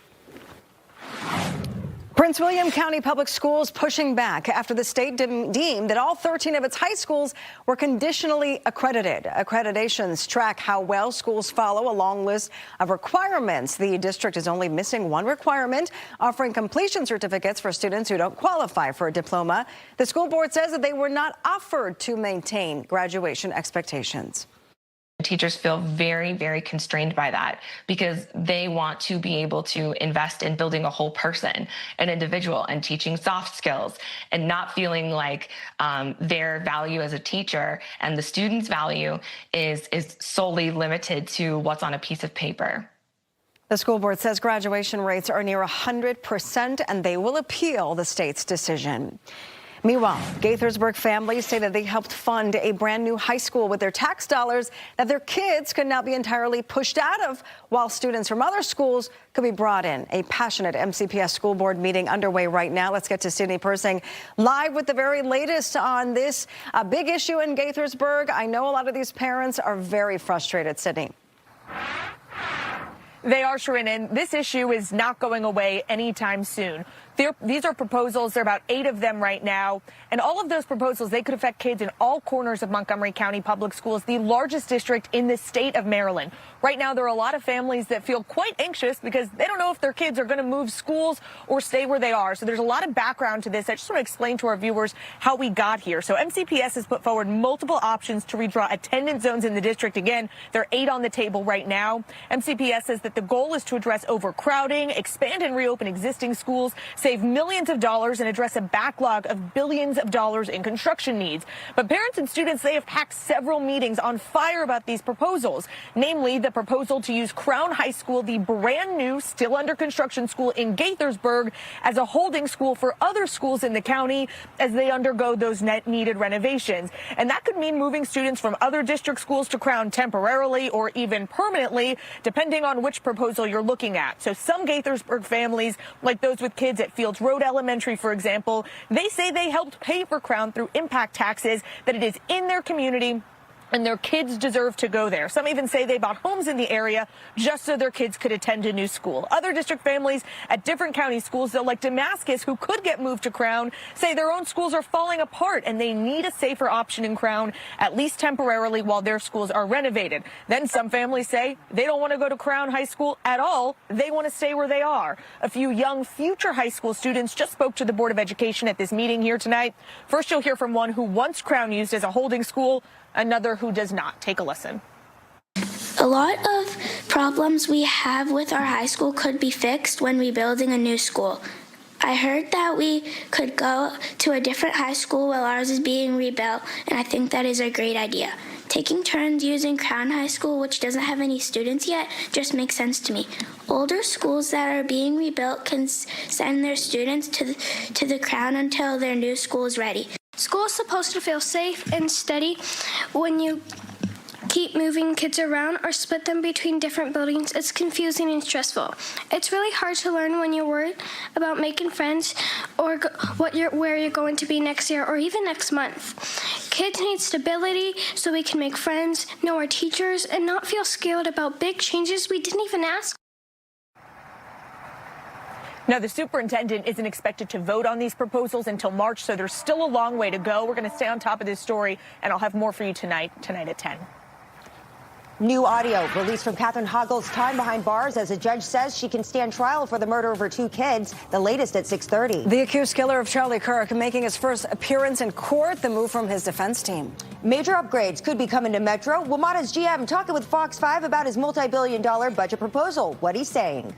Prince William County Public Schools pushing back after the state deemed that all 13 of its high schools were conditionally accredited. Accreditations track how well schools follow a long list of requirements. The district is only missing one requirement, offering completion certificates for students who don't qualify for a diploma. The school board says that they were not offered to maintain graduation expectations. Teachers feel very, very constrained by that because they want to be able to invest in building a whole person, an individual, and teaching soft skills and not feeling like their value as a teacher and the student's value is solely limited to what's on a piece of paper. The school board says graduation rates are near 100% and they will appeal the state's decision. Meanwhile, Gaithersburg families say that they helped fund a brand new high school with their tax dollars that their kids could now be entirely pushed out of, while students from other schools could be brought in. A passionate MCPS school board meeting underway right now. Let's get to Sydney Persing live with the very latest on this big issue in Gaithersburg. I know a lot of these parents are very frustrated. Sydney. They are, Sharon, and this issue is not going away anytime soon. These are proposals. There are about 8 of them right now. And all of those proposals, they could affect kids in all corners of Montgomery County Public Schools, the largest district in the state of Maryland. Right now, there are a lot of families that feel quite anxious because they don't know if their kids are going to move schools or stay where they are. So there's a lot of background to this. I just want to explain to our viewers how we got here. So MCPS has put forward multiple options to redraw attendance zones in the district. Again, there are 8 on the table right now. MCPS says that the goal is to address overcrowding, expand and reopen existing schools, save millions of dollars, and address a backlog of billions of dollars in construction needs. But parents and students, they have packed several meetings on fire about these proposals, namely the proposal to use Crown High School, the brand new, still under construction school in Gaithersburg, as a holding school for other schools in the county as they undergo those needed renovations. And that could mean moving students from other district schools to Crown temporarily or even permanently, depending on which proposal you're looking at. So some Gaithersburg families, like those with kids at Fields Road Elementary, for example, they say they helped pay for Crown through impact taxes, that it is in their community and their kids deserve to go there. Some even say they bought homes in the area just so their kids could attend a new school. Other district families at different county schools, though, like Damascus, who could get moved to Crown, say their own schools are falling apart and they need a safer option in Crown, at least temporarily, while their schools are renovated. Then some families say they don't want to go to Crown High School at all. They want to stay where they are. A few young future high school students just spoke to the Board of Education at this meeting here tonight. First, you'll hear from one who wants Crown used as a holding school, another who does not. Take a listen. A lot of problems we have with our high school could be fixed when rebuilding a new school. I heard that we could go to a different high school while ours is being rebuilt, and I think that is a great idea. Taking turns using Crown High School, which doesn't have any students yet, just makes sense to me. Older schools that are being rebuilt can send their students to the Crown until their new school is ready. School is supposed to feel safe and steady. When you keep moving kids around or split them between different buildings, it's confusing and stressful. It's really hard to learn when you're worried about making friends or where you're going to be next year or even next month. Kids need stability so we can make friends, know our teachers, and not feel scared about big changes we didn't even ask. Now, the superintendent isn't expected to vote on these proposals until March, so there's still a long way to go. We're going to stay on top of this story, and I'll have more for you tonight at 10. New audio released from Catherine Hoggle's time behind bars as a judge says she can stand trial for the murder of her 2 kids, the latest at 6:30. The accused killer of Charlie Kirk making his first appearance in court, the move from his defense team. Major upgrades could be coming to Metro. WMATA's GM talking with Fox 5 about his multi-billion-dollar budget proposal. What he's saying.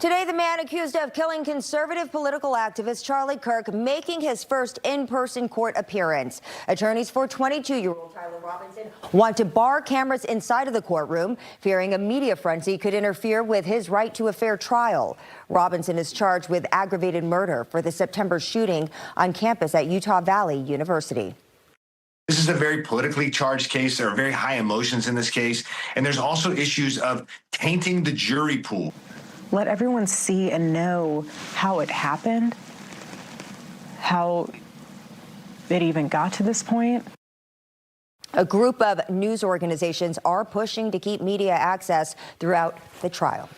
Today, the man accused of killing conservative political activist Charlie Kirk making his first in-person court appearance. Attorneys for 22-year-old Tyler Robinson want to bar cameras inside of the courtroom, fearing a media frenzy could interfere with his right to a fair trial. Robinson is charged with aggravated murder for the September shooting on campus at Utah Valley University. This is a very politically charged case. There are very high emotions in this case. And there's also issues of tainting the jury pool. Let everyone see and know how it happened, how it even got to this point. A group of news organizations are pushing to keep media access throughout the trial.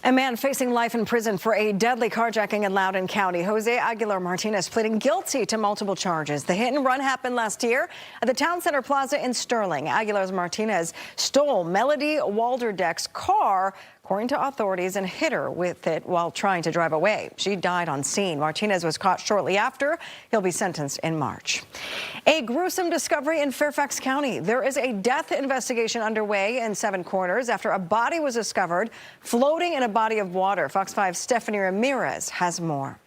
A man facing life in prison for a deadly carjacking in Loudoun County. Jose Aguilar Martinez pleading guilty to multiple charges. The hit and run happened last year at the Town Center Plaza in Sterling. Aguilar Martinez stole Melody Walderdeck's car, according to authorities, and hit her with it while trying to drive away. She died on scene. Martinez was caught shortly after. He'll be sentenced in March. A gruesome discovery in Fairfax County. There is a death investigation underway in Seven Corners after a body was discovered floating in a body of water. Fox 5's Stephanie Ramirez has more.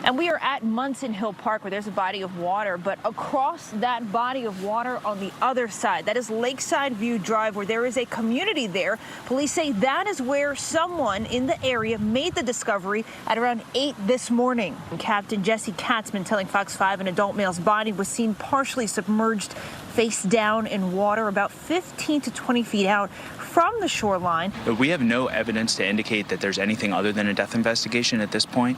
And we are at Munson Hill Park, where there's a body of water, but across that body of water on the other side, that is Lakeside View Drive, where there is a community there. Police say that is where someone in the area made the discovery at around 8 this morning. Captain Jesse Katzman telling Fox 5 an adult male's body was seen partially submerged face down in water about 15 to 20 feet out from the shoreline. We have no evidence to indicate that there's anything other than a death investigation at this point.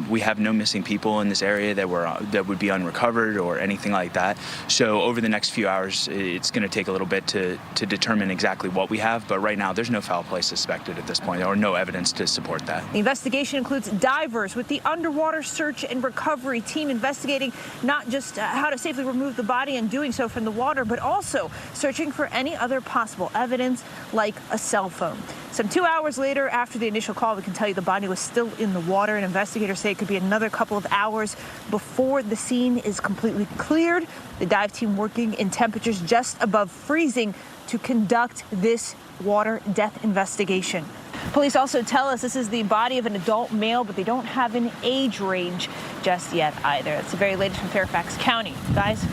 We have no missing people in this area that would be unrecovered or anything like that. So over the next few hours, it's going to take a little bit to determine exactly what we have. But right now, there's no foul play suspected at this point, or no evidence to support that. The investigation includes divers with the underwater search and recovery team investigating not just how to safely remove the body and doing so from the water, but also searching for any other possible evidence like a cell phone. Some 2 hours later, after the initial call, we can tell you the body was still in the water, and investigators say it could be another couple of hours before the scene is completely cleared. The dive team working in temperatures just above freezing to conduct this water death investigation. Police also tell us this is the body of an adult male, but they don't have an age range just yet either. That's the very latest from Fairfax County. Guys?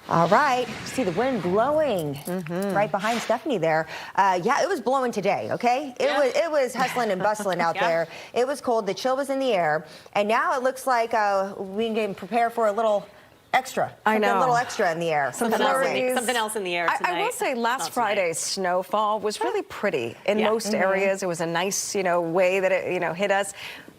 All right. See the wind blowing right behind Stephanie there. Yeah, it was blowing today, okay? It was hustling and bustling out there. It was cold. The chill was in the air. And now it looks like we can prepare for a little extra. I know. A little extra in the air. Something else in the air tonight. I will say last Friday's snowfall was really pretty in most areas. It was a nice, way that it, hit us.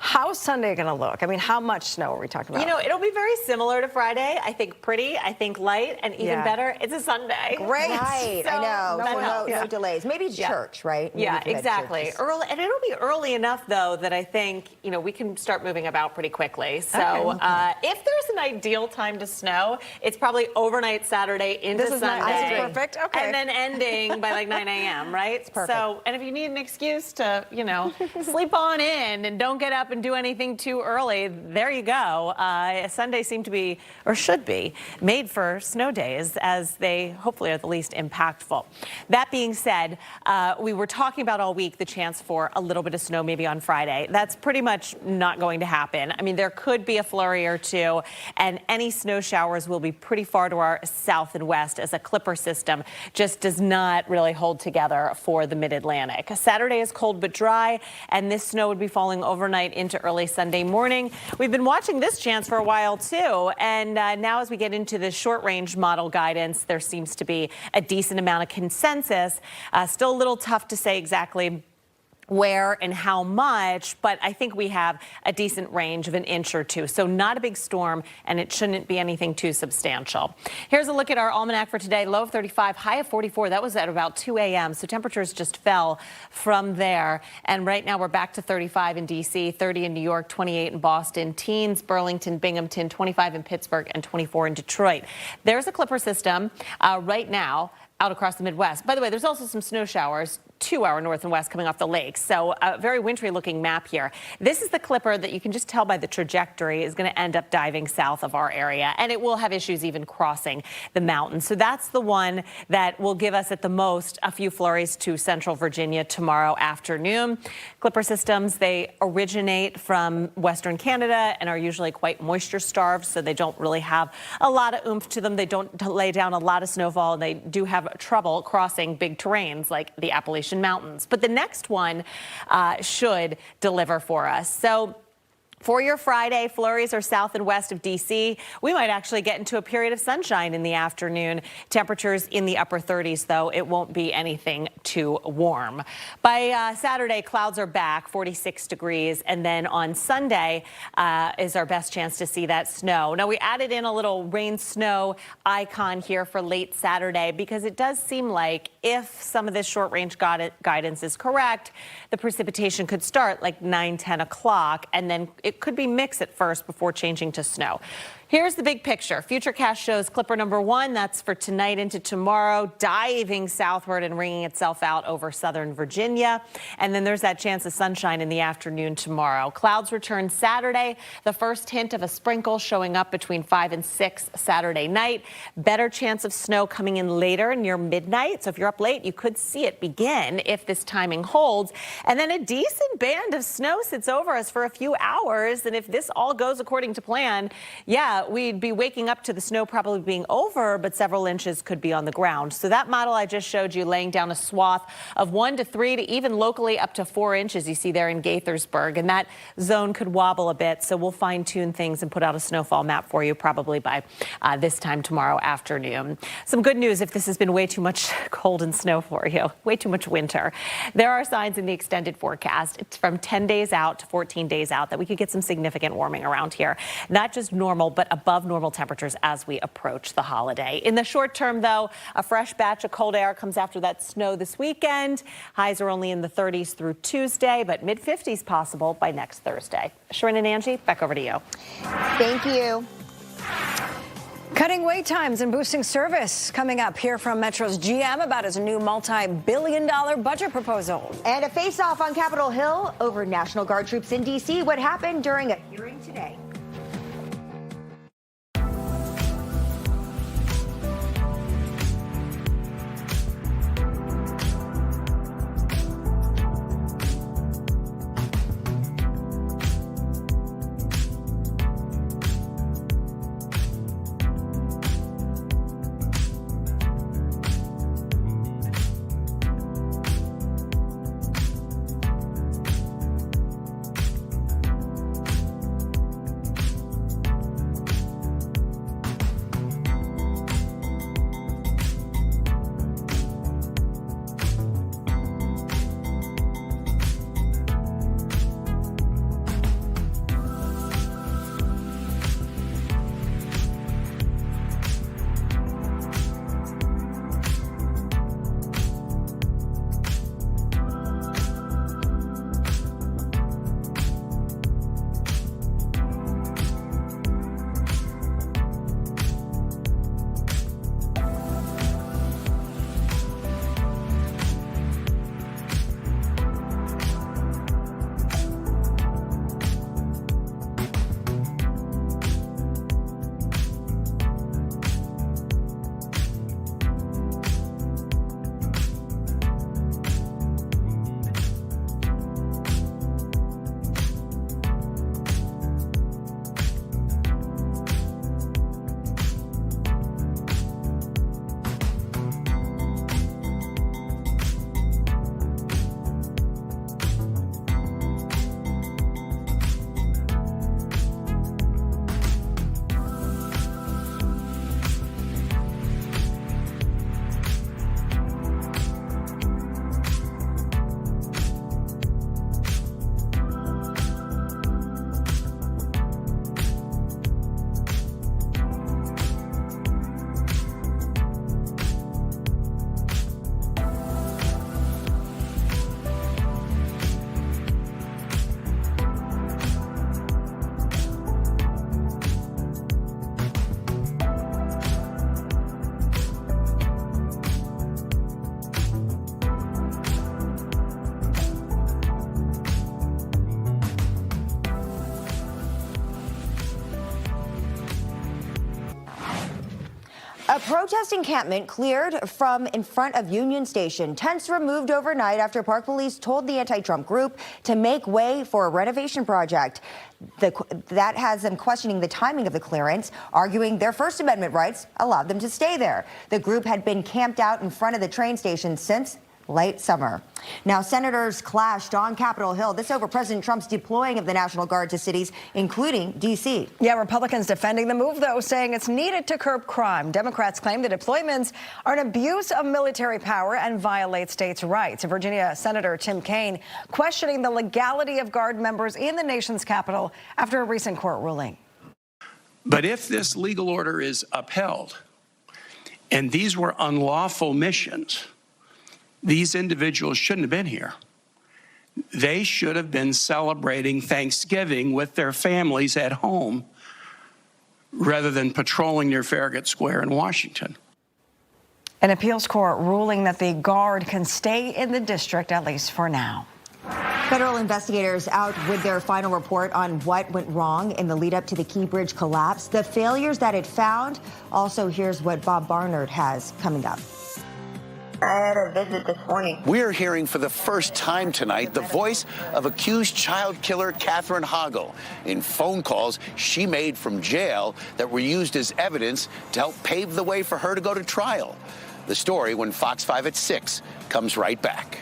How's Sunday going to look? I mean, how much snow are we talking about? It'll be very similar to Friday. I think pretty, I think light, and even better, it's a Sunday. Great. Right, so I know. No delays. Maybe church, right? Maybe exactly. Early, and it'll be early enough, though, that I think, we can start moving about pretty quickly. So if there's an ideal time to snow, it's probably overnight Saturday into Sunday. This is perfect. Okay. And then ending by like 9 a.m., right? It's perfect. So, and if you need an excuse to, sleep on in and don't get up and do anything too early, there you go. Sunday seemed to be, or should be, made for snow days, as they hopefully are the least impactful. That being said, we were talking about all week the chance for a little bit of snow maybe on Friday. That's pretty much not going to happen. I mean, there could be a flurry or two, and any snow showers will be pretty far to our south and west, as a clipper system just does not really hold together for the mid-Atlantic. Saturday is cold but dry, and this snow would be falling overnight into early Sunday morning. We've been watching this chance for a while too, and now as we get into the short-range model guidance, there seems to be a decent amount of consensus. Still a little tough to say exactly where and how much, but I think we have a decent range of an inch or two. So not a big storm, and it shouldn't be anything too substantial. Here's a look at our almanac for today. Low of 35, high of 44. That was at about 2 a.m. So temperatures just fell from there. And right now we're back to 35 in D.C., 30 in New York, 28 in Boston, teens, Burlington, Binghamton, 25 in Pittsburgh, and 24 in Detroit. There's a clipper system right now out across the Midwest. By the way, there's also some snow showers 2-hour north and west coming off the lake. So a very wintry looking map here. This is the clipper that you can just tell by the trajectory is going to end up diving south of our area, and it will have issues even crossing the mountains. So that's the one that will give us at the most a few flurries to central Virginia tomorrow afternoon. Clipper systems, they originate from Western Canada and are usually quite moisture starved, so they don't really have a lot of oomph to them. They don't lay down a lot of snowfall, and they do have trouble crossing big terrains like the Appalachian Mountains. But the next one should deliver for us. So for your Friday, flurries are south and west of D.C. We might actually get into a period of sunshine in the afternoon. Temperatures in the upper 30s, though. It won't be anything too warm. By Saturday, clouds are back, 46 degrees. And then on Sunday is our best chance to see that snow. Now, we added in a little rain snow icon here for late Saturday because it does seem like if some of this short range guidance is correct, the precipitation could start like 9, 10 o'clock, and then it could be mixed at first before changing to snow. Here's the big picture. Futurecast shows clipper number 1. That's for tonight into tomorrow, diving southward and wringing itself out over southern Virginia. And then there's that chance of sunshine in the afternoon tomorrow. Clouds return Saturday. The first hint of a sprinkle showing up between 5 and 6 Saturday night. Better chance of snow coming in later near midnight. So if you're up late, you could see it begin if this timing holds. And then a decent band of snow sits over us for a few hours. And if this all goes according to plan, we'd be waking up to the snow probably being over, but several inches could be on the ground. So that model I just showed you laying down a swath of 1 to 3 to even locally up to 4 inches you see there in Gaithersburg. And that zone could wobble a bit. So we'll fine tune things and put out a snowfall map for you probably by this time tomorrow afternoon. Some good news if this has been way too much cold and snow for you, way too much winter. There are signs in the extended forecast. It's from 10 days out to 14 days out that we could get some significant warming around here. Not just normal, but above normal temperatures as we approach the holiday. In the short term, though, a fresh batch of cold air comes after that snow this weekend. Highs are only in the 30s through Tuesday, but mid-50s possible by next Thursday. Sharon and Angie, back over to you. Thank you. Cutting wait times and boosting service. Coming up, here from Metro's GM about his new multi-billion-dollar budget proposal. And a face-off on Capitol Hill over National Guard troops in D.C. What happened during a hearing today? A protest encampment cleared from in front of Union Station. Tents removed overnight after Park Police told the anti-Trump group to make way for a renovation project. That has them questioning the timing of the clearance, arguing their First Amendment rights allowed them to stay there. The group had been camped out in front of the train station since late summer. Now, senators clashed on Capitol Hill. This over President Trump's deploying of the National Guard to cities, including D.C. Yeah, Republicans defending the move, though, saying it's needed to curb crime. Democrats claim the deployments are an abuse of military power and violate states' rights. Virginia Senator Tim Kaine questioning the legality of Guard members in the nation's capital after a recent court ruling. But if this legal order is upheld, and these were unlawful missions, these individuals shouldn't have been here. They should have been celebrating Thanksgiving with their families at home rather than patrolling near Farragut Square in Washington. An appeals court ruling that the Guard can stay in the district, at least for now. Federal investigators out with their final report on what went wrong in the lead up to the Key Bridge collapse, the failures that it found. Also, here's what Bob Barnard has coming up. I had a visit this morning. We're hearing for the first time tonight the voice of accused child killer Catherine Hoggle in phone calls she made from jail that were used as evidence to help pave the way for her to go to trial. The story when Fox 5 at 6 comes right back.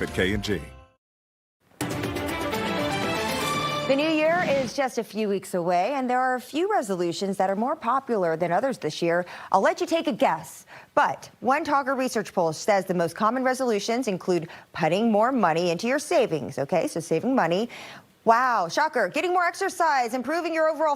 At K&G. The new year is just a few weeks away, and there are a few resolutions that are more popular than others this year. I'll let you take a guess. But one Talker research poll says the most common resolutions include putting more money into your savings. Okay, so saving money. Wow, shocker. Getting more exercise, improving your overall